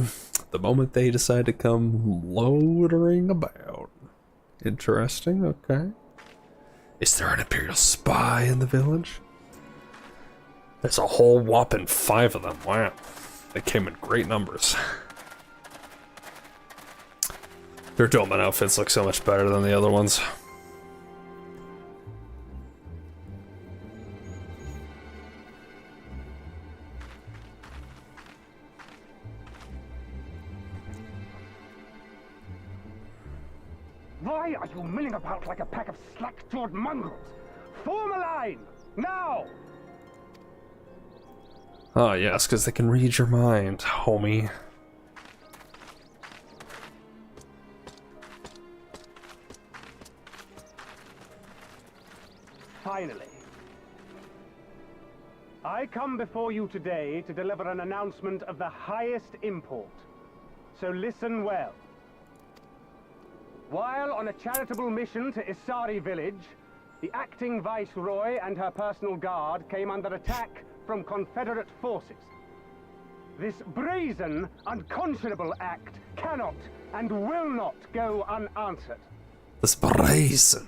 the moment they decide to come loitering about. Interesting, okay. Is there an Imperial spy in the village? There's a whole whopping 5 of them, wow. They came in great numbers. Their dolmen outfits look so much better than the other ones. Why are you milling about like a pack of slack-jawed mongrels? Form a line! Now! Oh yes, because they can read your mind, homie. Finally. I come before you today to deliver an announcement of the highest import. So listen well. While on a charitable mission to Isari village, the acting viceroy and her personal guard came under attack from Confederate forces. This brazen, unconscionable act cannot and will not go unanswered. This brazen.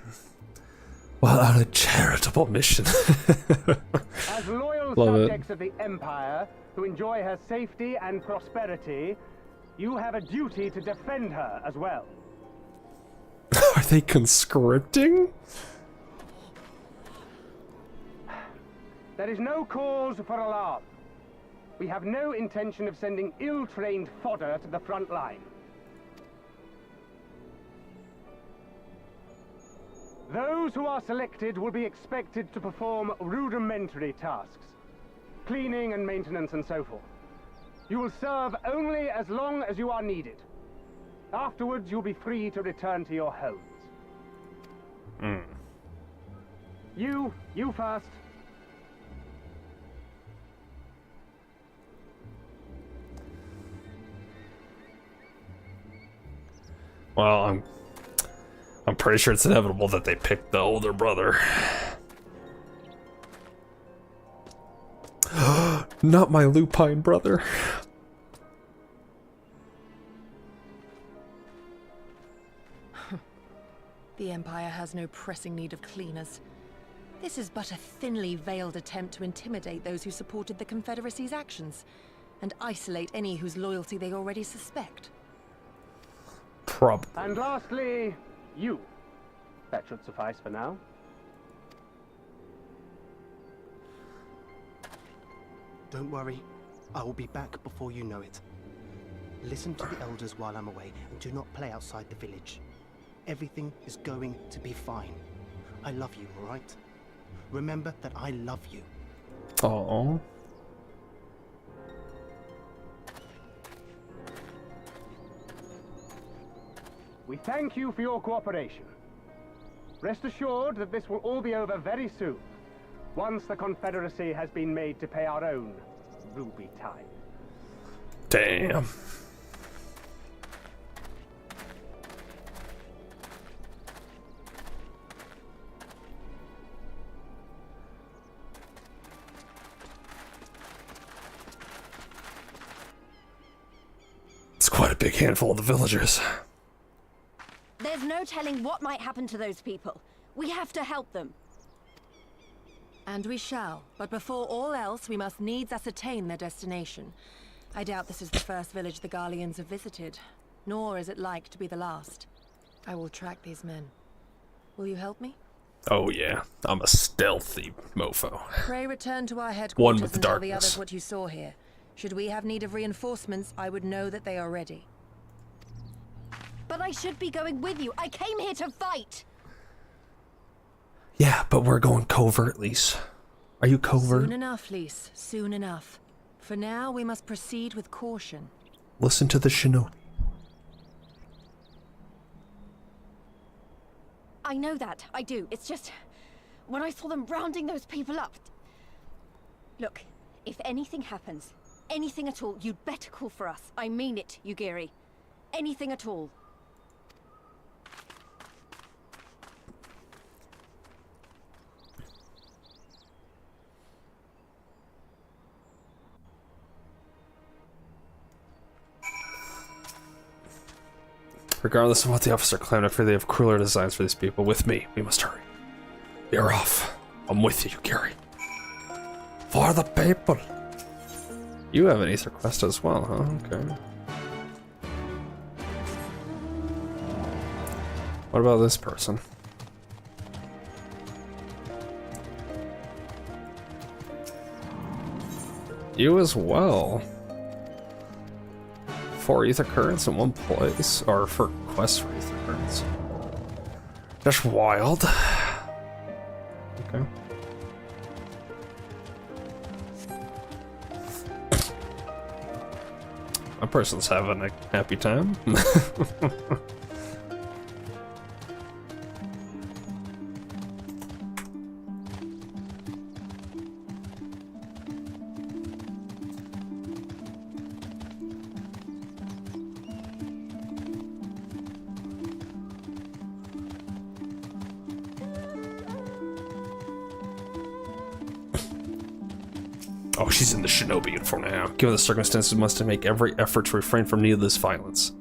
Well, on a charitable mission. As loyal Love subjects of the Empire who enjoy her safety and prosperity, you have a duty to defend her as well. Are they conscripting? There is no cause for alarm. We have no intention of sending ill-trained fodder to the front line. Those who are selected will be expected to perform rudimentary tasks, cleaning and maintenance and so forth. You will serve only as long as you are needed. Afterwards, you'll be free to return to your homes. You first. Well, I'm pretty sure it's inevitable that they picked the older brother. Not my lupine brother. The Empire has no pressing need of cleaners. This is but a thinly veiled attempt to intimidate those who supported the Confederacy's actions, and isolate any whose loyalty they already suspect. Probably. And lastly, you. That should suffice for now. Don't worry, I will be back before you know it. Listen to the elders while I'm away, and do not play outside the village. Everything is going to be fine. I love you, all right? Remember that I love you. Aww. We thank you for your cooperation. Rest assured that this will all be over very soon, once the Confederacy has been made to pay our own ruby tithe. Damn. It's quite a big handful of the villagers. There's no telling what might happen to those people. We have to help them. And we shall, but before all else, we must needs ascertain their destination. I doubt this is the first village the Garleans have visited, nor is it like to be the last. I will track these men. Will you help me? Oh yeah, I'm a stealthy mofo. Pray return to our headquarters One with the and tell the darkness. others what you saw here. Should we have need of reinforcements, I would know that they are ready. But I should be going with you. I came here to fight. Yeah, but we're going covertly. Are you covert? Soon enough, Lise. Soon enough. For now, we must proceed with caution. Listen to the shinobi. I know that. I do. It's just... when I saw them rounding those people up... Look, if anything happens, anything at all, you'd better call for us. I mean it, Yugiri. Anything at all. Regardless of what the officer claimed, I fear they have crueler designs for these people. With me, we must hurry. You're off. I'm with you, Gary. For the people. You have an Aether quest as well, huh? Okay. What about this person? You as well. 4 Aether currents in one place, or for quests for Aether currents. That's wild. Okay. My person's having a happy time. Oh, she's in the shinobi uniform now. Given the circumstances, we must make every effort to refrain from needless violence.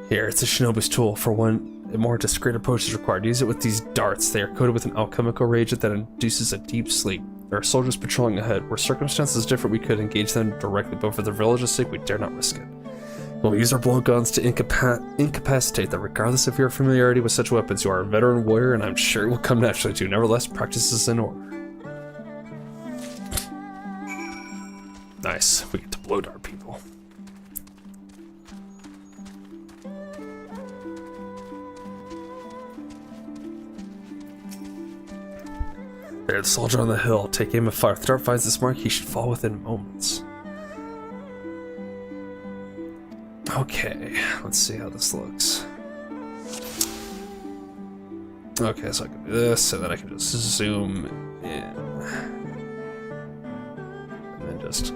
Here, it's a shinobi's tool. For one, a more discreet approach is required. Use it with these darts. They are coated with an alchemical reagent that induces a deep sleep. There are soldiers patrolling ahead. Were circumstances different, we could engage them directly, but for the village's sake, we dare not risk it. We'll use our blowguns to incapacitate them. Regardless of your familiarity with such weapons, you are a veteran warrior, and I'm sure it will come naturally to you. Nevertheless, practice is in order. Nice. We get to blow dart people. There, the soldier on the hill. Take aim and fire. If the dart finds this mark, he should fall within moments. Okay, let's see how this looks. Okay, so I can do this, and then I can just zoom in. And then just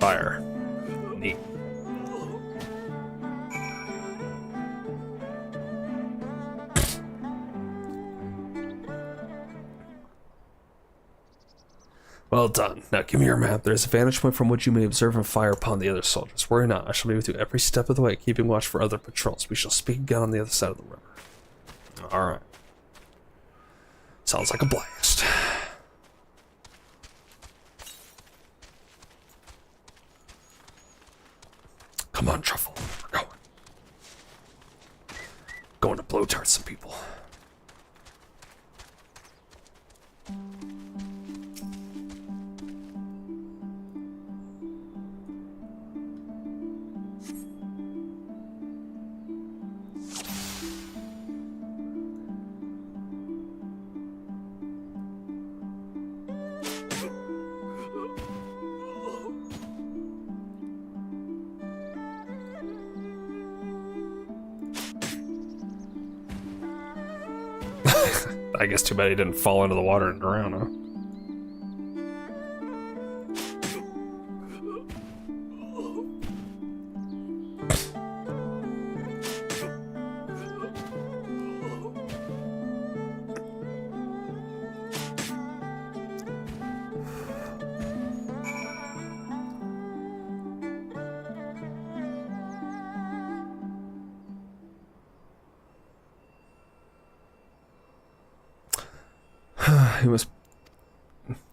fire. Neat. Well done. Now give me your map. There's a vantage point from which you may observe and fire upon the other soldiers. Worry not, I shall be with you every step of the way, keeping watch for other patrols. We shall speak again on the other side of the river. Alright. Sounds like a blast. Come on, Truffle. We're going. Going to blow dart some people. I guess too bad he didn't fall into the water and drown, huh?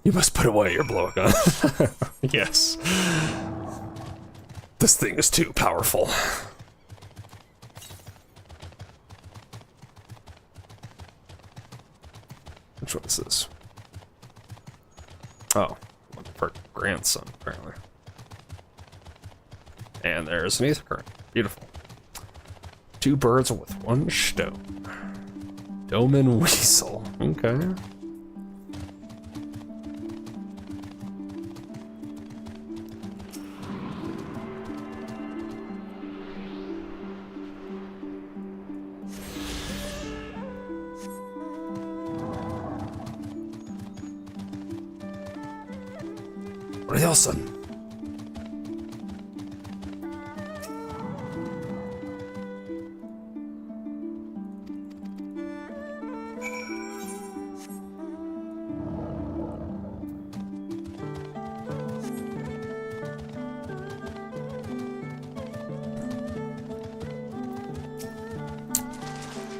You must put away your blowgun. Yes. This thing is too powerful. Which one is this? Oh, looking for grandson, apparently. And there's an Aether current. Beautiful. 2 birds with 1 stone. Doman Weasel. Okay. Wilson.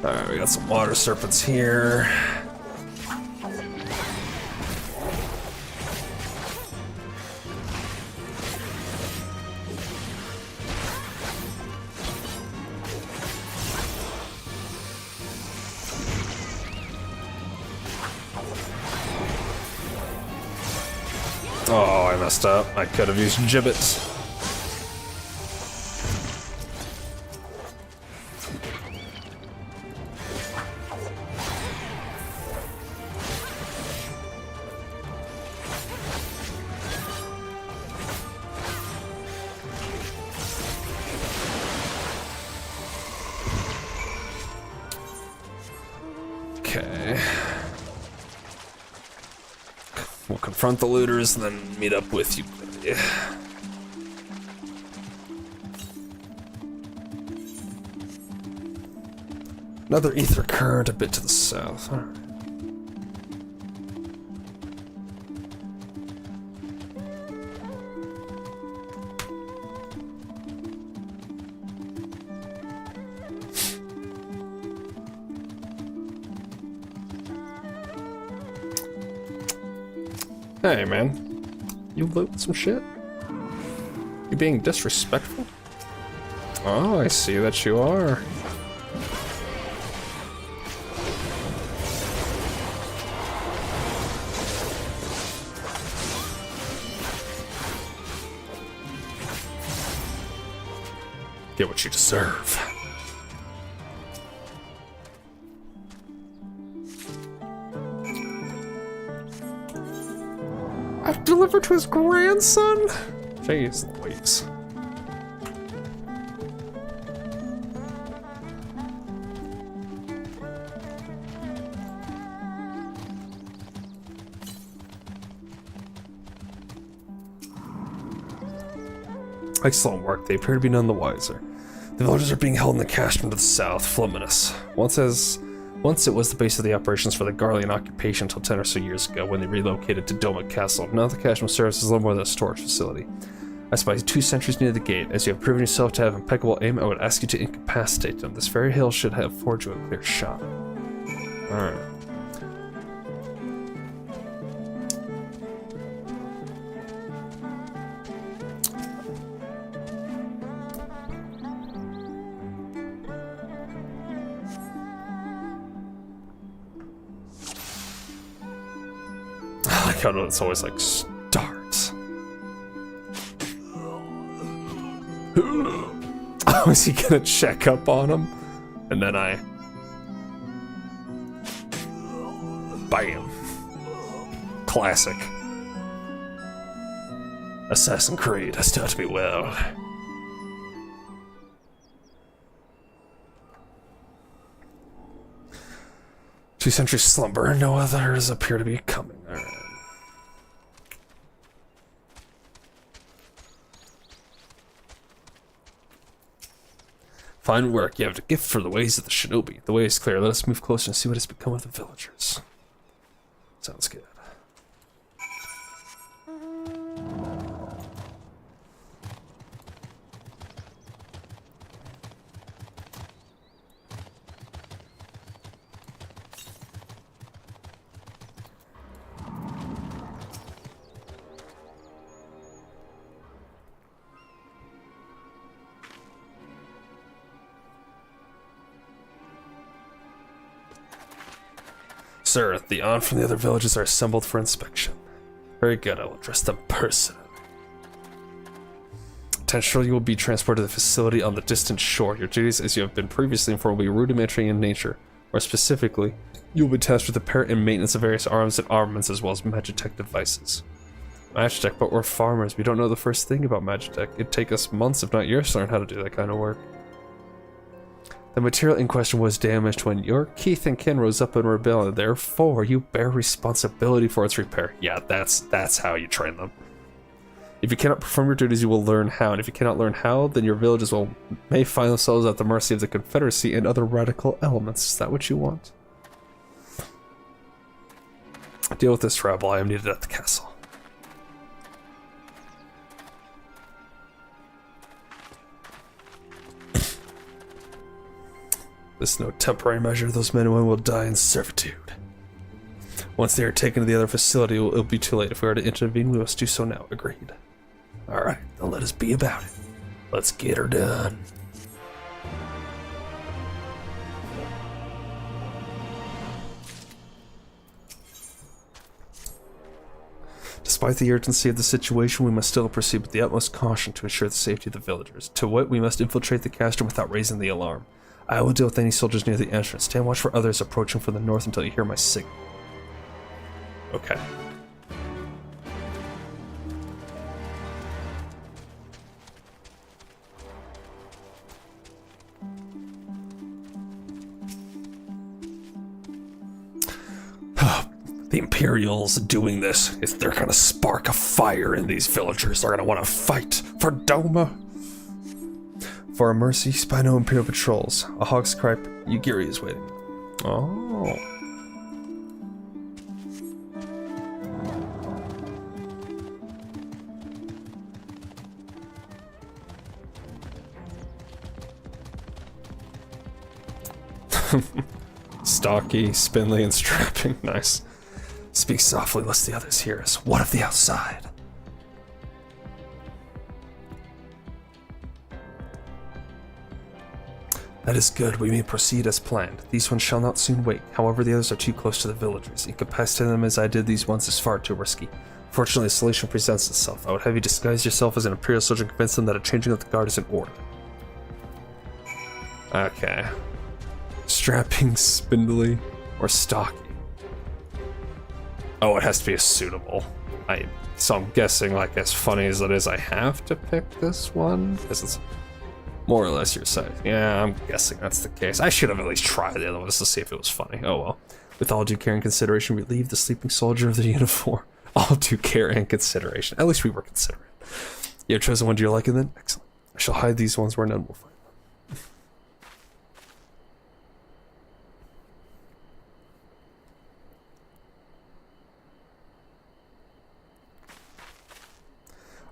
Alright, we got some water serpents here. Oh, I messed up. I could have used gibbets. Okay. We'll confront the looters and then meet up with you. Another ether current a bit to the south. All right. Hey, man. You loot some shit? You being disrespectful? Oh, I see that you are. Get what you deserve. I've delivered to his grandson? Jeez Louise. Excellent work. They appear to be none the wiser. The villagers are being held in the castrum to the south, Fluminus. Once it was the base of the operations for the Garlean occupation until 10 or so years ago when they relocated to Doma Castle. Now the castrum serves as little more than a storage facility. I spy 2 sentries near the gate. As you have proven yourself to have impeccable aim, I would ask you to incapacitate them. This very hill should have afforded you a clear shot. Alright. I like how it's always like starts. Oh, is he gonna check up on him? And then I... Bam. Classic. Assassin Creed has taught me well. Two sentries slumber, no others appear to be coming. Alright. Fine work. You have a gift for the ways of the shinobi. The way is clear. Let us move closer and see what has become of the villagers. Sounds good. Sir, the on from the other villages are assembled for inspection. Very good, I will address them personally. Potentially you will be transported to the facility on the distant shore. Your duties, as you have been previously informed, will be rudimentary in nature. More specifically, you will be tasked with the repair and maintenance of various arms and armaments as well as Magitech devices. Magitech, but we're farmers. We don't know the first thing about Magitech. It'd take us months, if not years, to learn how to do that kind of work. The material in question was damaged when your Keith and kin rose up in rebellion. Therefore, you bear responsibility for its repair. Yeah, that's how you train them. If you cannot perform your duties, you will learn how. And if you cannot learn how, then your villages may find themselves at the mercy of the Confederacy and other radical elements. Is that what you want? Deal with this rebel. I am needed at the castle. This is no temporary measure. Those men and women will die in servitude. Once they are taken to the other facility, it'll be too late. If we are to intervene, we must do so now. Agreed. Alright, then let us be about it. Let's get her done. Despite the urgency of the situation, we must still proceed with the utmost caution to ensure the safety of the villagers. To wit, we must infiltrate the castrum without raising the alarm. I will deal with any soldiers near the entrance. Stand watch for others approaching from the north until you hear my signal. Okay. The Imperials doing this, if they're gonna spark a fire in these villagers, they're gonna want to fight for Doma. For a mercy, spy no Imperial patrols. A hawk's cry, Yugiri is waiting. Oh. Stocky, spindly, and strapping. Nice. Speak softly, lest the others hear us. What of the outside? That is good. We may proceed as planned. These ones shall not soon wake. However, the others are too close to the villagers. Incapacitating them as I did these ones is far too risky. Fortunately, a solution presents itself. I would have you disguise yourself as an Imperial soldier and convince them that a changing of the guard is in order. Okay. Strapping, spindly, or stocky? Oh, it has to be a suitable. So I'm guessing, like, as funny as it is, I have to pick this one? Because it's more or less your size. Yeah, I'm guessing that's the case. I should have at least tried the other ones to see if it was funny. Oh well. With all due care and consideration, relieve the sleeping soldier of the uniform. All due care and consideration. At least we were considerate. You have chosen one to your liking then? Excellent. I shall hide these ones where none will find them.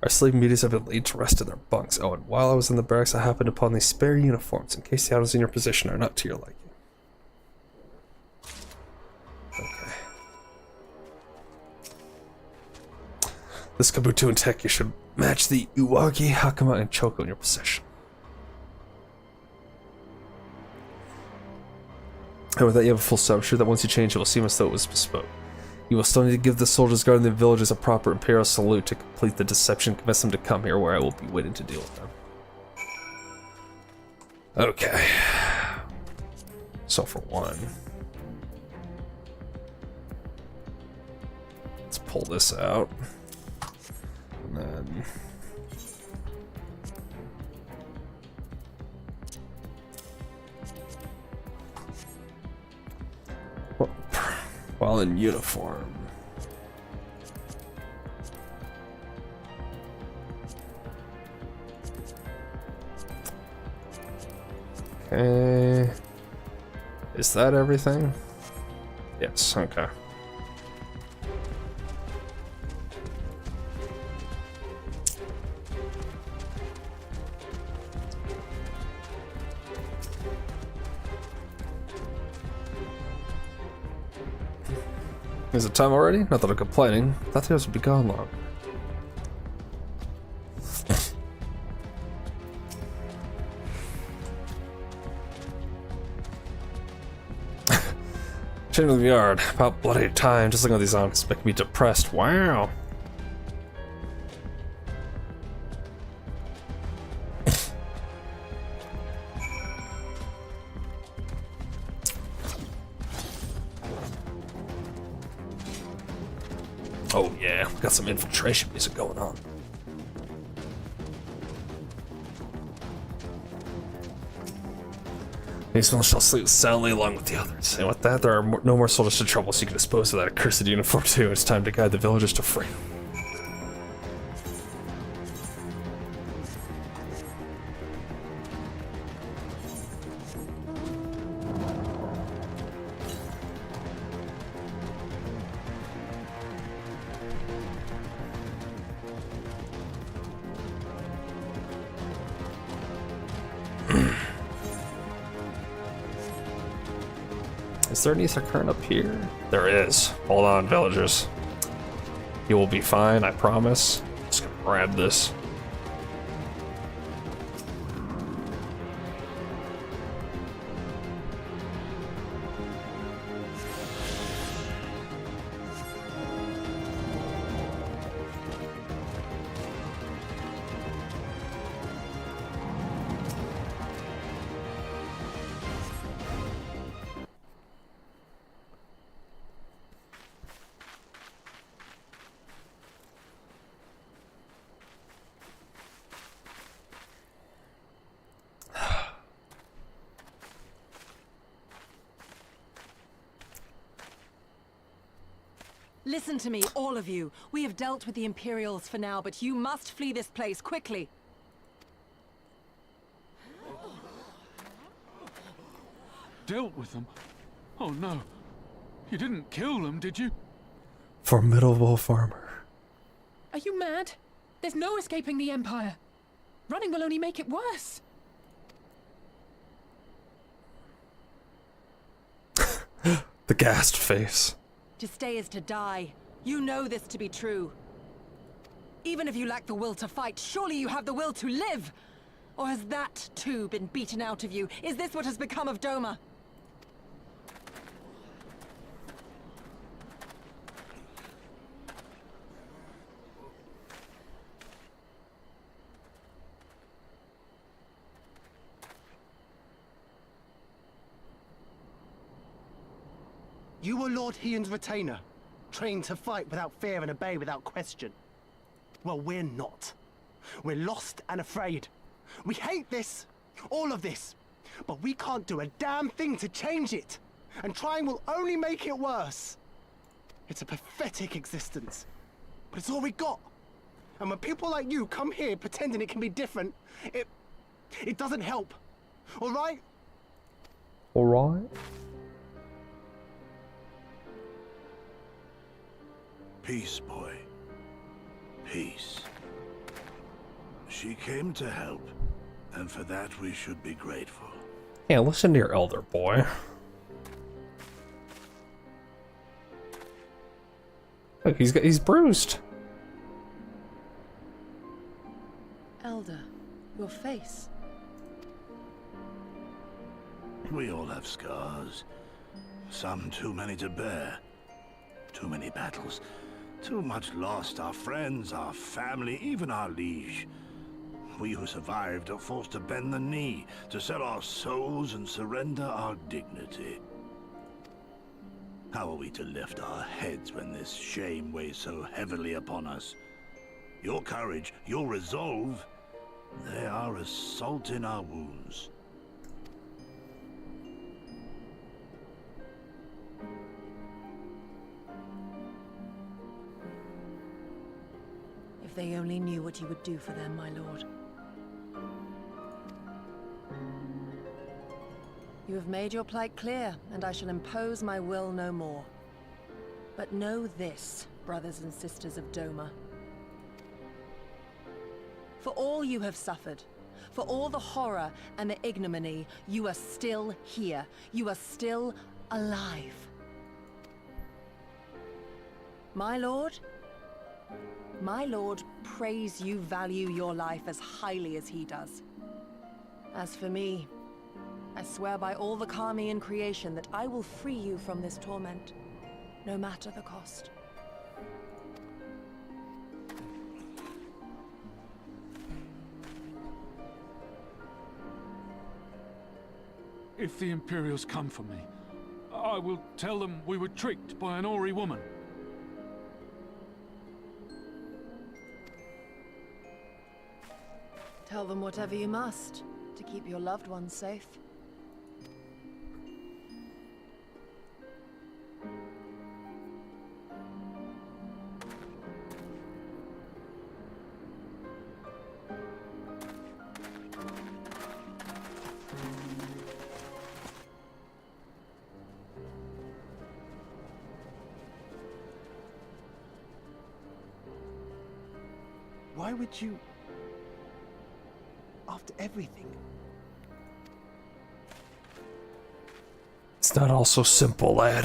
Our sleeping beauties have been laid to rest in their bunks. Oh, and while I was in the barracks, I happened upon these spare uniforms, in case the items in your possession are not to your liking. Okay. This Kabuto and Teki should match the Uwagi, Hakama, and Choko in your possession. And with that, you have a full set. I'm sure that once you change, it will seem as though it was bespoke. You will still need to give the soldiers guarding the villages a proper Imperial salute to complete the deception, convince them to come here where I will be waiting to deal with them. Okay. So for one, let's pull this out. And then while in uniform. Okay. Is that everything? Yes, okay. Is it time already? Not that I'm complaining. I thought the others would be gone long. Chain of the yard. About bloody time. Just looking at these onyx making me depressed. Wow. Oh yeah, got some infiltration music going on. These ones shall sleep soundly along with the others. And with that, there are no more soldiers to trouble, so you can dispose of that accursed uniform too. It's time to guide the villagers to freedom. Is there an ether current up here? There is. Hold on, villagers. You will be fine, I promise. Just gonna grab this. Listen to me, all of you. We have dealt with the Imperials for now, but you must flee this place quickly. Dealt with them? Oh no. You didn't kill them, did you? Formidable farmer. Are you mad? There's no escaping the Empire. Running will only make it worse. The gassed face. To stay is to die. You know this to be true. Even if you lack the will to fight, surely you have the will to live! Or has that, too, been beaten out of you? Is this what has become of Doma? You were Lord Hien's retainer, trained to fight without fear and obey without question. Well, we're not. We're lost and afraid. We hate this, all of this, but we can't do a damn thing to change it. And trying will only make it worse. It's a pathetic existence, but it's all we got. And when people like you come here pretending it can be different, it doesn't help. All right? All right. Peace, boy. Peace. She came to help, and for that we should be grateful. Yeah, listen to your elder, boy. Look, he's bruised. Elder, your face. We all have scars. Some too many to bear. Too many battles. Too much lost, our friends, our family, even our liege. We who survived are forced to bend the knee, to sell our souls and surrender our dignity. How are we to lift our heads when this shame weighs so heavily upon us? Your courage, your resolve, they are as salt in our wounds. If they only knew what you would do for them, my lord. You have made your plight clear, and I shall impose my will no more. But know this, brothers and sisters of Doma. For all you have suffered, for all the horror and the ignominy, you are still here. You are still alive. My lord prays you value your life as highly as he does. As for me, I swear by all the Kami in creation that I will free you from this torment, no matter the cost. If the Imperials come for me, I will tell them we were tricked by an Ori woman. Tell them whatever you must, to keep your loved ones safe. Why would you... After everything? It's Not all so simple, lad.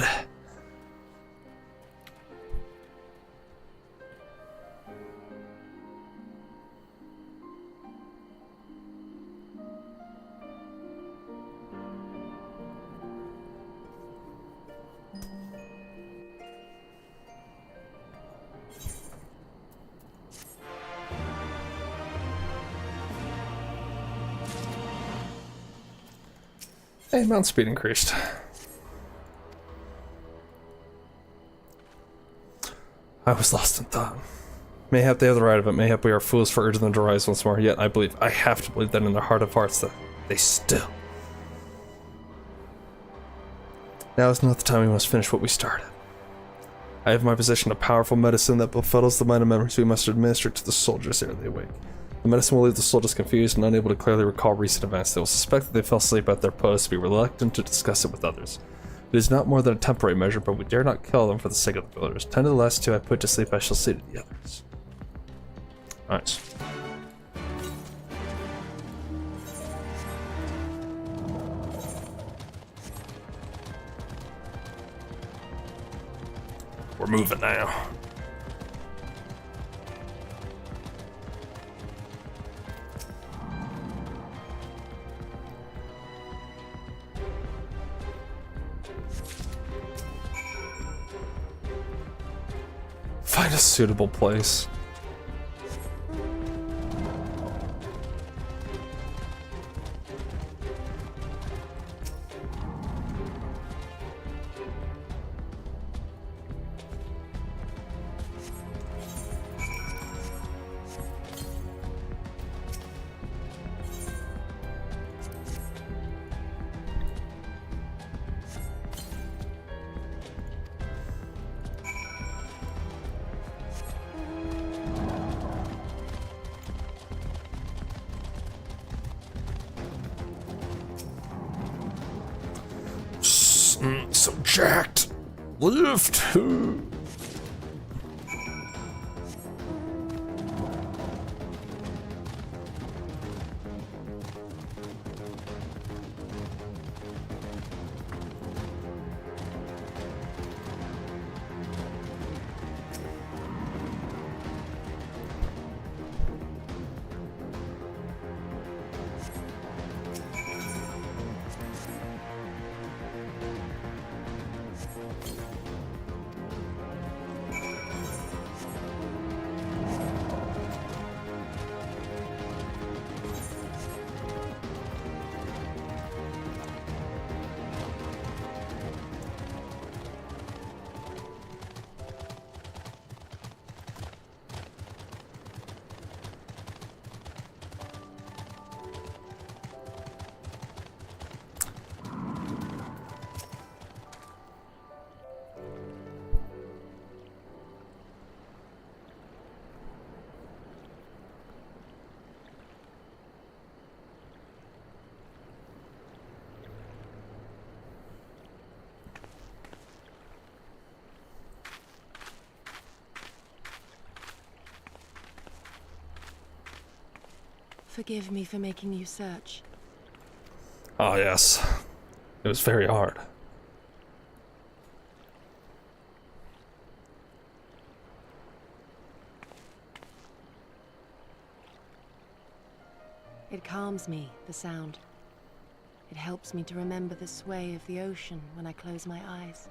Hey, mount speed increased. I was lost in thought. Mayhap they have the right of it, mayhap we are fools for urging them to rise once more, yet I have to believe that in their heart of hearts that they still. Now is not the time we must finish what we started. I have in my possession a powerful medicine that befuddles the mind and memories. We must administer it to the soldiers ere they awake. The medicine will leave the soldiers confused and unable to clearly recall recent events. They will suspect that they fell asleep at their posts, be reluctant to discuss it with others. It is not more than a temporary measure, but we dare not kill them for the sake of the villagers. 10 to the last 2 I put to sleep, I shall see to the others. Nice. We're moving now. Find a suitable place. So jacked. Lift. Forgive me for making you search. Oh yes. It was very hard. It calms me, the sound. It helps me to remember the sway of the ocean when I close my eyes.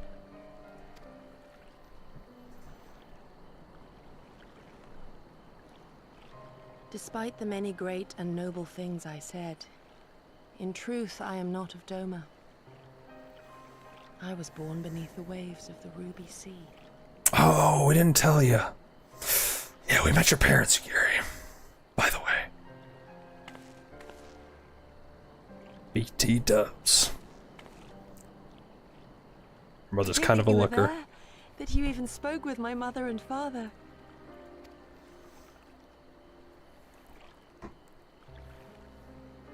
Despite the many great and noble things I said, in truth I am not of Doma. I was born beneath the waves of the Ruby Sea. Oh, we didn't tell you. Yeah, we met your parents, Gary. By the way. BT dubs. Your mother's kind of a looker. That you even spoke with my mother and father.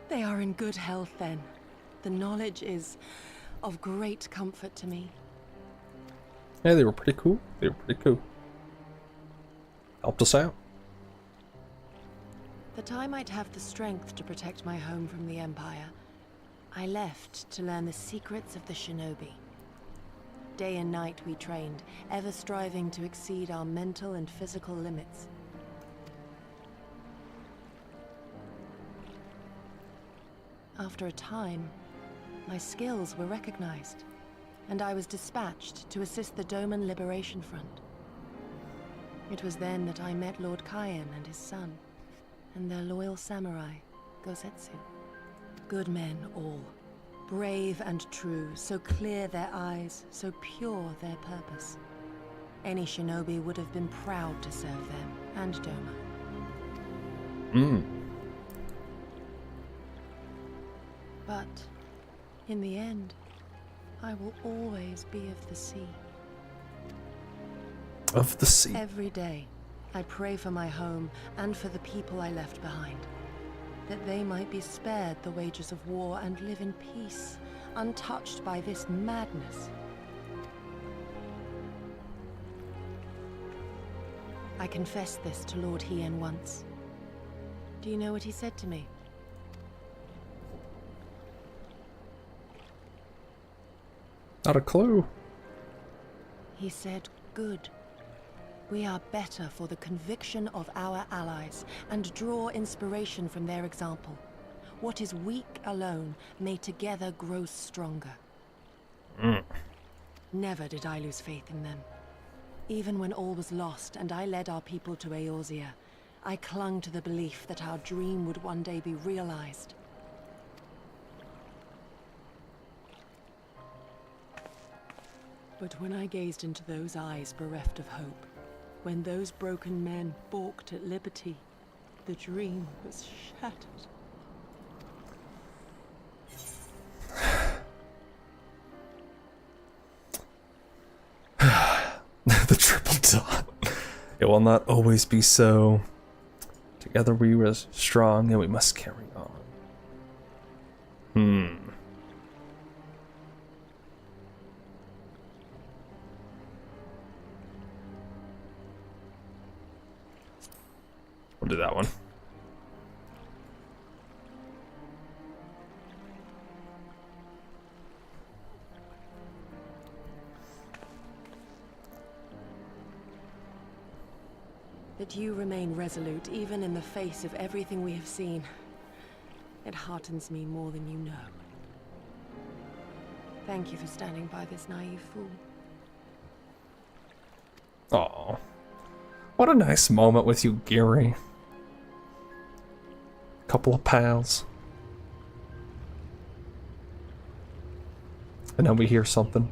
They are in good health then. The knowledge is of great comfort to me. Yeah, they were pretty cool. They were pretty cool. Helped us out. That I might have the strength to protect my home from the Empire, I left to learn the secrets of the shinobi. Day and night we trained, ever striving to exceed our mental and physical limits. After a time, my skills were recognized, and I was dispatched to assist the Doman Liberation Front. It was then that I met Lord Kaien and his son, and their loyal samurai, Gosetsu. Good men all. Brave and true, so clear their eyes, so pure their purpose. Any shinobi would have been proud to serve them, and Doma. But, in the end, I will always be of the sea. Of the sea. Every day, I pray for my home and for the people I left behind, that they might be spared the wages of war and live in peace, untouched by this madness. I confessed this to Lord Hien once. Do you know what he said to me? Not a clue. He said, "Good. We are better for the conviction of our allies, and draw inspiration from their example. What is weak alone may together grow stronger." Never did I lose faith in them. Even when all was lost and I led our people to Eorzea, I clung to the belief that our dream would one day be realized. But when I gazed into those eyes bereft of hope, when those broken men balked at liberty, the dream was shattered. The triple dot. It will not always be so. Together we were strong and we must carry on. We'll do that one. That you remain resolute even in the face of everything we have seen. It heartens me more than you know. Thank you for standing by this naive fool. Aw. What a nice moment with you, Geary. Couple of pals. And now we hear something.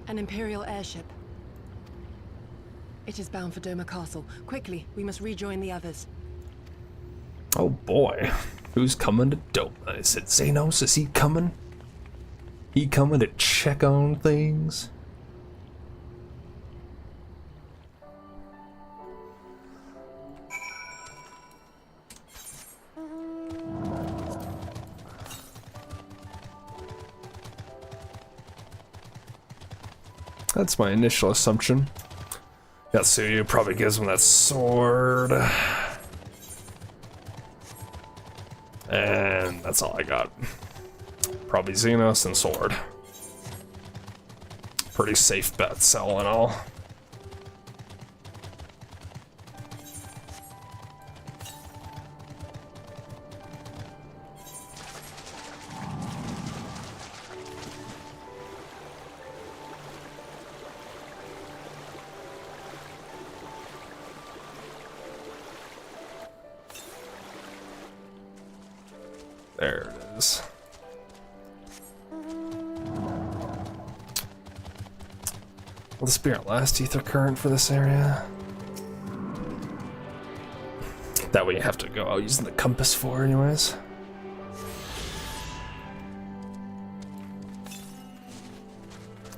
An Imperial airship. It is bound for Doma Castle. Quickly, we must rejoin the others. Oh boy. Who's coming to Doma? Is it Xenos? Is he coming? He coming to check on things? That's my initial assumption. Yatsuyu probably gives him that sword. And that's all I got. Probably Xenos and sword. Pretty safe bets, all in all. There it is. Will this be our last ether current for this area? That way you have to go out using the compass for anyways.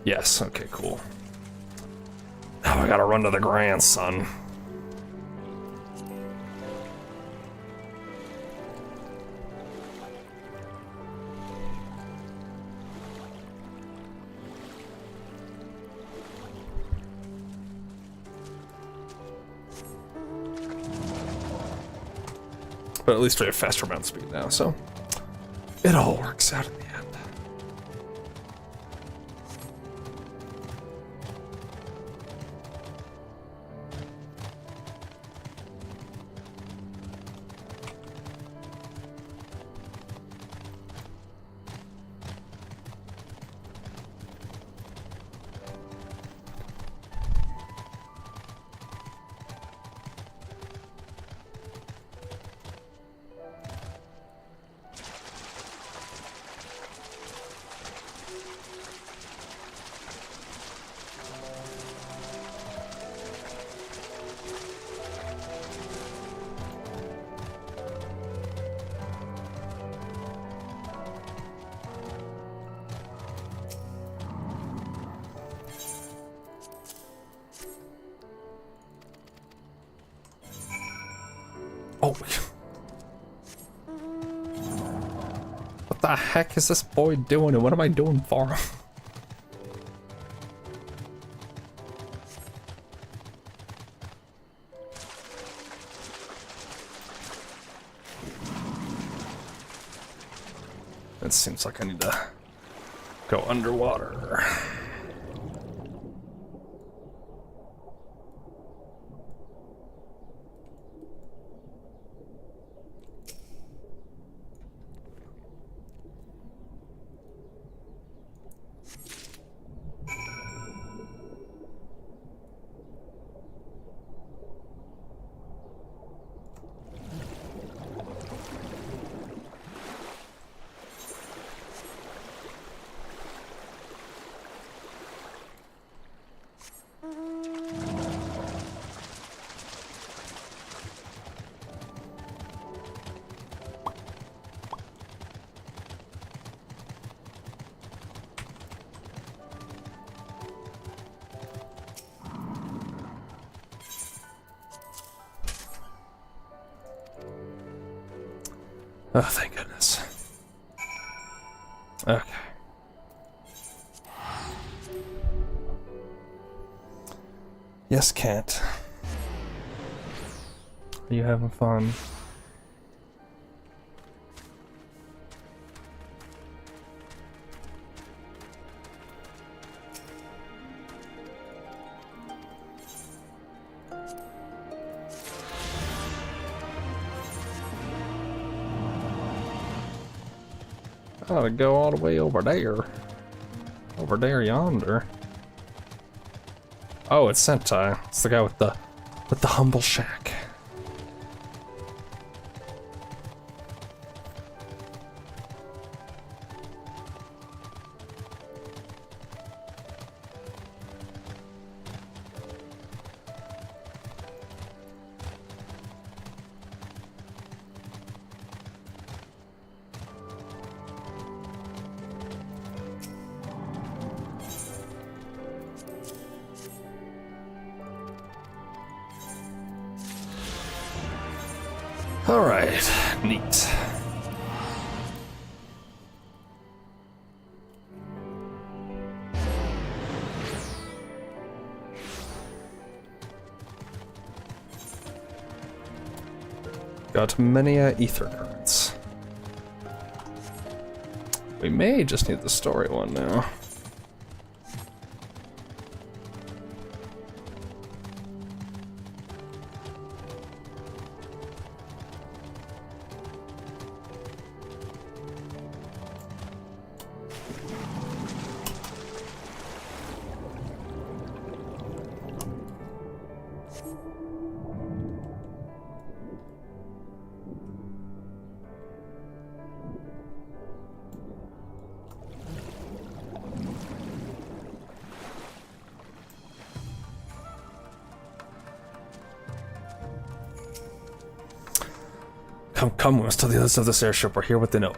Yes, okay, cool. Now I gotta run to the grandson. But at least we have faster mount speed now, so it all works out in the end. Oh. What the heck is this boy doing and what am I doing for him? It seems like I need to go underwater. Oh, thank goodness. Okay. Yes, cat. Are you having fun? I ought to go all the way over there. Over there yonder. Oh, it's Sentai. It's the guy with the humble shack. Alright, neat. Got many ether currents. We may just need the story one now. Come, we must tell the others of this airship. We're here what they know.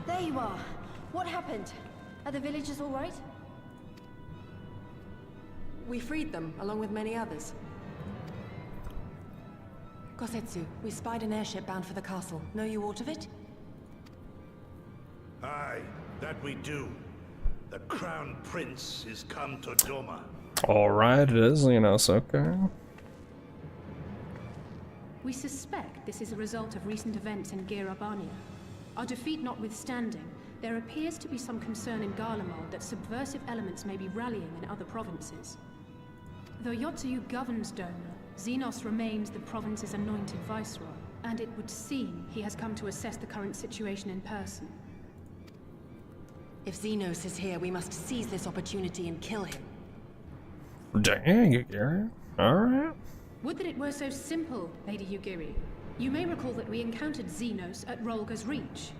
There you are. What happened? Are the villagers all right? We freed them, along with many others. Kosetsu, we spied an airship bound for the castle. Know you aught of it? Aye, that we do. The Crown Prince is come to Doma. Alright, it is, okay. We suspect this is a result of recent events in Girabania. Our defeat notwithstanding, there appears to be some concern in Garlemald that subversive elements may be rallying in other provinces. Though Yotsuyu governs Doma, Xenos remains the province's anointed viceroy, and it would seem he has come to assess the current situation in person. If Xenos is here, we must seize this opportunity and kill him. Dang, Yugiri. Alright. Would that it were so simple, Lady Yugiri. You may recall that we encountered Xenos at Rolga's Reach.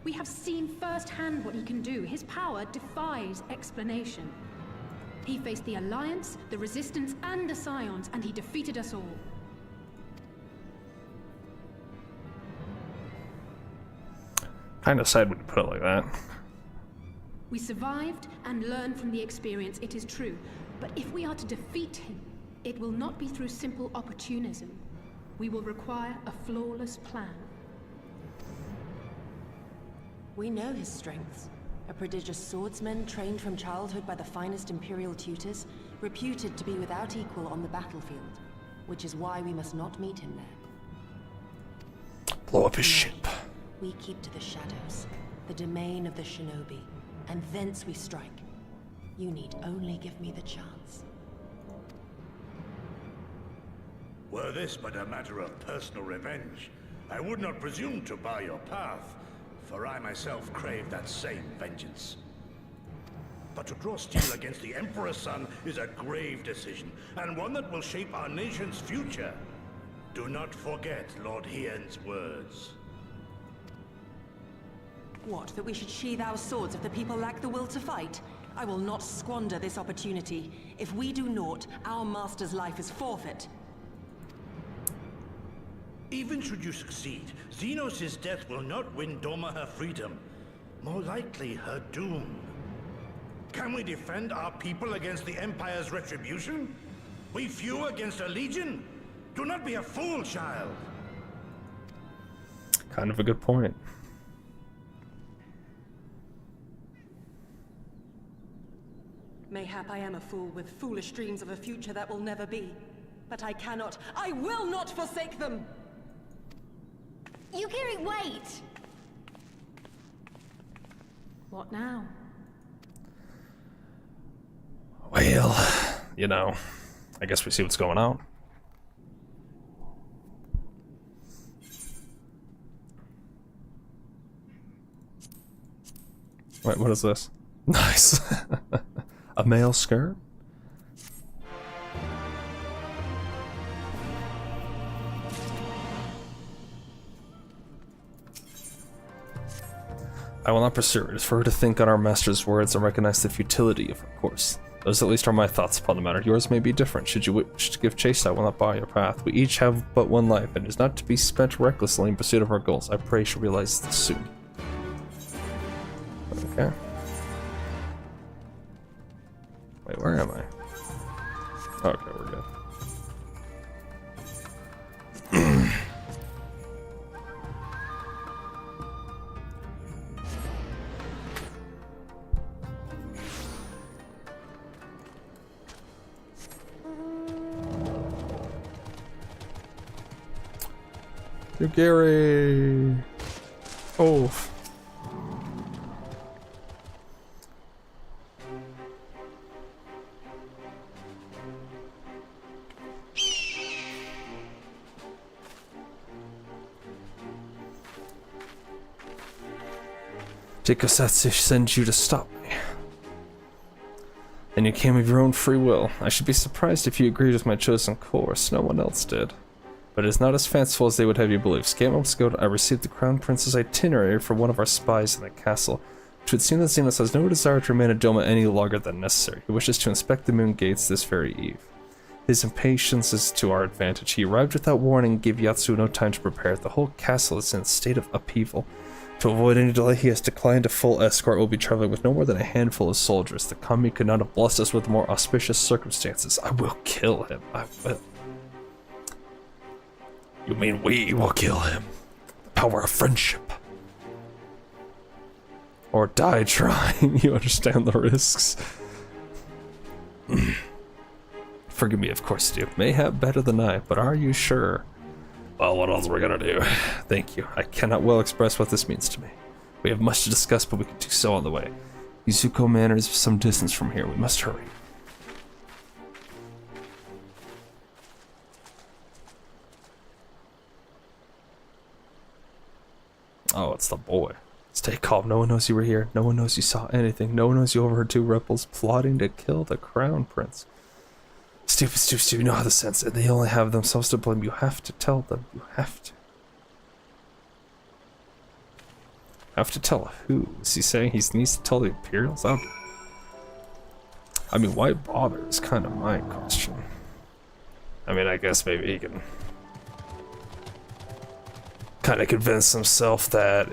We have seen firsthand what he can do. His power defies explanation. He faced the Alliance, the Resistance, and the Scions, and he defeated us all. Kinda sad when you put it like that. We survived and learned from the experience, it is true. But if we are to defeat him, it will not be through simple opportunism. We will require a flawless plan. We know his strengths. A prodigious swordsman trained from childhood by the finest Imperial tutors, reputed to be without equal on the battlefield, which is why we must not meet him there. Blow up his ship. We keep to the shadows, the domain of the shinobi, and thence we strike. You need only give me the chance. Were this but a matter of personal revenge, I would not presume to bar your path, for I myself crave that same vengeance. But to draw steel against the Emperor's son is a grave decision, and one that will shape our nation's future. Do not forget Lord Hien's words. What, that we should sheathe our swords if the people lack the will to fight? I will not squander this opportunity. If we do naught, our master's life is forfeit. Even should you succeed, Xenos' death will not win Doma her freedom. More likely, her doom. Can we defend our people against the Empire's retribution? We few against a legion? Do not be a fool, child. Kind of a good point. Mayhap I am a fool with foolish dreams of a future that will never be. But I will not forsake them! Yugiri, wait! What now? Well, I guess we see what's going on. Wait, what is this? Nice. A male skirt? I will not pursue it. It is for her to think on our master's words and recognize the futility of her course. Those at least are my thoughts upon the matter. Yours may be different. Should you wish to give chase, I will not bar your path. We each have but one life, and it is not to be spent recklessly in pursuit of our goals. I pray she'll realize this soon. Okay. Wait, where am I? Okay, we're good. Gary. Oh. Did Kosetsu send you to stop me? And you came of your own free will. I should be surprised if you agreed with my chosen course. No one else did. But it is not as fanciful as they would have you believe. Scant months ago, I received the Crown Prince's itinerary from one of our spies in the castle, which would seem that Xenos has no desire to remain at Doma any longer than necessary. He wishes to inspect the moon gates this very eve. His impatience is to our advantage. He arrived without warning and gave Yatsu no time to prepare. The whole castle is in a state of upheaval. To avoid any delay, he has declined a full escort. We'll be traveling with no more than a handful of soldiers. The kami could not have blessed us with more auspicious circumstances. I will kill him. I will. You mean we will kill him? The power of friendship. Or die trying. You understand the risks. Forgive me, of course you do. Mayhap better than I, but are you sure? Well, what else are we gonna do? Thank you. I cannot well express what this means to me. We have much to discuss, but we can do so on the way. Izuko Manor is some distance from here. We must hurry. Oh, it's the boy. Stay calm. No one knows you were here. No one knows you saw anything. No one knows you overheard two rebels plotting to kill the crown prince. Stupid, stupid, stupid. You know how to sense it. They only have themselves to blame. You have to tell them. You have to. Have to tell who? Is he saying he needs to tell the Imperials? I mean, why bother is kind of my question. I mean, I guess maybe he can kind of convince himself that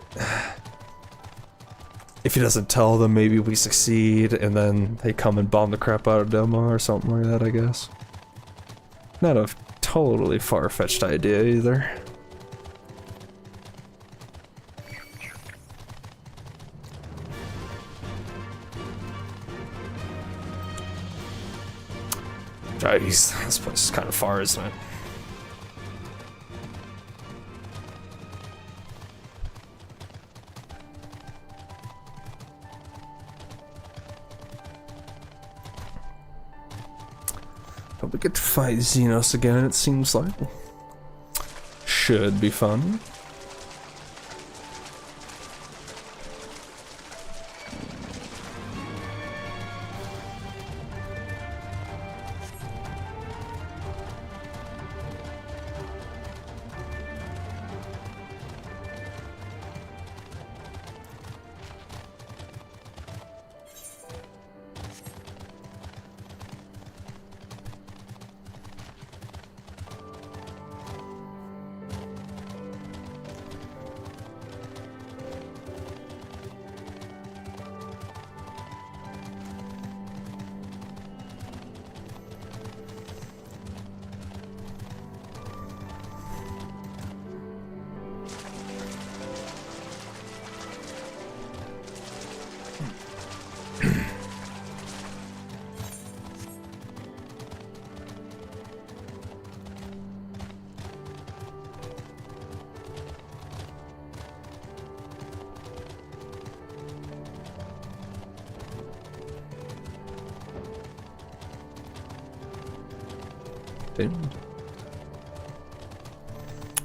if he doesn't tell them, maybe we succeed, and then they come and bomb the crap out of Doma or something like that, I guess. Not a totally far-fetched idea either. Jeez, this place is kind of far, isn't it? But we get to fight Xenos again, it seems like. Should be fun.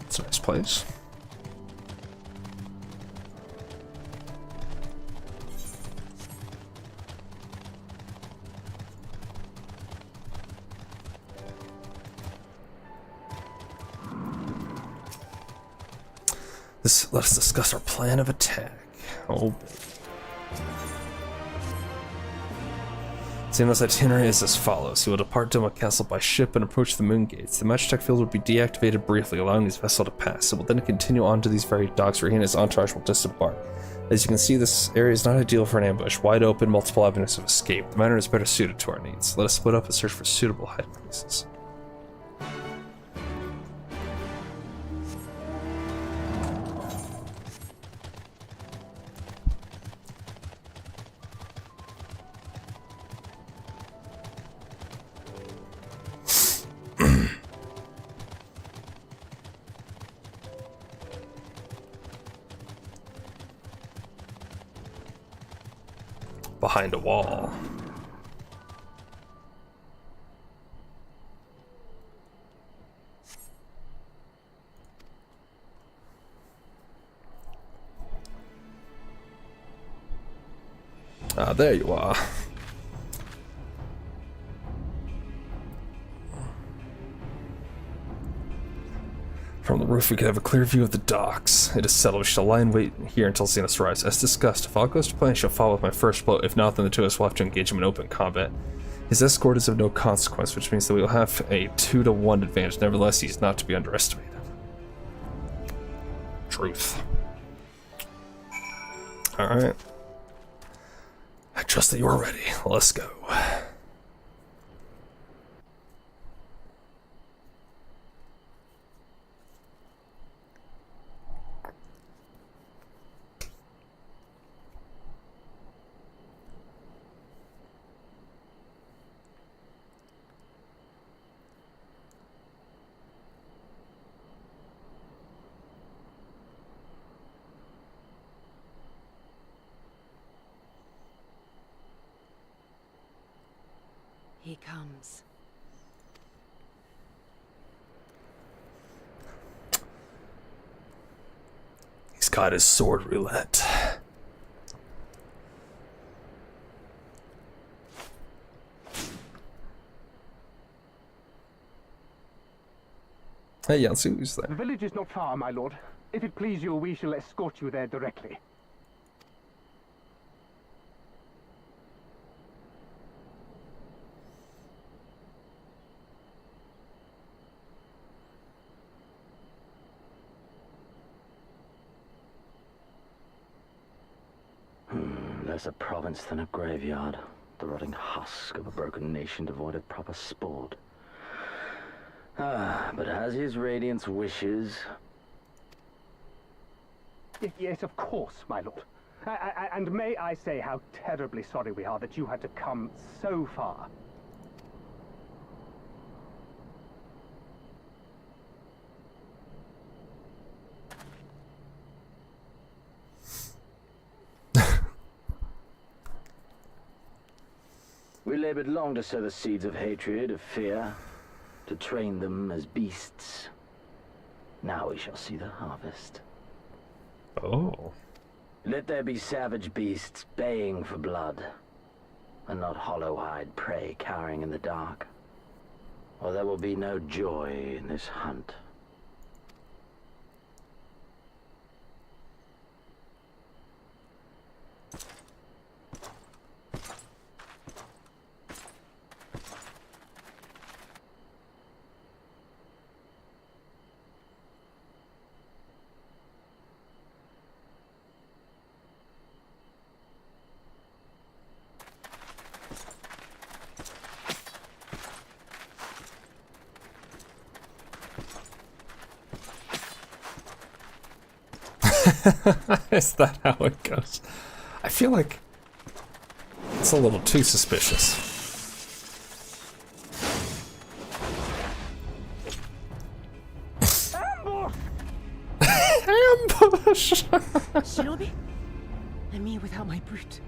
It's a nice place. Let us discuss our plan of attack. Oh. Xenos' itinerary is as follows. He will depart Doma Castle by ship and approach the moon gates. The Magitech field will be deactivated briefly, allowing his vessel to pass. It will then continue on to these very docks where he and his entourage will disembark. As you can see, this area is not ideal for an ambush. Wide open, multiple avenues of escape. The manor is better suited to our needs. Let us split up and search for suitable hiding places. Behind a wall. Ah, there you are. From the roof, we can have a clear view of the docks. It is settled. We shall lie in wait here until Xenos arrives. As discussed, if all goes to plan, I shall follow with my first blow. If not, then the two of us will have to engage him in open combat. His escort is of no consequence, which means that we will have a 2-to-1 advantage. Nevertheless, he is not to be underestimated. Truth. Alright. I trust that you're ready. Let's go. He comes. He's got his sword roulette. Hey, Yansu, who's there? The village is not far, my lord. If it please you, we shall escort you there directly. Less a province than a graveyard. The rotting husk of a broken nation devoid of proper sport. But as his radiance wishes... Yes, of course, my lord. And may I say how terribly sorry we are that you had to come so far. We labored long to sow the seeds of hatred, of fear, to train them as beasts. Now we shall see the harvest. Oh. Let there be savage beasts baying for blood, and not hollow-eyed prey cowering in the dark. Or there will be no joy in this hunt. Is that how it goes? I feel like it's a little too suspicious. Ambush! Ambush! Shinobi? And me without my brute.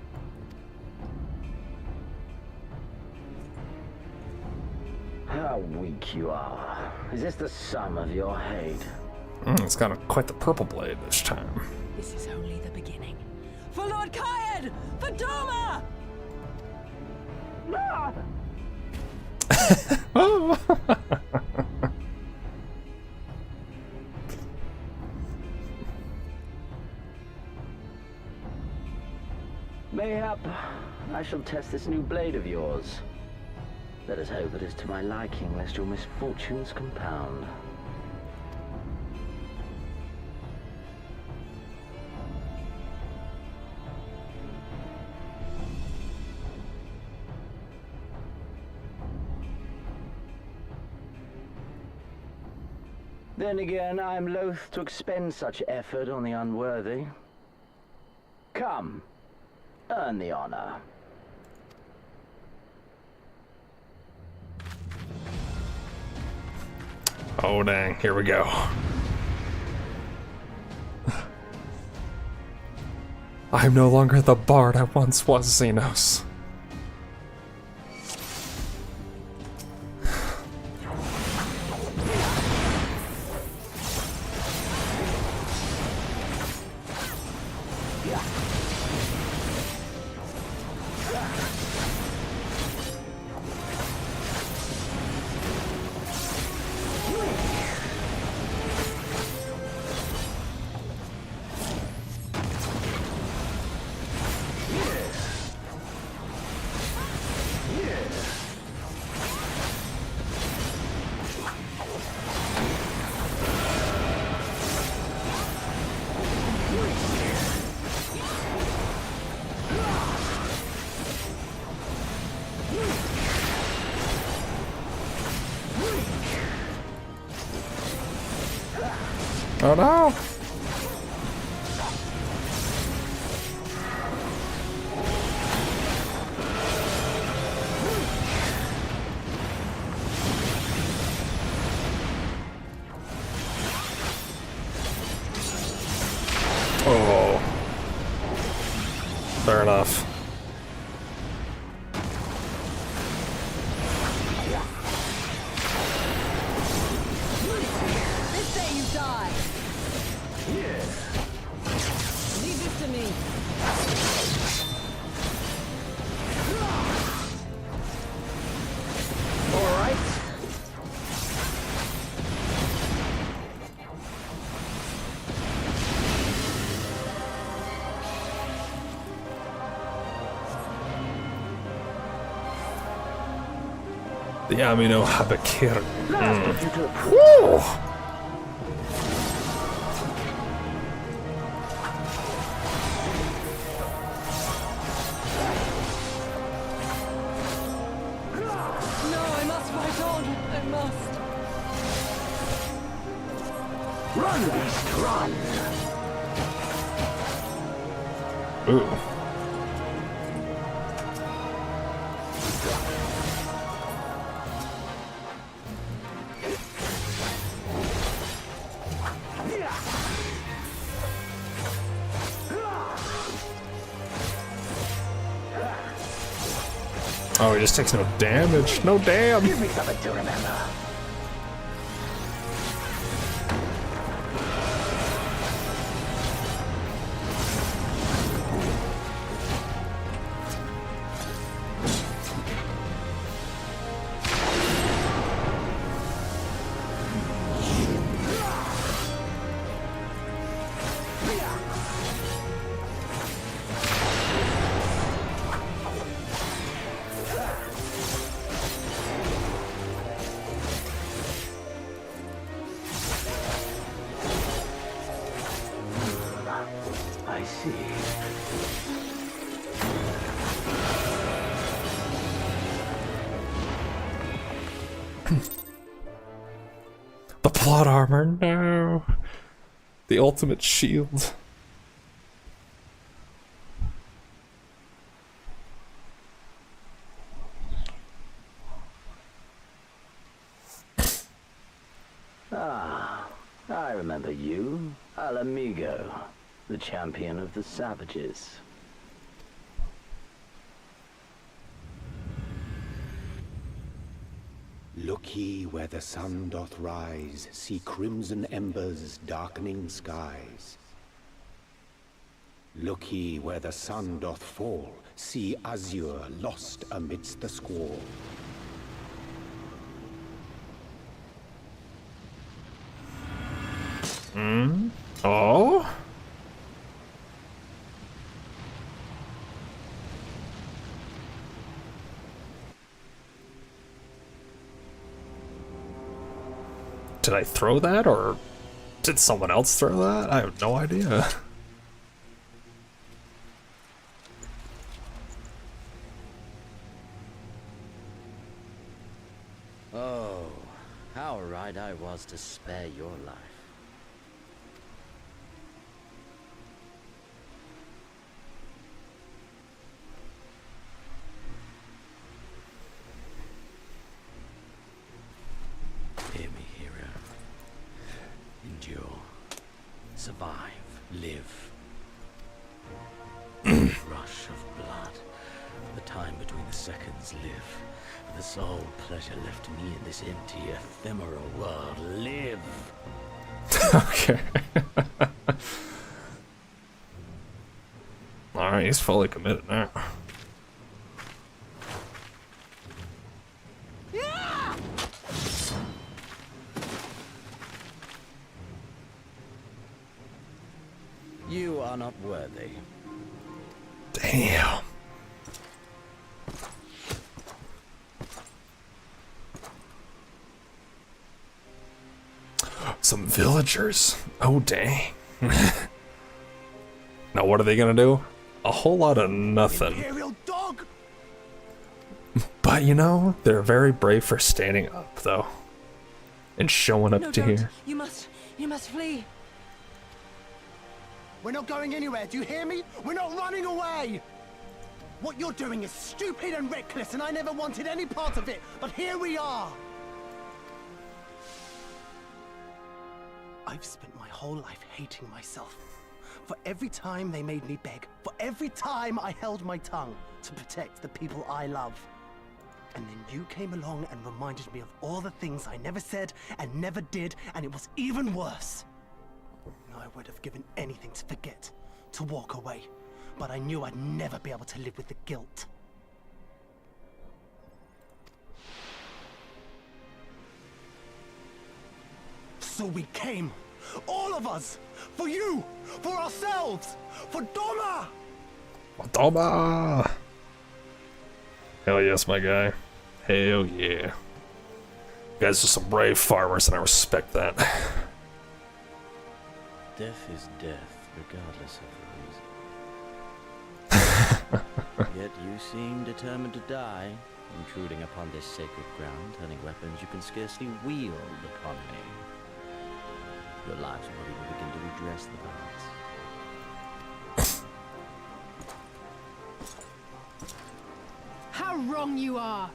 How weak you are. Is this the sum of your hate? It's got quite the purple blade this time. This is only the beginning. For Lord Kyan! For Doma! Ah! Oh. Mayhap I shall test this new blade of yours. Let us hope it is to my liking, lest your misfortunes compound. Then again, I am loath to expend such effort on the unworthy. Come, earn the honor. Oh dang, here we go. I'm no longer the bard I once was, Xenos. Oh no! Oh. Fair enough. This day you die. Leave this to me. All right. The Amino Habakir. Woo! No, I must fight on. I must. Run, beast, run. Ooh. Oh, he just takes no damage. No damn. Give me something to remember. I see. The plot armor, no. The ultimate shield. Ah, I remember you. Al Amigo, the champion of the savages. Look ye where the sun doth rise, see crimson embers darkening skies. Look ye where the sun doth fall, see azure lost amidst the squall. Oh? Did I throw that, or did someone else throw that? I have no idea. Oh, how right I was to spare your life. Hear me, hero. Endure. Survive. Live. Rush of blood. The time between the seconds. Live. The sole pleasure left me in this empty, ephemeral world. Live! Okay. Alright, he's fully committed now. You are not worthy. Damn. Some villagers. Oh, dang. Now, what are they gonna do? A whole lot of nothing. Imperial dog! But, you know, they're very brave for standing up, though. And showing up No, to don't. here. You must flee. We're not going anywhere, do you hear me? We're not running away! What you're doing is stupid and reckless, and I never wanted any part of it, but here we are! I've spent my whole life hating myself. For every time they made me beg, for every time I held my tongue to protect the people I love. And then you came along and reminded me of all the things I never said and never did, and it was even worse. I would have given anything to forget, to walk away, but I knew I'd never be able to live with the guilt. So we came, all of us, for you, for ourselves, for Doma! Doma! Hell yes, my guy. Hell yeah. You guys are some brave farmers, and I respect that. Death is death, regardless of the reason. Yet you seem determined to die, intruding upon this sacred ground, turning weapons you can scarcely wield upon me. Your lives will even begin to redress the balance. How wrong you are!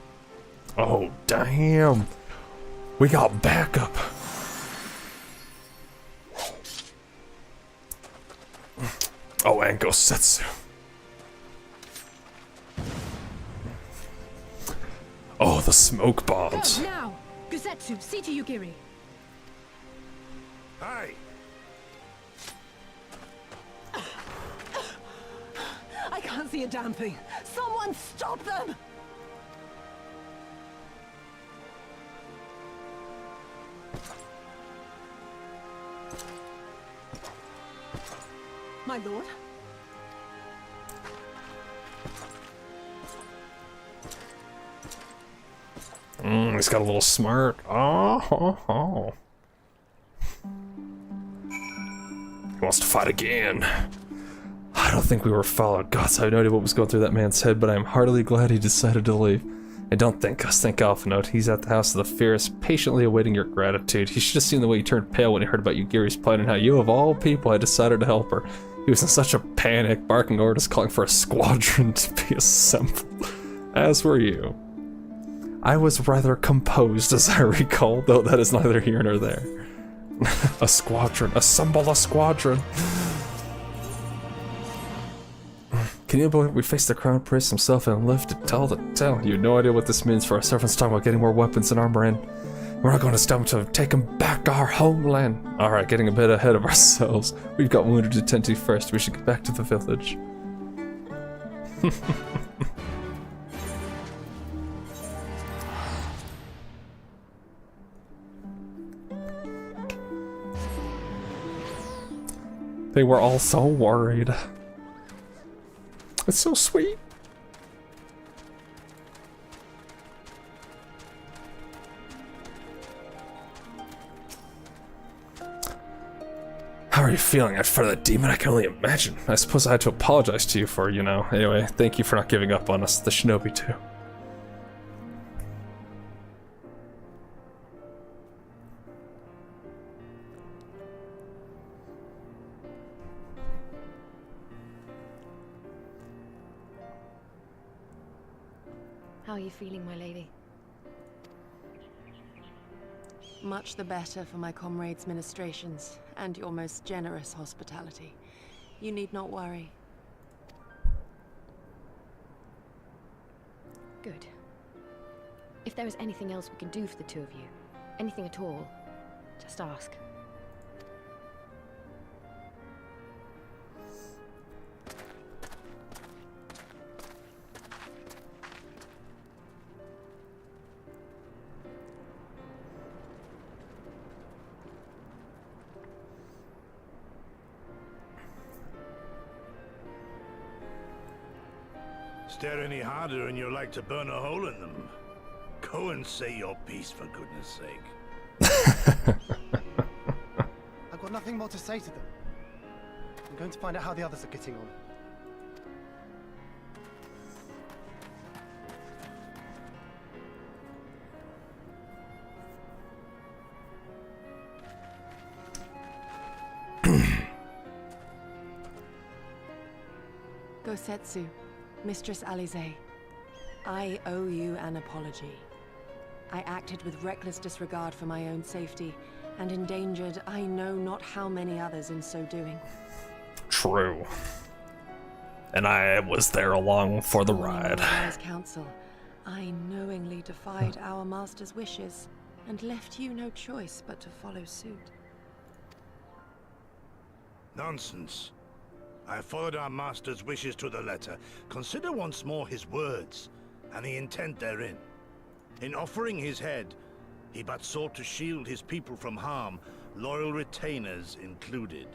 Oh, damn. We got backup. Oh, and Gosetsu. Oh, the smoke bombs. Go now! Gosetsu, see to Yugiri. Hey! I can't see a damn thing. Someone stop them! My lord? He's got a little smirk. Oh. He wants to fight again. I don't think we were followed. Gods, I have no idea what was going through that man's head, but I'm heartily glad he decided to leave. And don't thank us, thank Alpha Note. He's at the House of the Fierce, patiently awaiting your gratitude. He should have seen the way he turned pale when he heard about Yugiri's plight and how you, of all people, had decided to help her. He was in such a panic, barking orders, calling for a squadron to be assembled. As were you. I was rather composed, as I recall, though that is neither here nor there. A squadron. Assemble a squadron! Can you believe we faced the crown prince himself and lived to tell the tale? You have no idea what this means for our servants talking about getting more weapons and armor in. We're not going to stop until we've taken back our homeland. Alright, getting a bit ahead of ourselves. We've got wounded to tend to first. We should get back to the village. They were all so worried. It's so sweet. How are you feeling after that demon? I can only imagine. I suppose I had to apologize to you for, you know. Anyway, thank you for not giving up on us, the shinobi too. How are you feeling, my lady? Much the better for my comrades' ministrations and your most generous hospitality. You need not worry. Good. If there is anything else we can do for the two of you, anything at all, just ask. Stare any harder and you're like to burn a hole in them. Go and say your piece, for goodness sake. I've got nothing more to say to them. I'm going to find out how the others are getting on. Gosetsu, Mistress Alize, I owe you an apology. I acted with reckless disregard for my own safety, and endangered I know not how many others in so doing. True. And I was there along for the ride. Wise counsel, I knowingly defied our master's wishes, and left you no choice but to follow suit. Nonsense. I followed our master's wishes to the letter. Consider once more his words, and the intent therein. In offering his head, he but sought to shield his people from harm, loyal retainers included.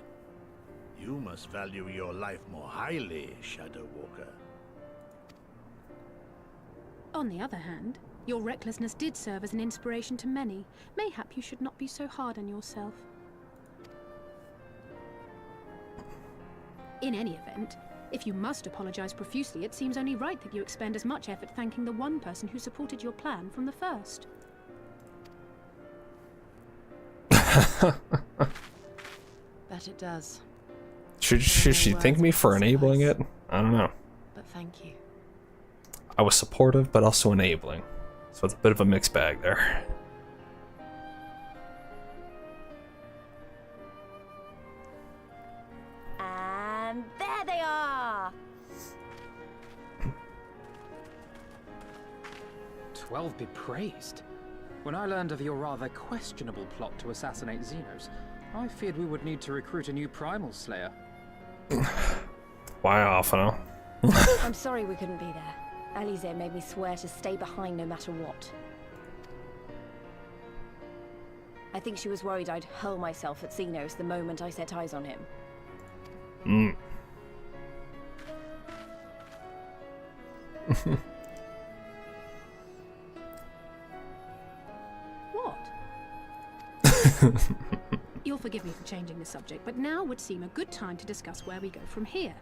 You must value your life more highly, Shadow Walker. On the other hand, your recklessness did serve as an inspiration to many. Mayhap you should not be so hard on yourself. In any event, if you must apologize profusely, it seems only right that you expend as much effort thanking the one person who supported your plan from the first. That it does. Should she thank me for enabling it? I don't know. But thank you. I was supportive, but also enabling. So it's a bit of a mixed bag there. And there they are! 12 be praised. When I learned of your rather questionable plot to assassinate Xenos, I feared we would need to recruit a new primal slayer. Why often? I'm sorry we couldn't be there. Alize made me swear to stay behind no matter what. I think she was worried I'd hurl myself at Xenos the moment I set eyes on him. Mm. What? You'll forgive me for changing the subject, but now would seem a good time to discuss where we go from here.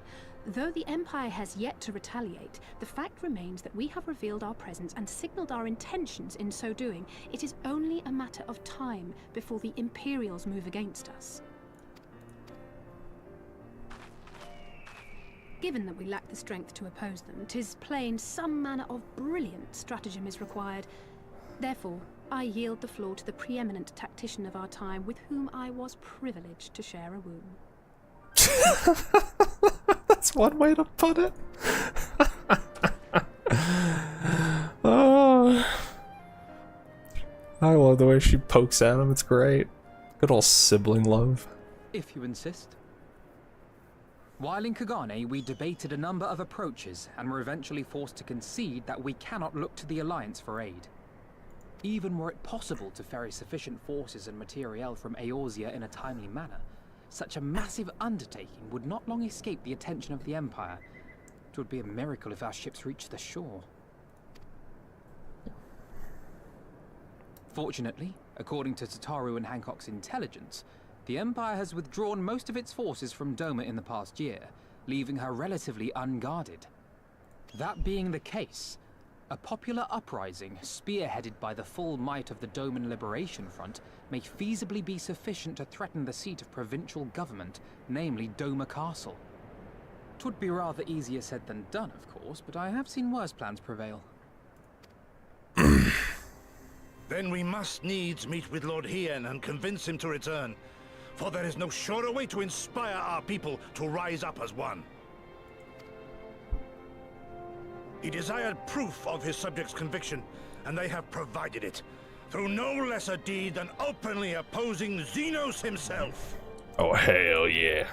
Though the Empire has yet to retaliate, the fact remains that we have revealed our presence and signaled our intentions in so doing. It is only a matter of time before the Imperials move against us. Given that we lack the strength to oppose them, 'tis plain some manner of brilliant stratagem is required. Therefore, I yield the floor to the preeminent tactician of our time, with whom I was privileged to share a womb. That's one way to put it. Oh, I love the way she pokes at him. It's great. Good old sibling love. If you insist. While in Kagane, we debated a number of approaches and were eventually forced to concede that we cannot look to the Alliance for aid. Even were it possible to ferry sufficient forces and materiel from Eorzea in a timely manner, such a massive undertaking would not long escape the attention of the Empire. It would be a miracle if our ships reached the shore. Fortunately, according to Tataru and Hancock's intelligence, the Empire has withdrawn most of its forces from Doma in the past year, leaving her relatively unguarded. That being the case, a popular uprising, spearheaded by the full might of the Doman Liberation Front, may feasibly be sufficient to threaten the seat of provincial government, namely Doma Castle. 'Twould be rather easier said than done, of course, but I have seen worse plans prevail. Then we must needs meet with Lord Hien and convince him to return, for there is no surer way to inspire our people to rise up as one. He desired proof of his subjects' conviction, and they have provided it, through no less a deed than openly opposing Xenos himself. Oh, hell yeah.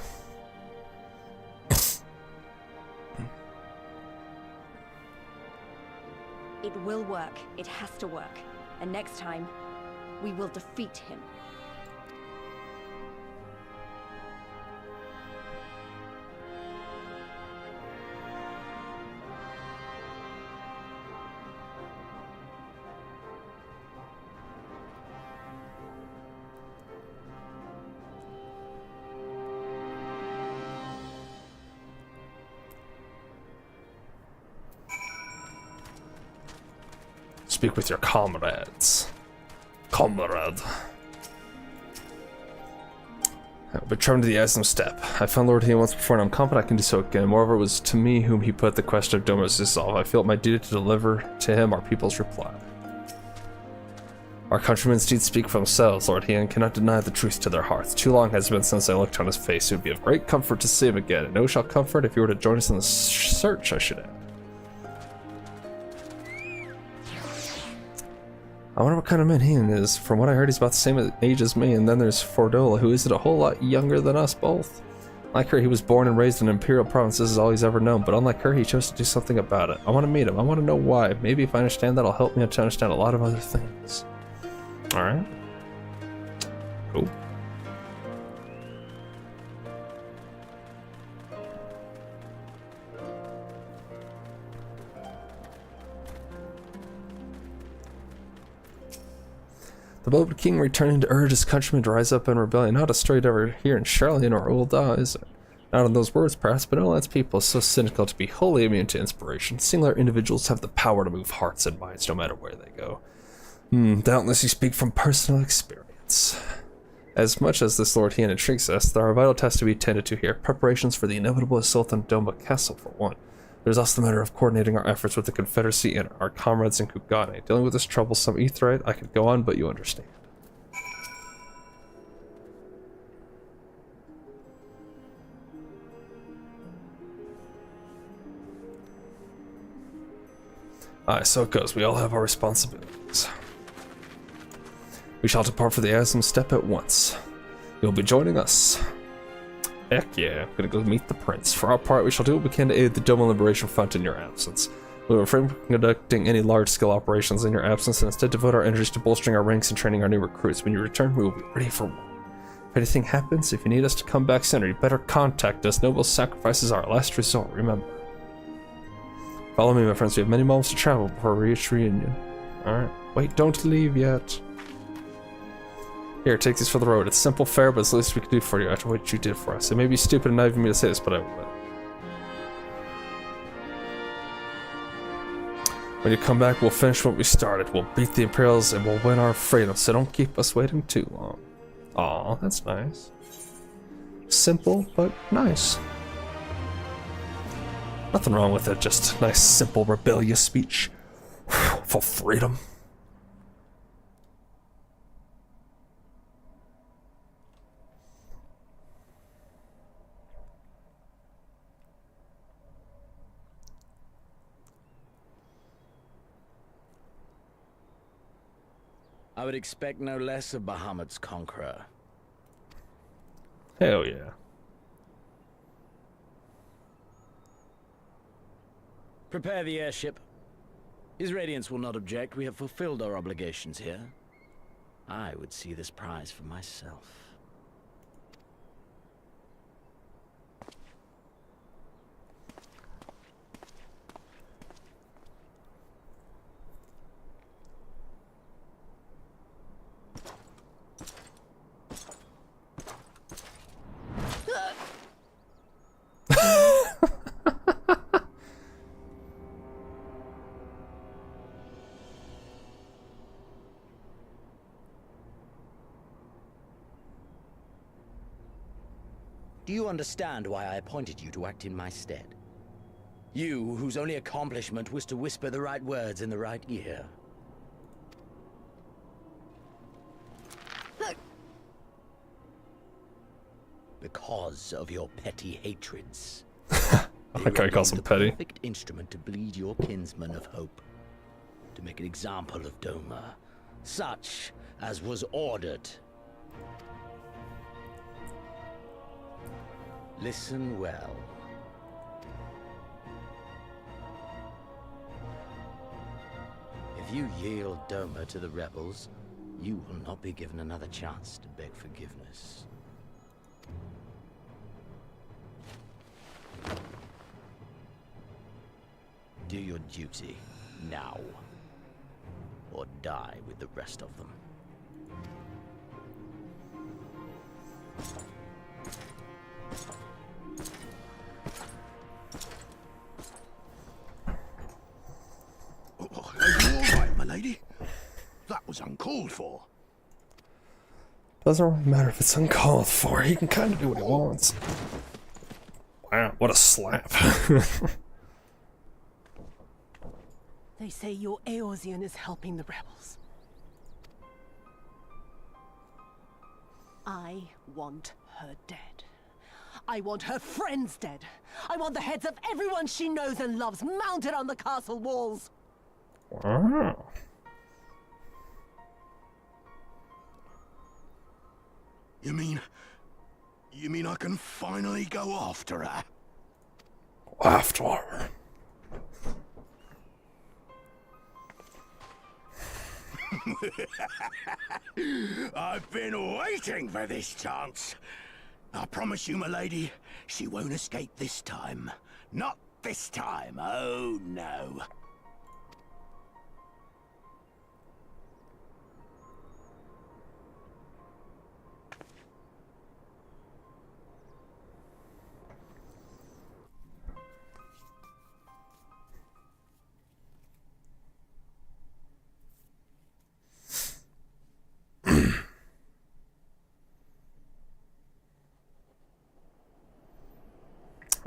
It will work. It has to work. And next time, we will defeat him. Speak with your comrades. Comrade. Returned to the Aslam Step. I found Lord Hien once before and I'm confident I can do so again. Moreover, it was to me whom he put the question of Doma to solve. I feel it my duty to deliver to him our people's reply. Our countrymen's deeds speak for themselves. Lord Hien cannot deny the truth to their hearts. Too long has it been since I looked on his face. It would be of great comfort to see him again, and no shall comfort if you were to join us in the search, I should add. I wonder what kind of man Hien is. From what I heard, he's about the same age as me, and then there's Fordola, who is a whole lot younger than us both. Like her, he was born and raised in an imperial province. This is all he's ever known, but unlike her, he chose to do something about it. I want to meet him. I want to know why. Maybe if I understand that, it'll help me to understand a lot of other things. Alright. Cool. The beloved king returning to urge his countrymen to rise up in rebellion. Not a story to ever hear in Charlene or Ul'dah, is it? Not in those words, perhaps, but Oland's people is so cynical to be wholly immune to inspiration. Singular individuals have the power to move hearts and minds no matter where they go. Doubtless you speak from personal experience. As much as this Lord Hien intrigues us, there are vital tasks to be attended to here. Preparations for the inevitable assault on Doma Castle, for one. There's also the matter of coordinating our efforts with the Confederacy and our comrades in Kugane. Dealing with this troublesome Aetheryte, I could go on, but you understand. Aye, so it goes. We all have our responsibilities. We shall depart for the Aslam Step at once. You'll be joining us. Heck yeah, I'm gonna go meet the prince. For our part, we shall do what we can to aid the Doma Liberation Front in your absence. We will refrain from conducting any large-scale operations in your absence and instead devote our energies to bolstering our ranks and training our new recruits. When you return, we will be ready for war. If anything happens, if you need us to come back sooner, you better contact us. Noble sacrifice is our last resort, remember. Follow me, my friends. We have many moments to travel before we reach reunion. Alright. Wait, don't leave yet. Here, take these for the road. It's simple fare, but it's the least we can do for you after what you did for us. It may be stupid and naive of me to say this, but I will. When you come back, we'll finish what we started. We'll beat the Imperials and we'll win our freedom, so don't keep us waiting too long. Aw, that's nice. Simple, but nice. Nothing wrong with it, just nice, simple, rebellious speech. For freedom. I would expect no less of Bahamut's conqueror. Hell yeah. Prepare the airship. His Radiance will not object. We have fulfilled our obligations here. I would see this prize for myself. Do you understand why I appointed you to act in my stead? You, whose only accomplishment was to whisper the right words in the right ear. Because of your petty hatreds. I like how he calls him petty. The perfect instrument to bleed your kinsman of hope. To make an example of Doma. Such as was ordered. Listen well. If you yield Doma to the rebels, you will not be given another chance to beg forgiveness. Do your duty now, or die with the rest of them. Are you all right, my lady? That was uncalled for. Doesn't really matter if it's uncalled for. He can kind of do what he wants. Wow, what a slap. They say your Eorzean is helping the rebels. I want her dead. I want her friends dead. I want the heads of everyone she knows and loves mounted on the castle walls. Wow. You mean I can finally go after her? After her. I've been waiting for this chance. I promise you, my lady, she won't escape this time. Not this time, oh no.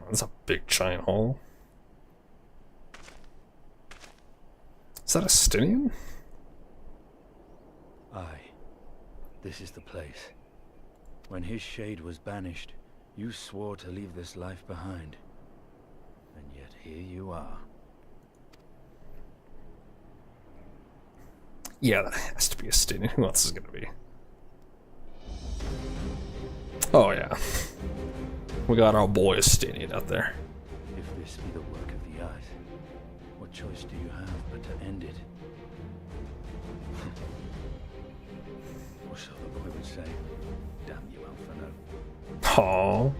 That's a big giant hole. Is that a Stynian? Aye, this is the place. When his shade was banished, you swore to leave this life behind. And yet here you are. Yeah, that has to be a Stynian. Who else is gonna be? Oh yeah. We got our boy Stynian out there. If this be the work of the eyes, what choice do you have but to end it? Or so the boy would say. Damn you, Alphino. Aww.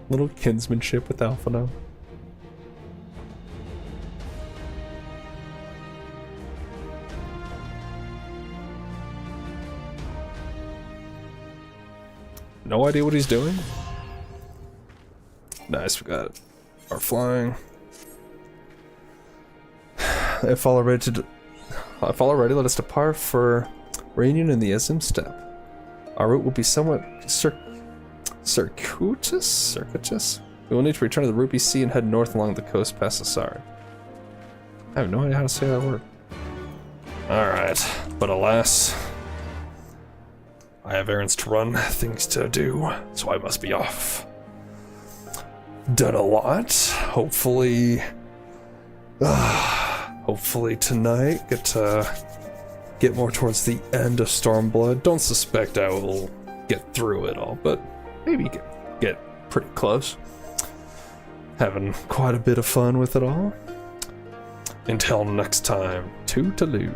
Little kinsmanship with Alphino. No idea what he's doing. Nice, we got our flying. If all are ready, let us depart for reunion in the Ism Steppe. Our route will be somewhat circuitous. We will need to return to the Ruby Sea and head north along the coast past Asari. I have no idea how to say that word. Alright, but alas, I have errands to run, things to do, so I must be off. Done a lot. Hopefully tonight get more towards the end of Stormblood. Don't suspect I will get through it all, but maybe get pretty close. Having quite a bit of fun with it all. Until next time, toodaloo.